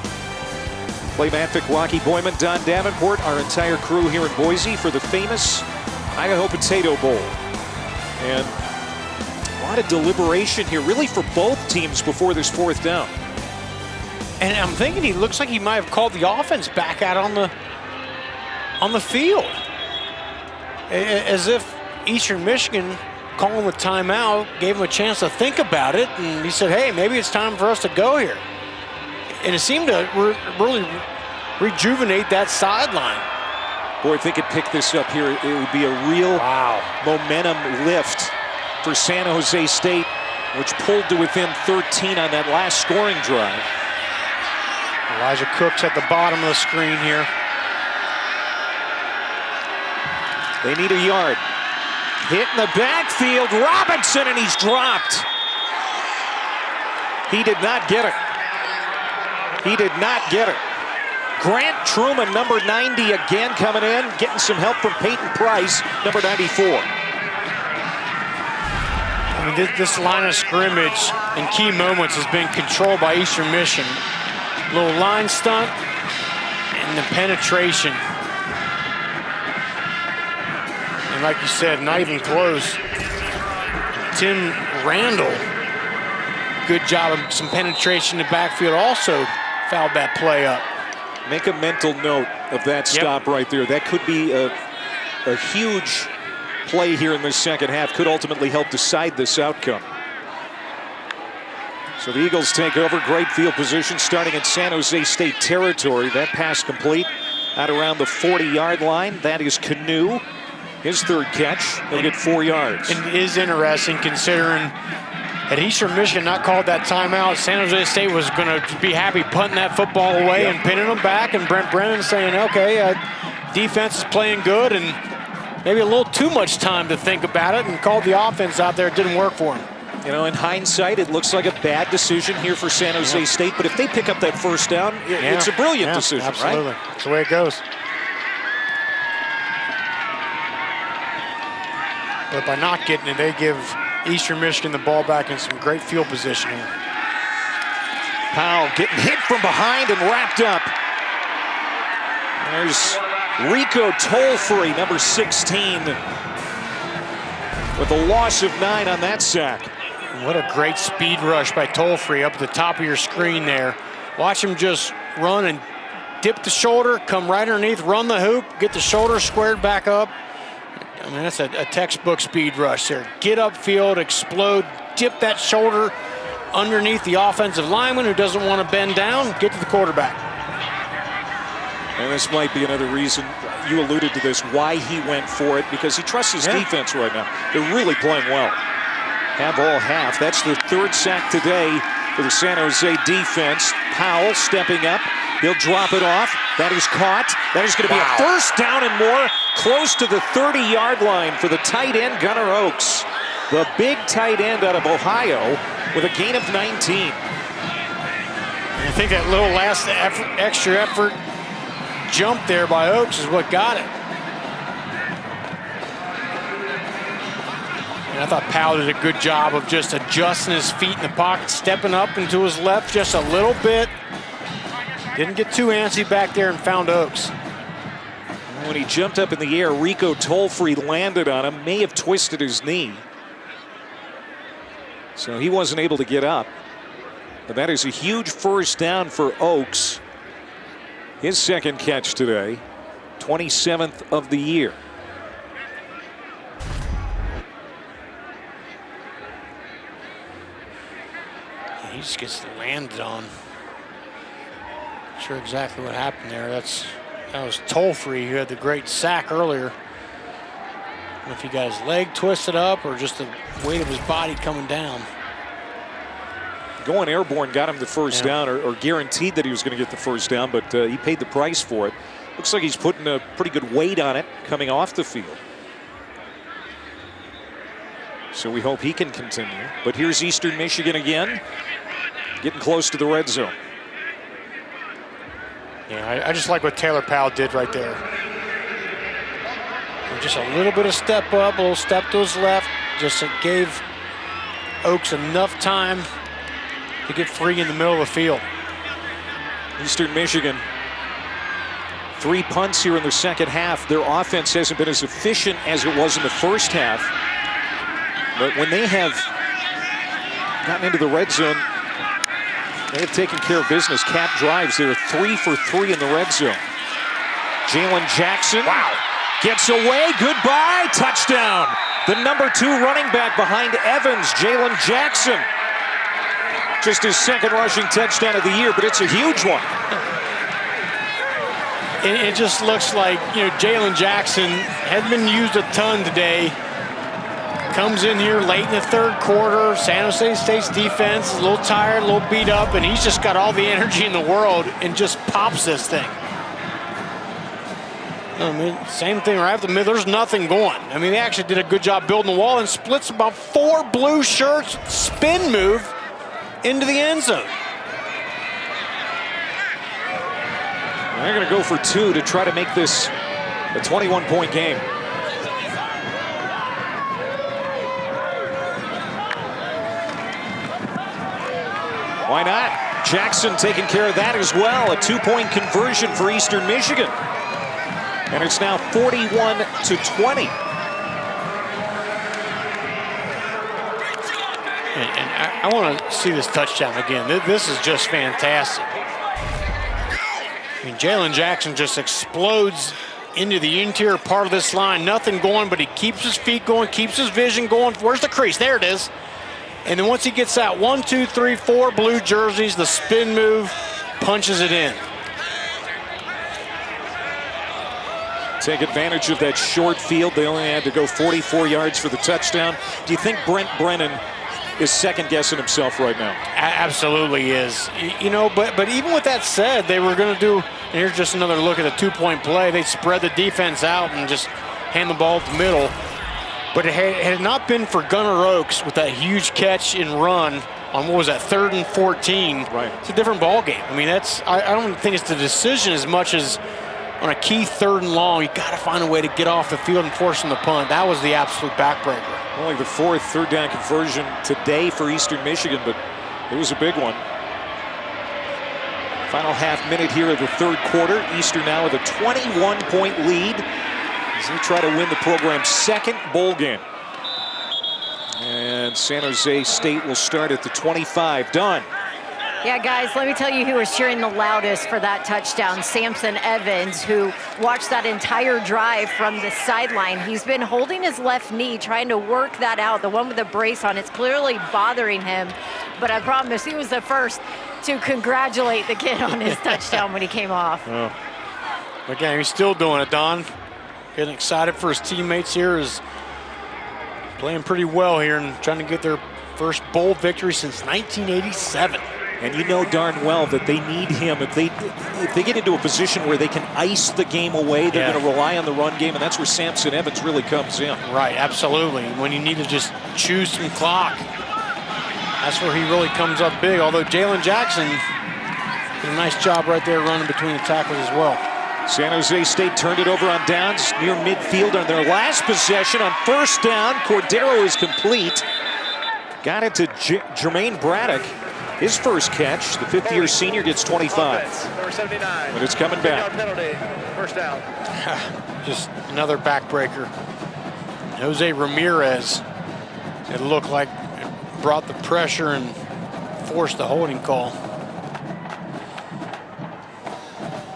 Clay Matvick, Rocky Boyman, Don Davenport, our entire crew here in Boise for the famous Idaho Potato Bowl. And a lot of deliberation here, really for both teams before this 4th down. And I'm thinking he looks like he might have called the offense back out on the field. As if Eastern Michigan calling the timeout gave him a chance to think about it, and he said, hey, maybe it's time for us to go here. And it seemed to really rejuvenate that sideline. Boy, if they could pick this up here, it would be a real momentum lift for San Jose State. which pulled to within 13 on that last scoring drive. Elijah Cook's at the bottom of the screen here. They need a yard. Hit in the backfield, Robinson, and he's dropped. He did not get it. He did not get it. Grant Truman, number 90, again coming in, getting some help from Peyton Price, number 94. I mean, this line of scrimmage in key moments has been controlled by Eastern Michigan. Little line stunt and the penetration. And like you said, not even close. Tim Randall, good job of some penetration in the backfield, also fouled that play up. Make a mental note of that stop right there. That could be a huge play here in the second half. Could ultimately help decide this outcome. So the Eagles take over. Great field position starting in San Jose State territory. That pass complete at around the 40-yard line. That is Canoe. His third catch. He'll get 4 yards. And it is interesting considering had Eastern Michigan not called that timeout, San Jose State was going to be happy punting that football away and pinning them back. And Brent Brennan saying, okay, defense is playing good and maybe a little too much time to think about it, and called the offense out there. It didn't work for him. You know, in hindsight, it looks like a bad decision here for San Jose State. But if they pick up that first down, it's a brilliant decision, absolutely. right? That's the way it goes. But by not getting it, they give Eastern Michigan the ball back in some great field position here. Powell getting hit from behind and wrapped up. There's Rico Tolfree, number 16, with a loss of 9 on that sack. What a great speed rush by Tolfree up at the top of your screen there. Watch him just run and dip the shoulder, come right underneath, run the hoop, get the shoulder squared back up. I mean, that's a textbook speed rush there. Get upfield, explode, dip that shoulder underneath the offensive lineman who doesn't want to bend down, get to the quarterback. And this might be another reason, you alluded to this, why he went for it, because he trusts his defense right now. They're really playing well. Have all half. That's the third sack today for the San Jose defense. Powell stepping up. He'll drop it off. That is caught. That is going to be a first down and more, close to the 30-yard line for the tight end, Gunnar Oaks. The big tight end out of Ohio with a gain of 19. I think that little last extra effort jump there by Oaks is what got it. And I thought Powell did a good job of just adjusting his feet in the pocket, stepping up into his left just a little bit. Didn't get too antsy back there and found Oaks. When he jumped up in the air, Rico Tolfree landed on him, may have twisted his knee. So he wasn't able to get up. But that is a huge first down for Oaks. His second catch today, 27th of the year. He just gets landed on. Not sure exactly what happened there. That was Tolfree who had the great sack earlier. I don't know if he got his leg twisted up or just the weight of his body coming down. Going airborne got him the first down, or guaranteed that he was going to get the first down, but he paid the price for it. Looks like he's putting a pretty good weight on it coming off the field. So we hope he can continue. But here's Eastern Michigan again, getting close to the red zone. Yeah, I just like what Taylor Powell did right there. Just a little bit of step up, a little step to his left. Just gave Oaks enough time to get free in the middle of the field. Eastern Michigan, 3 punts here in the second half. Their offense hasn't been as efficient as it was in the first half. But when they have gotten into the red zone, they have taken care of business. Cap drives. They're 3 for 3 in the red zone. Jalen Jackson gets away. Goodbye. Touchdown. The number 2 running back behind Evans, Jalen Jackson. Just his second rushing touchdown of the year, but it's a huge one. It just looks like, Jalen Jackson hadn't been used a ton today. comes in here late in the third quarter. San Jose State's defense is a little tired, a little beat up, and he's just got all the energy in the world and just pops this thing. I mean, same thing right after the middle. There's nothing going. I mean, they actually did a good job building the wall and splits about 4 blue shirts, spin move into the end zone. They're going to go for 2 to try to make this a 21-point game. Why not? Jackson taking care of that as well. A 2-point conversion for Eastern Michigan. And it's now 41-20. And I want to see this touchdown again. This is just fantastic. I mean, Jalen Jackson just explodes into the interior part of this line. Nothing going, but he keeps his feet going, keeps his vision going. Where's the crease? There it is. And then once he gets that 1, 2, 3, 4 blue jerseys, the spin move, punches it in. Take advantage of that short field. They only had to go 44 yards for the touchdown. Do you think Brent Brennan is second-guessing himself right now? Absolutely is. You know, but even with that said, they were going to do, and here's just another look at the 2-point play. They spread the defense out and just hand the ball to the middle. But it had not been for Gunnar Oaks with that huge catch and run on, what was that, 3rd and 14. Right. It's a different ball game. I mean, I don't think it's the decision as much as on a key 3rd and long, you got to find a way to get off the field and force them to punt. That was the absolute backbreaker. Only the 4th third down conversion today for Eastern Michigan, but it was a big one. Final half minute here of the third quarter. Eastern now with a 21-point lead as they try to win the program's 2nd bowl game. And San Jose State will start at the 25. Done. Yeah, guys, let me tell you who was cheering the loudest for that touchdown. Samson Evans, who watched that entire drive from the sideline. He's been holding his left knee, trying to work that out. The one with the brace on, it's clearly bothering him. But I promise he was the first to congratulate the kid on his touchdown when he came off. Oh. Again, he's still doing it, Don. Getting excited for his teammates here. Is playing pretty well here and trying to get their first bowl victory since 1987. And you know darn well that they need him. If they get into a position where they can ice the game away, they're going to rely on the run game, and that's where Samson Evans really comes in. Right, absolutely. When you need to just choose some clock, that's where he really comes up big. Although Jalen Jackson did a nice job right there running between the tackles as well. San Jose State turned it over on downs near midfield on their last possession. On 1st down, Cordero is complete. Got it to Jermaine Braddock. His first catch, the 5th-year senior, gets 25. Number 79. But it's coming back. Penalty. 1st down. Just another backbreaker. Jose Ramirez, it looked like it brought the pressure and forced the holding call.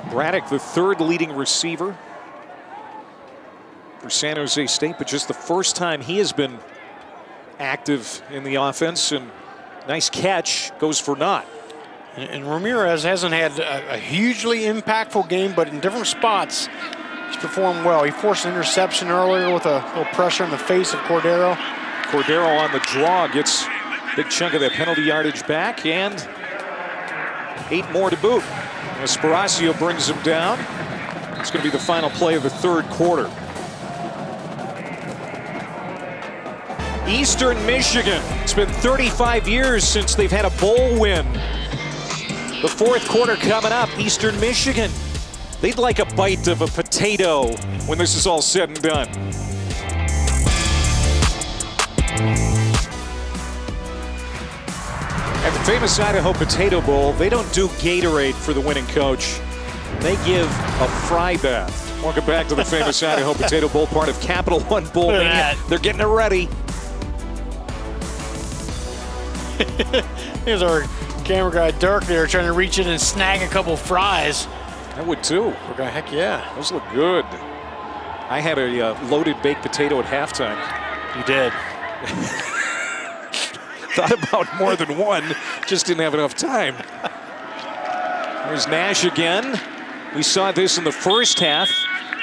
Braddock, the 3rd leading receiver for San Jose State, but just the first time he has been active in the offense, and nice catch, goes for naught. And Ramirez hasn't had a hugely impactful game, but in different spots, he's performed well. He forced an interception earlier with a little pressure in the face of Cordero. Cordero on the draw gets a big chunk of that penalty yardage back, and 8 more to boot. Esperacio brings him down. It's going to be the final play of the 3rd quarter. Eastern Michigan. It's been 35 years since they've had a bowl win. The 4th quarter coming up. Eastern Michigan. They'd like a bite of a potato when this is all said and done. At the famous Idaho Potato Bowl, they don't do Gatorade for the winning coach. They give a fry bath. Welcome back to the famous Idaho Potato Bowl, part of Capital One Bowl Mania. They're getting it ready. Here's our camera guy, Dirk, there trying to reach in and snag a couple fries. I would too. Okay, heck yeah. Those look good. I had a loaded baked potato at halftime. You did. Thought about more than one, just didn't have enough time. There's Nash again. We saw this in the first half.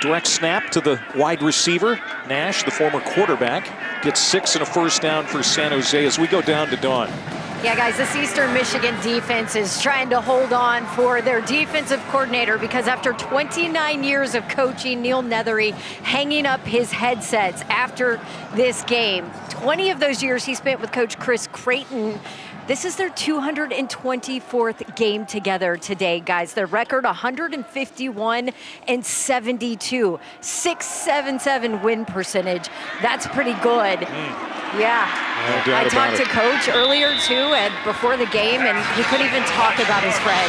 Direct snap to the wide receiver. Nash, the former quarterback. gets 6 and a first down for San Jose as we go down to Dawn. Yeah, guys, this Eastern Michigan defense is trying to hold on for their defensive coordinator because after 29 years of coaching, Neil Nethery hanging up his headsets after this game. 20 of those years he spent with Coach Chris Creighton. This is their 224th game together today, guys. Their record 151-72, 6.77 win percentage. That's pretty good. Yeah. No I doubt talked to about it. Coach earlier too, and before the game, and he couldn't even talk about his friend.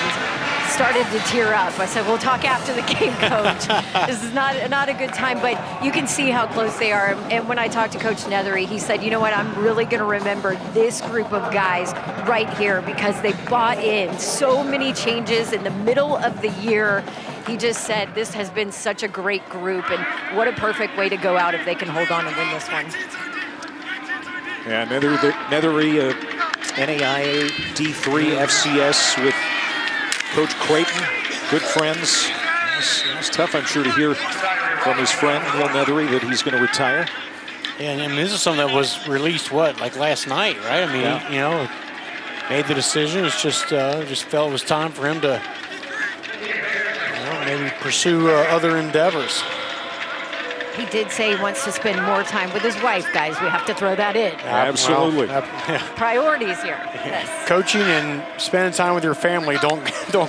Started to tear up. I said, "We'll talk after the game, Coach. This is not a good time," but you can see how close they are. And when I talked to Coach Nethery, he said, "You know what? I'm really going to remember this group of guys right here because they bought in so many changes in the middle of the year." He just said, "This has been such a great group, and what a perfect way to go out if they can hold on and win this one." Yeah, Nethery, NAIA D3 FCS with Coach Creighton, good friends. It's tough, I'm sure, to hear from his friend, Neil Nethery, that he's going to retire. Yeah, and I mean, this is something that was released, like last night, right? I mean, Yeah. you know, made the decision. It's just felt it was time for him to, maybe pursue other endeavors. He did say he wants to spend more time with his wife, guys. We have to throw that in. Absolutely. Well, Priorities here. Yes. coaching and spending time with your family don't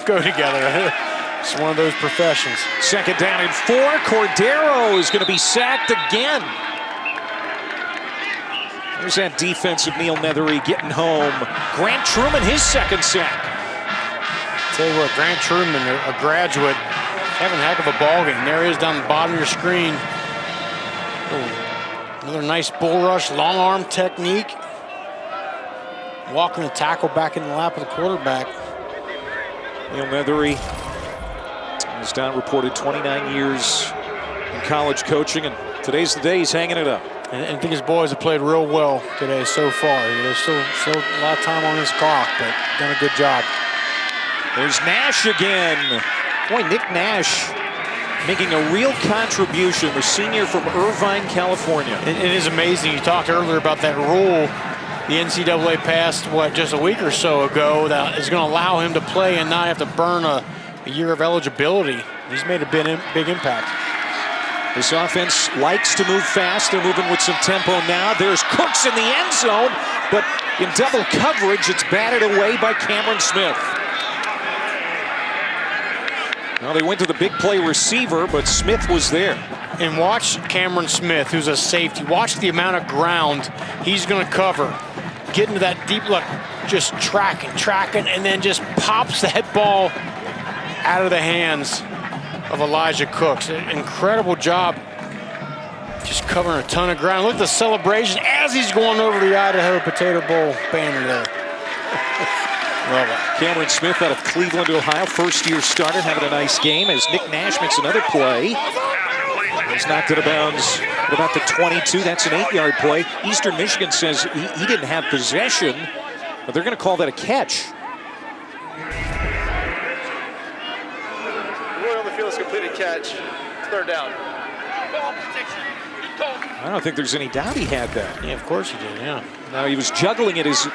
go together. It's one of those professions. Second down and 4. Cordero is going to be sacked again. There's that defense of Neil Nethery getting home. Grant Truman, his second sack. Tell you what, Grant Truman, a graduate, having a heck of a ball game. There he is down the bottom of your screen. Another nice bull rush, long arm technique. Walking the tackle back in the lap of the quarterback. Neil Nethery has now reported 29 years in college coaching, and today's the day he's hanging it up. And I think his boys have played real well today so far. There's still a lot of time on this clock, but done a good job. There's Nash again. Boy, Nick Nash making a real contribution, the senior from Irvine, California. It is amazing. You talked earlier about that rule the NCAA passed, just a week or so ago, that is going to allow him to play and not have to burn a year of eligibility. He's made a big impact. This offense likes to move fast. They're moving with some tempo now. There's Cooks in the end zone, but in double coverage, it's batted away by Cameron Smith. Well, they went to the big play receiver, but Smith was there. And watch Cameron Smith, who's a safety. Watch the amount of ground he's going to cover. Get into that deep look, just tracking, and then just pops that ball out of the hands of Elijah Cooks. An incredible job just covering a ton of ground. Look at the celebration as he's going over the Idaho Potato Bowl banner there. Love it. Cameron Smith out of Cleveland, Ohio, first-year starter, having a nice game as Nick Nash makes another play. He's knocked it out of bounds at about the 22. That's an 8-yard play. Eastern Michigan says he didn't have possession, but they're going to call that a catch. Roy on the field is completed catch. Third down. I don't think there's any doubt he had that. Yeah, of course he did, yeah. Now, he was juggling it as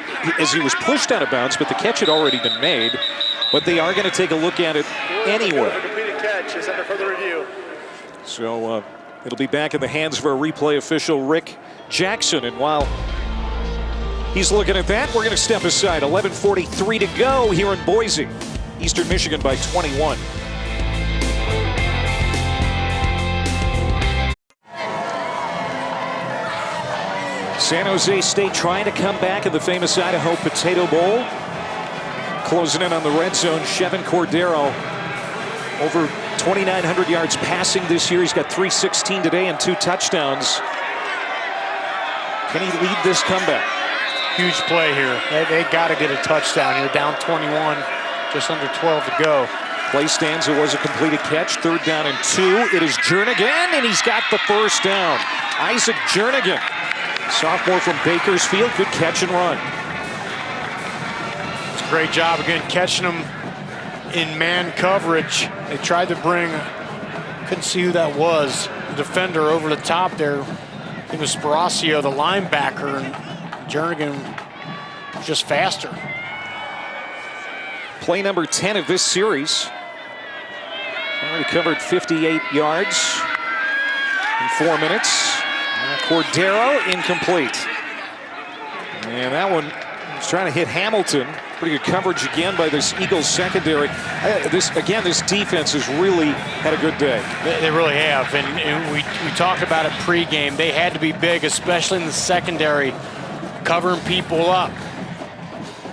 he was pushed out of bounds, but the catch had already been made. But they are going to take a look at it anyway. The completed catch is under further review. So it'll be back in the hands of our replay official, Rick Jackson. And while he's looking at that, we're going to step aside. 11:43 to go here in Boise. Eastern Michigan by 21. San Jose State trying to come back in the famous Idaho Potato Bowl. Closing in on the red zone, Chevin Cordero. Over 2,900 yards passing this year. He's got 316 today and 2 touchdowns. Can he lead this comeback? Huge play here. They got to get a touchdown here. Down 21, just under 12 to go. Play stands. It was a completed catch. 3rd down and 2. It is Jernigan, and he's got the first down. Isaac Jernigan, sophomore from Bakersfield. Good catch and run. It's a great job again catching him in man coverage. They tried to bring, couldn't see who that was, the defender over the top there. think it was Sparacio, the linebacker, and Jernigan just faster. Play number 10 of this series. Already covered 58 yards in 4 minutes. Cordero incomplete. And that one was trying to hit Hamilton. Pretty good coverage again by this Eagles secondary. This defense has really had a good day. They really have, and we talked about it pregame. They had to be big, especially in the secondary, covering people up.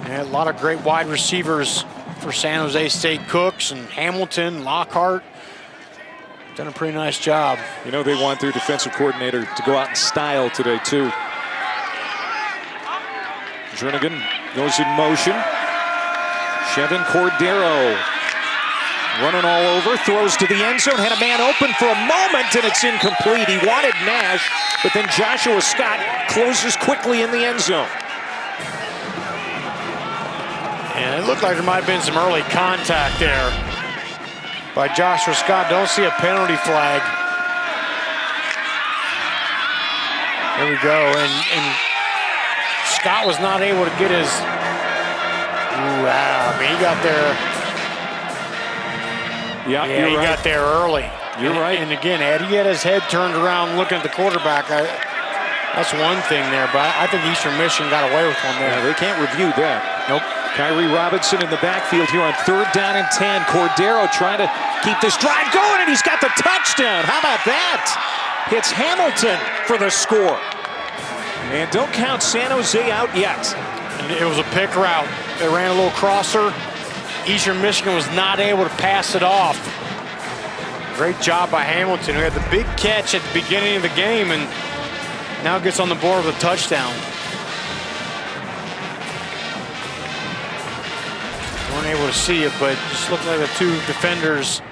And a lot of great wide receivers for San Jose State. Cooks and Hamilton, Lockhart. Done a pretty nice job. You know they want their defensive coordinator to go out in style today, too. Jernigan goes in motion. Chevin Cordero running all over, throws to the end zone, had a man open for a moment, and it's incomplete. He wanted Nash, but then Joshua Scott closes quickly in the end zone. And it looked like there might have been some early contact there by Joshua Scott. Don't see a penalty flag. There we go, and Scott was not able to get his. Wow, I mean, he got there. Yeah, he right. got there early. You're right. And again, had he had his head turned around looking at the quarterback, that's one thing there, but I think Eastern Michigan got away with one there. Yeah, they can't review that. Nope. Kyrie Robinson in the backfield here on 3rd down and 10. Cordero trying to keep this drive going, and he's got the touchdown. How about that? Hits Hamilton for the score. And don't count San Jose out yet. And it was a pick route. They ran a little crosser. Eastern Michigan was not able to pass it off. Great job by Hamilton, who had the big catch at the beginning of the game and now gets on the board with a touchdown. Weren't able to see it, but just looked like the two defenders,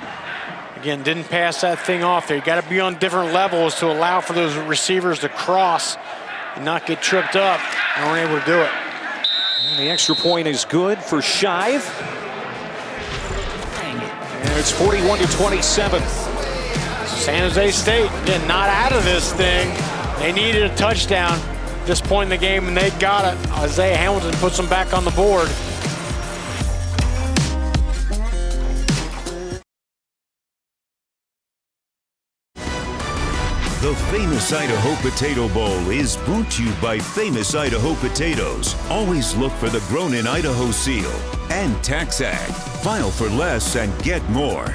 again, didn't pass that thing off there. You got to be on different levels to allow for those receivers to cross and not get tripped up. They weren't able to do it. And the extra point is good for Shive. And it's 41-27. San Jose State, again, not out of this thing. They needed a touchdown at this point in the game, and they got it. Isaiah Hamilton puts them back on the board. The Famous Idaho Potato Bowl is brought to you by Famous Idaho Potatoes. Always look for the grown-in Idaho seal. And TaxAct. File for less and get more.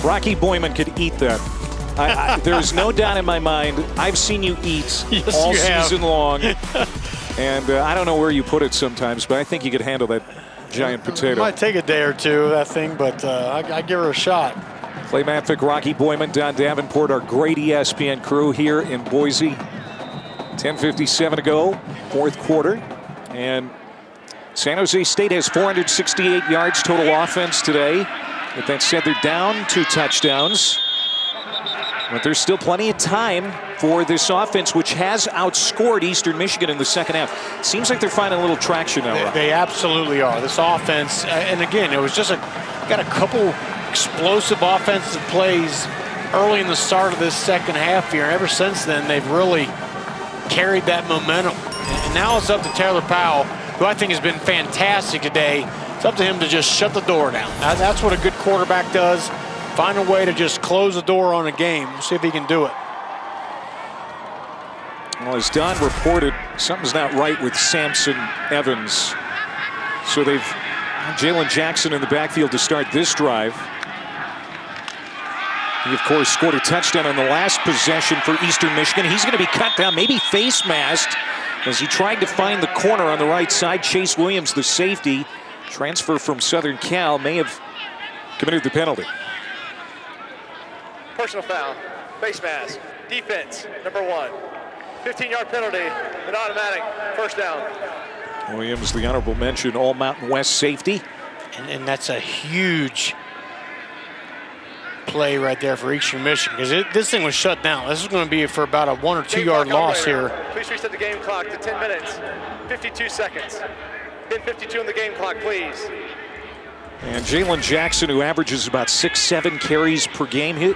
Rocky Boyman could eat that. There's no doubt in my mind. I've seen you eat all season long. And I don't know where you put it sometimes, but I think you could handle that giant potato. It might take a day or two, that thing, but I give her a shot. Clay Matvick, Rocky Boyman, Don Davenport, our great ESPN crew here in Boise. 10:57 to go, 4th quarter. And San Jose State has 468 yards total offense today. With that said, they're down 2 touchdowns. But there's still plenty of time for this offense, which has outscored Eastern Michigan in the second half. Seems like they're finding a little traction now. They absolutely are. This offense, and again, it was just got a couple explosive offensive plays early in the start of this second half here. Ever since then, they've really carried that momentum. And now it's up to Taylor Powell, who I think has been fantastic today. It's up to him to just shut the door down. That's what a good quarterback does. Find a way to just close the door on a game. See if he can do it. Well, as Don reported, something's not right with Samson Evans. So they've Jalen Jackson in the backfield to start this drive. He, of course, scored a touchdown on the last possession for Eastern Michigan. He's going to be cut down, maybe face masked, as he tried to find the corner on the right side. Chase Williams, the safety, transfer from Southern Cal, may have committed the penalty. Personal foul, face mask, defense, number 1. 15-yard penalty, an automatic first down. Williams, the honorable mention, all Mountain West safety. And that's a huge play right there for Eastern Michigan, because this thing was shut down. This is going to be for about a 1 or 2 yard loss here. Please reset the game clock to 10 minutes, 52 seconds. Pin 52 on the game clock, please. And Jalen Jackson, who averages about 6-7 carries per game.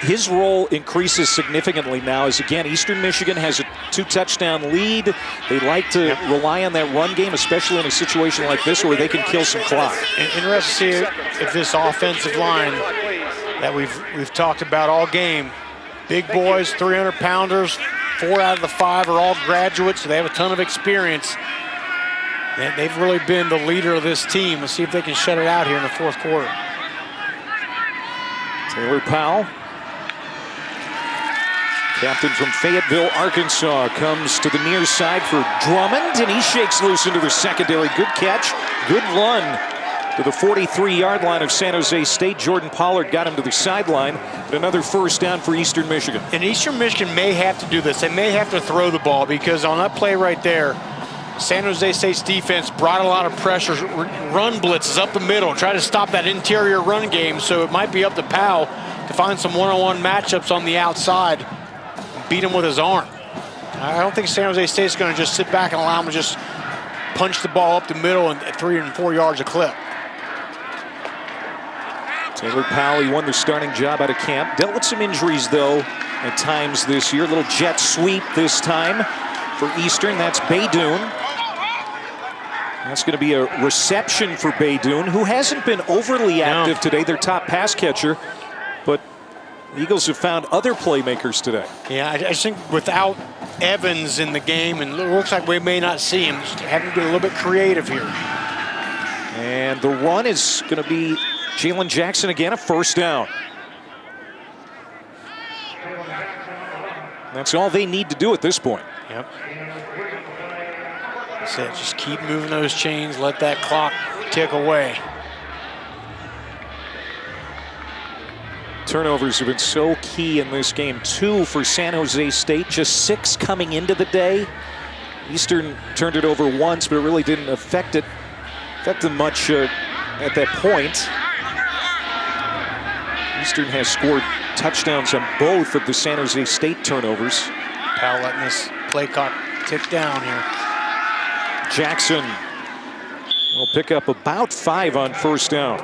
his role increases significantly now as, again, Eastern Michigan has a 2-touchdown lead. They like to rely on that run game, especially in a situation like this where they can kill some clock. Interesting to see if this offensive line that we've talked about all game, big boys, 300-pounders, 4 out of the 5 are all graduates, so they have a ton of experience. They've really been the leader of this team. Let's see if they can shut it out here in the fourth quarter. Taylor Powell, captain from Fayetteville, Arkansas, comes to the near side for Drummond, and he shakes loose into the secondary. Good catch, good run to the 43-yard line of San Jose State. Jordan Pollard got him to the sideline, but another first down for Eastern Michigan. And Eastern Michigan may have to do this. They may have to throw the ball because on that play right there, San Jose State's defense brought a lot of pressure, run blitzes up the middle, try to stop that interior run game, so it might be up to Powell to find some one-on-one matchups on the outside, beat him with his arm. I don't think San Jose State's going to just sit back and allow him to just punch the ball up the middle at 3 and 4 yards a clip. Taylor Powell, he won the starting job out of camp. Dealt with some injuries, though, at times this year. A little jet sweep this time for Eastern. That's Baydoun. That's going to be a reception for Baydoun, who hasn't been overly active today, their top pass catcher. But the Eagles have found other playmakers today. Yeah, I just think without Evans in the game, and it looks like we may not see him, just having to get a little bit creative here. And the run is going to be Jalen Jackson again, a first down. That's all they need to do at this point. Yep. That's it. Just keep moving those chains. Let that clock tick away. Turnovers have been so key in this game. 2 for San Jose State, just 6 coming into the day. Eastern turned it over once, but it really didn't affect them much at that point. Eastern has scored touchdowns on both of the San Jose State turnovers. Powell letting this play clock tick down here. Jackson will pick up about 5 on first down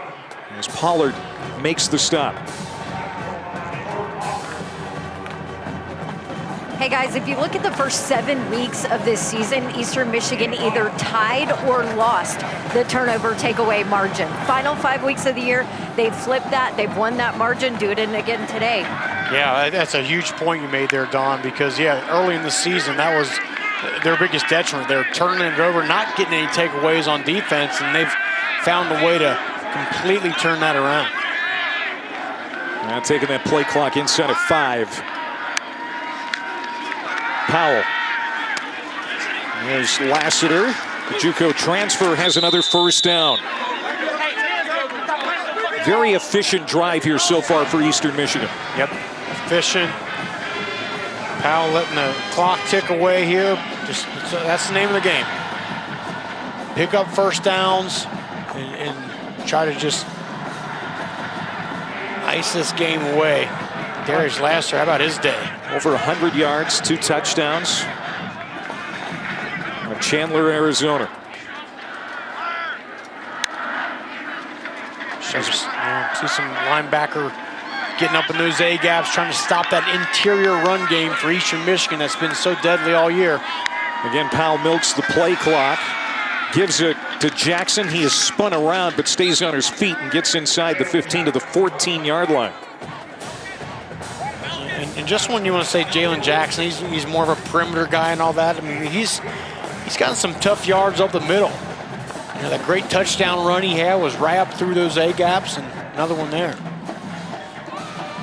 as Pollard makes the stop. Hey guys, if you look at the first 7 weeks of this season, Eastern Michigan either tied or lost the turnover takeaway margin. Final 5 weeks of the year, they've flipped that. They've won that margin. Do it again today. Yeah, that's a huge point you made there, Don, because, early in the season, that was their biggest detriment. They're turning it over, not getting any takeaways on defense, and they've found a way to completely turn that around. Now taking that play clock inside of 5. Powell. There's Lassiter. The JUCO transfer has another first down. Very efficient drive here so far for Eastern Michigan. Yep, efficient. Powell letting the clock tick away here. That's the name of the game. Pick up first downs and try to just ice this game away. Darius Lassiter, how about his day? Over 100 yards, 2 touchdowns. Out of Chandler, Arizona. See some linebacker getting up in those A-gaps, trying to stop that interior run game for Eastern Michigan that's been so deadly all year. Again, Powell milks the play clock, gives it to Jackson. He is spun around but stays on his feet and gets inside the 15 to the 14-yard line. And just when you want to say Jalen Jackson, he's more of a perimeter guy and all that. I mean, he's gotten some tough yards up the middle. That great touchdown run he had was right up through those A-gaps, and another one there.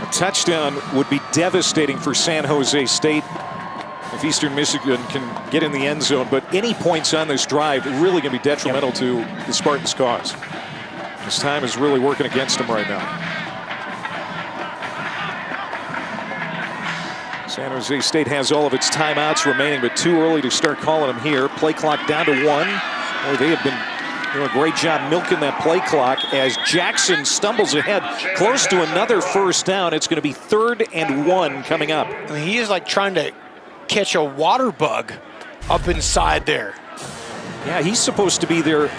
A touchdown would be devastating for San Jose State if Eastern Michigan can get in the end zone, but any points on this drive are really going to be detrimental to the Spartans' cause. This time is really working against them right now. San Jose State has all of its timeouts remaining, but too early to start calling them here. Play clock down to 1. Boy, they have been doing a great job milking that play clock as Jackson stumbles ahead close to another first down. It's going to be 3rd and 1 coming up. I mean, he is like trying to catch a water bug up inside there. Yeah, he's supposed to be their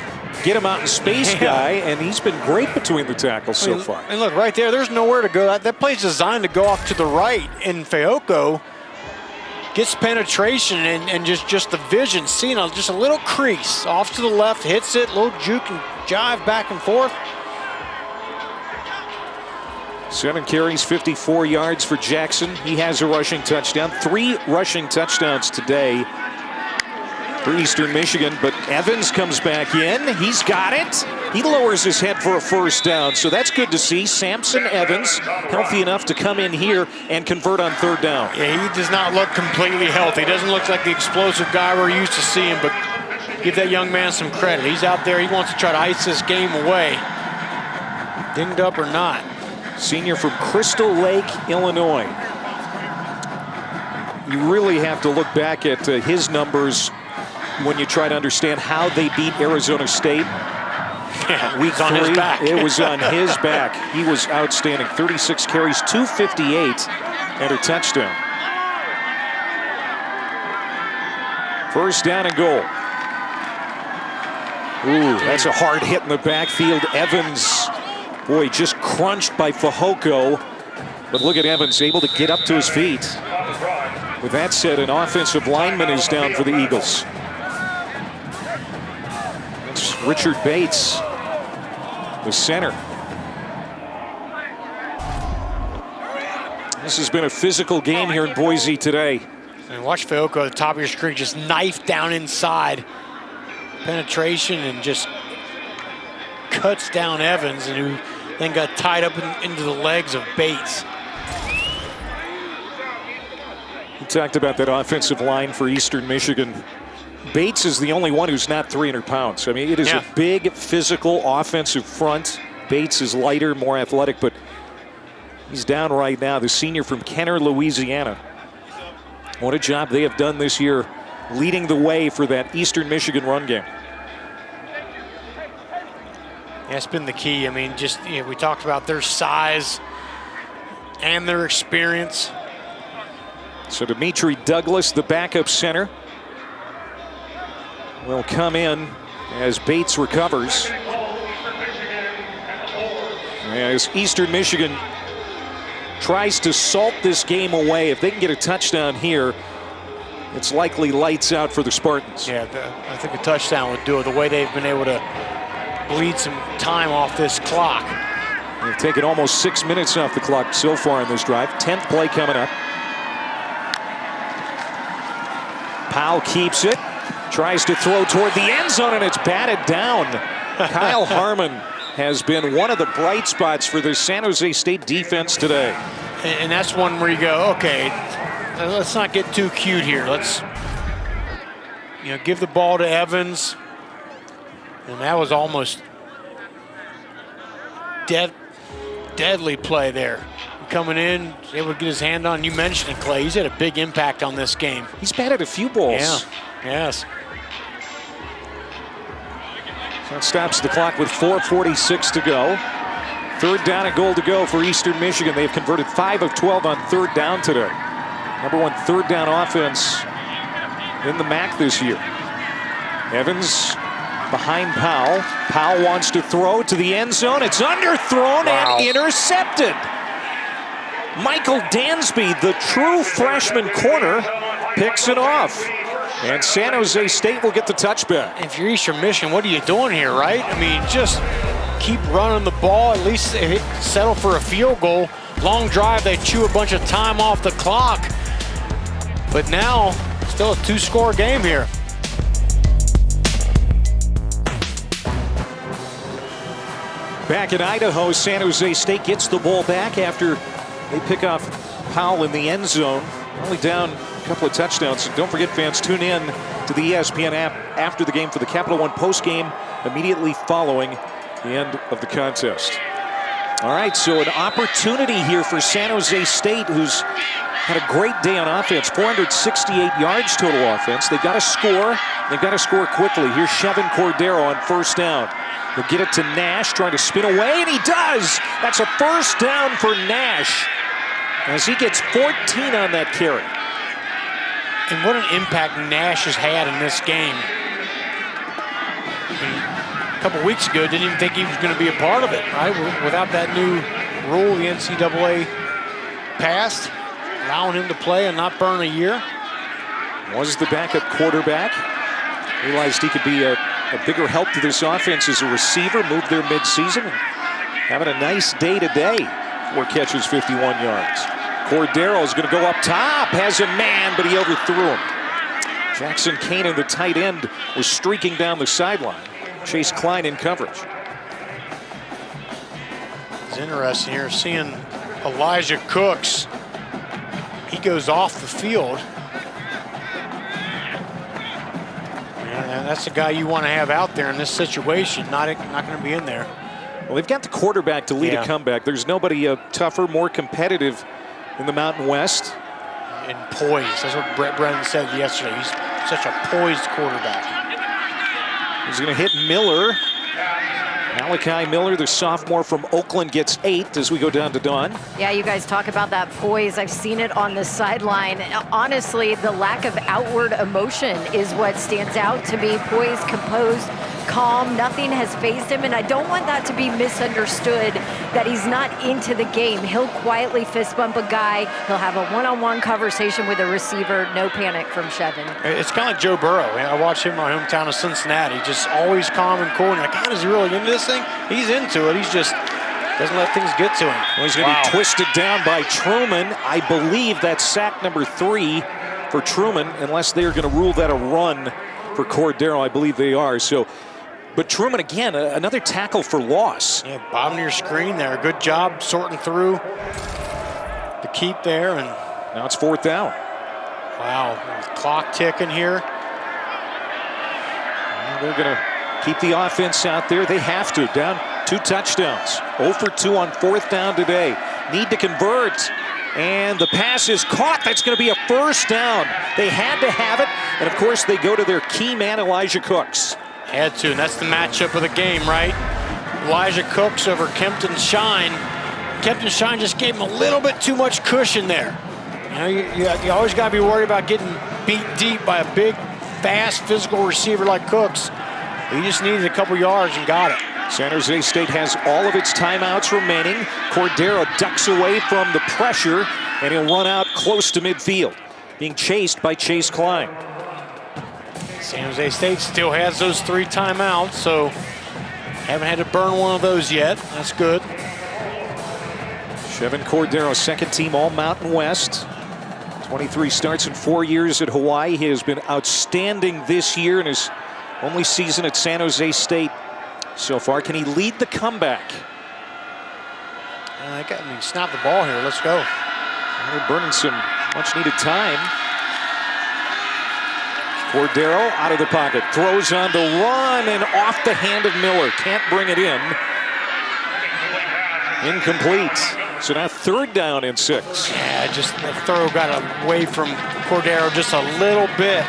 get him out in space guy, and he's been great between the tackles so far. And look, right there's nowhere to go. That play's designed to go off to the right, and Fehoko gets penetration and just the vision, seeing just a little crease off to the left, hits it, little juke and jive back and forth. 7 carries, 54 yards for Jackson. He has a rushing touchdown. 3 rushing touchdowns today for Eastern Michigan, but Evans comes back in. He's got it. He lowers his head for a first down, so that's good to see. Samson Evans, healthy enough to come in here and convert on 3rd down. Yeah, he does not look completely healthy. Doesn't look like the explosive guy we're used to seeing, but give that young man some credit. He's out there. He wants to try to ice this game away, dinged up or not. Senior from Crystal Lake, Illinois. You really have to look back at his numbers when you try to understand how they beat Arizona State. Yeah, Week 3, on his back. It was on his back. He was outstanding. 36 carries, 258, and a touchdown. First down and goal. Ooh, that's a hard hit in the backfield. Evans, boy, just crunched by Fehoko. But look at Evans, able to get up to his feet. With that said, an offensive lineman is down for the Eagles. It's Richard Bates, the center. This has been a physical game here in Boise today. And watch Fehoko at the top of your screen, just knife down inside. Penetration and just cuts down Evans, and who then got tied up into the legs of Bates. We talked about that offensive line for Eastern Michigan. Bates is the only one who's not 300 pounds. I mean, it is a big physical offensive front. Bates is lighter, more athletic, but he's down right now. The senior from Kenner, Louisiana. What a job they have done this year, leading the way for that Eastern Michigan run game. That's been the key. I mean, just we talked about their size and their experience. So Dimitri Douglas, the backup center, will come in as Bates recovers. As Eastern Michigan tries to salt this game away, if they can get a touchdown here, it's likely lights out for the Spartans. Yeah, I think a touchdown would do it, the way they've been able to bleed some time off this clock. They've taken almost 6 minutes off the clock so far in this drive. 10th play coming up. Powell keeps it, tries to throw toward the end zone, and it's batted down. Kyle Harmon has been one of the bright spots for the San Jose State defense today. And that's one where you go, okay, let's not get too cute here. Let's give the ball to Evans. And that was almost deadly play there. Coming in, able to get his hand on. You mentioned it, Clay. He's had a big impact on this game. He's batted a few balls. Yeah, yes. So that stops the clock with 4:46 to go. 3rd down and goal to go for Eastern Michigan. They've converted 5 of 12 on 3rd down today. Number 1 3rd down offense in the MAC this year. Evans behind Powell. Powell wants to throw to the end zone. It's underthrown and intercepted. Michael Dansby, the true freshman corner, picks it off. And San Jose State will get the touchback. If you're Eastern Michigan, what are you doing here, right? I mean, just keep running the ball, at least settle for a field goal. Long drive, they chew a bunch of time off the clock. But now, still a 2-score game here. Back in Idaho, San Jose State gets the ball back after they pick off Powell in the end zone. Only down a couple of touchdowns. And don't forget, fans, tune in to the ESPN app after the game for the Capital One postgame immediately following the end of the contest. All right, so an opportunity here for San Jose State, who's had a great day on offense. 468 yards total offense. They've got to score. They've got to score quickly. Here's Chevin Cordero on 1st down. He'll get it to Nash, trying to spin away, and he does. That's a 1st down for Nash, as he gets 14 on that carry. And what an impact Nash has had in this game. couple weeks ago didn't even think he was going to be a part of it, right? Without that new rule the NCAA passed, allowing him to play and not burn a year. Was the backup quarterback. Realized he could be a bigger help to this offense as a receiver. Moved there midseason. And having a nice day today. 4 catches, 51 yards. Cordero is going to go up top. Has a man, but he overthrew him. Jackson Kane, the tight end, was streaking down the sideline. Chase Klein in coverage. It's interesting here seeing Elijah Cooks. He goes off the field. And that's the guy you want to have out there in this situation. Not going to be in there. Well, they've got the quarterback to lead a comeback. There's nobody tougher, more competitive in the Mountain West. And poised. That's what Brett Brennan said yesterday. He's such a poised quarterback. He's going to hit Miller. Malachi Miller, the sophomore from Oakland, gets 8 as we go down to Dawn. Yeah, you guys talk about that poise. I've seen it on the sideline. Honestly, the lack of outward emotion is what stands out to me. Poised, composed, calm. Nothing has fazed him, and I don't want that to be misunderstood that he's not into the game. He'll quietly fist bump a guy. He'll have a one-on-one conversation with a receiver. No panic from Chevin. It's kind of like Joe Burrow. I watched him in my hometown of Cincinnati. Just always calm and cool. And like, God, is he really into this thing? He's into it. He's just doesn't let things get to him. Well, he's going to be twisted down by Truman. I believe that's sack number 3 for Truman, unless they are going to rule that a run for Cordero. I believe they are. So. But Truman, again, another tackle for loss. Yeah, bottom of your screen there. Good job sorting through the keep there. And now it's 4th down. Wow, clock ticking here. And they're going to keep the offense out there. They have to. Down 2 touchdowns. 0 for 2 on 4th down today. Need to convert. And the pass is caught. That's going to be a 1st down. They had to have it. And, of course, they go to their key man, Elijah Cooks. Had to, and that's the matchup of the game, right? Elijah Cooks over Kempton Shine. Kempton Shine just gave him a little bit too much cushion there. You know, you always got to be worried about getting beat deep by a big, fast, physical receiver like Cooks. He just needed a couple yards and got it. San Jose State has all of its timeouts remaining. Cordero ducks away from the pressure, and he'll run out close to midfield, being chased by Chase Klein. San Jose State still has those 3 timeouts, so haven't had to burn one of those yet. That's good. Chevin Cordero, second team All Mountain West. 23 starts in 4 years at Hawaii. He has been outstanding this year in his only season at San Jose State so far. Can he lead the comeback? Snap the ball here. Let's go. They're burning some much-needed time. Cordero out of the pocket, throws on the run and off the hand of Miller. Can't bring it in. Incomplete. So now 3rd down and 6. Yeah, just the throw got away from Cordero just a little bit. A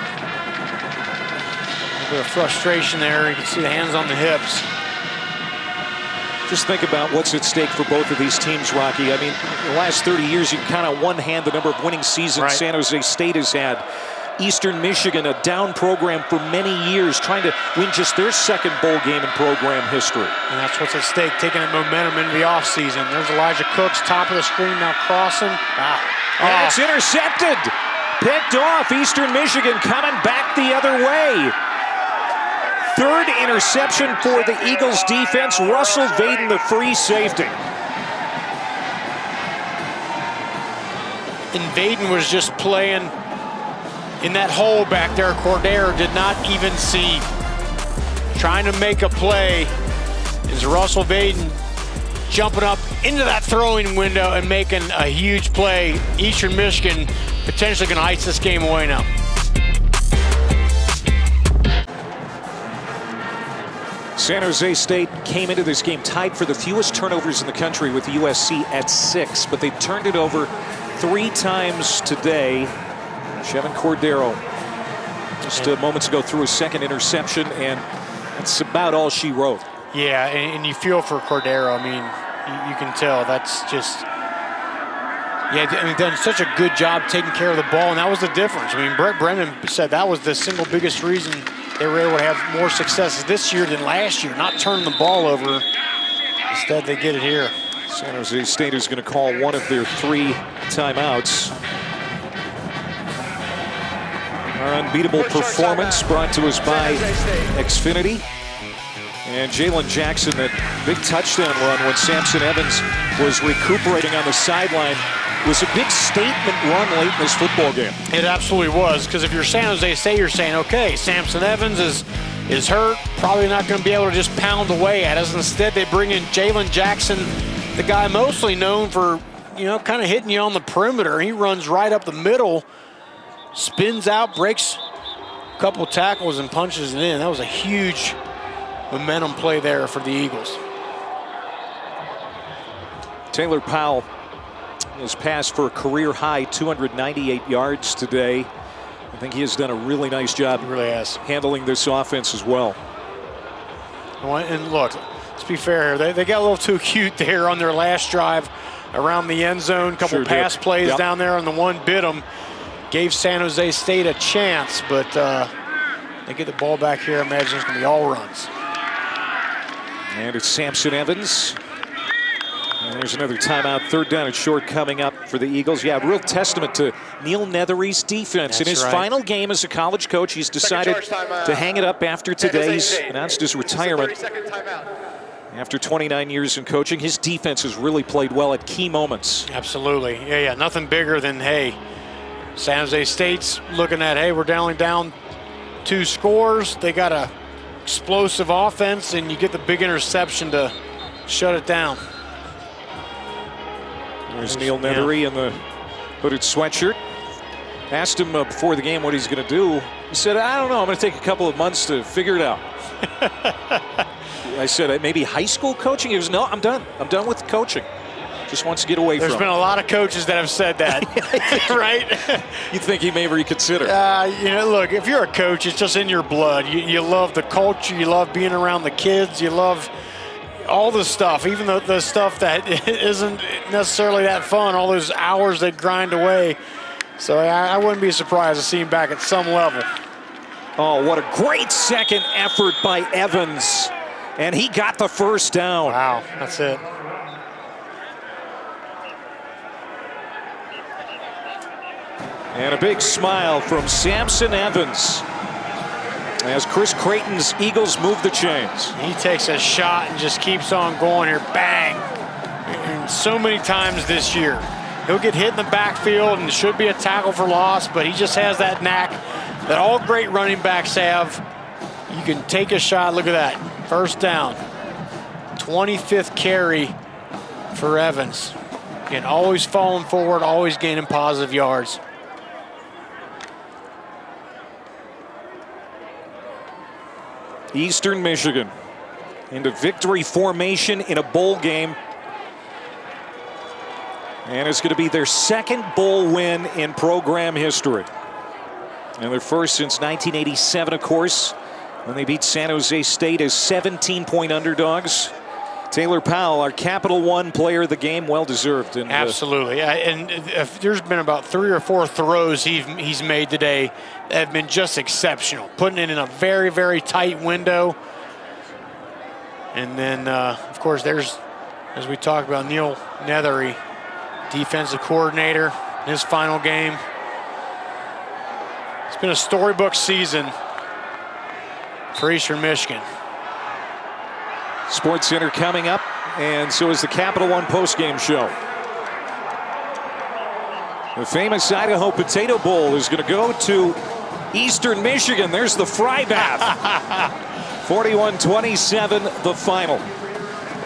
little bit of frustration there. You can see the hands on the hips. Just think about what's at stake for both of these teams, Rocky. I mean, in the last 30 years, you can count on one hand the number of winning seasons San Jose State has had. Eastern Michigan, a down program for many years, trying to win just their 2nd bowl game in program history. And that's what's at stake, taking that momentum into the offseason. There's Elijah Cooks, top of the screen, now crossing. And it's intercepted. Picked off. Eastern Michigan coming back the other way. 3rd interception for the Eagles defense. Russell Vaden, the free safety. And Vaden was just playing in that hole back there. Cordero did not even see. Trying to make a play is Russell Vaden jumping up into that throwing window and making a huge play. Eastern Michigan potentially going to ice this game away now. San Jose State came into this game tied for the fewest turnovers in the country with USC at 6, but they turned it over 3 times today. Chevin Cordero just moments ago threw his 2nd interception, and that's about all she wrote. Yeah, and you feel for Cordero. I mean, you can tell that's just, done such a good job taking care of the ball, and that was the difference. I mean, Brett Brennan said that was the single biggest reason they were able to have more successes this year than last year, not turning the ball over. Instead, they get it here. San Jose State is going to call one of their 3 timeouts. Our unbeatable performance brought to us by Xfinity. And Jalen Jackson, that big touchdown run when Samson Evans was recuperating on the sideline, was a big statement run late in this football game. It absolutely was, because if you're San Jose State, you're saying, okay, Samson Evans is hurt, probably not going to be able to just pound away at us. Instead, they bring in Jalen Jackson, the guy mostly known for, kind of hitting you on the perimeter. He runs right up the middle, spins out, breaks a couple tackles, and punches it in. That was a huge momentum play there for the Eagles. Taylor Powell has passed for a career-high 298 yards today. I think he has done a really nice job. He really has. Handling this offense as well. And look, let's be fair here. They got a little too cute there on their last drive around the end zone. A couple pass plays down there, and the one bit them. Gave San Jose State a chance, but they get the ball back here. I imagine it's going to be all runs. And it's Samson Evans. And there's another timeout. 3rd down and short coming up for the Eagles. Yeah, real testament to Neil Nethery's defense. In his final game as a college coach, he's decided to hang it up after today's announced his retirement. After 29 years in coaching, his defense has really played well at key moments. Absolutely. Yeah. Nothing bigger than, hey, San Jose State's looking at, hey, we're only down 2 scores. They got a explosive offense, and you get the big interception to shut it down. There's Neil Nethery in the hooded sweatshirt. Asked him before the game what he's going to do. He said, I don't know, I'm going to take a couple of months to figure it out. I said, maybe high school coaching? He goes, no, I'm done. I'm done with coaching. Just wants to get away from it. There's been a lot of coaches that have said that, right? You'd think he may reconsider. Look, if you're a coach, it's just in your blood. You love the culture. You love being around the kids. You love all the stuff, even the stuff that isn't necessarily that fun, all those hours they grind away. So I wouldn't be surprised to see him back at some level. Oh, what a great second effort by Evans. And he got the 1st down. Wow, that's it. And a big smile from Samson Evans as Chris Creighton's Eagles move the chains. He takes a shot and just keeps on going here. Bang! And so many times this year. He'll get hit in the backfield and should be a tackle for loss, but he just has that knack that all great running backs have. You can take a shot. Look at that. 1st down. 25th carry for Evans. Again, always falling forward, always gaining positive yards. Eastern Michigan into victory formation in a bowl game. And it's going to be their 2nd bowl win in program history. And their 1st since 1987, of course, when they beat San Jose State as 17-point underdogs. Taylor Powell, our Capital One player of the game, well-deserved. Absolutely. And there's been about 3 or 4 throws he's made today that have been just exceptional. Putting it in a very, very tight window. And then, of course, there's, as we talked about, Neil Nethery, defensive coordinator, his final game. It's been a storybook season for Eastern Michigan. Sports Center coming up, and so is the Capital One postgame show. The famous Idaho Potato Bowl is going to go to Eastern Michigan. There's the fry bath. 41-27, the final.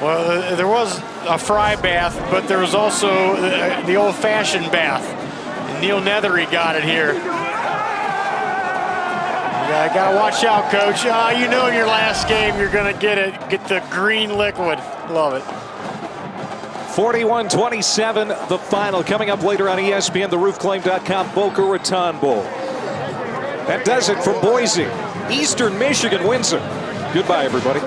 Well, there was a fry bath, but there was also the old-fashioned bath. And Neil Nethery got it here. Yeah, got to watch out, Coach. You know in your last game you're going to get the green liquid. Love it. 41-27, the final. Coming up later on ESPN, the roofclaim.com Boca Raton Bowl. That does it from Boise. Eastern Michigan wins it. Goodbye, everybody.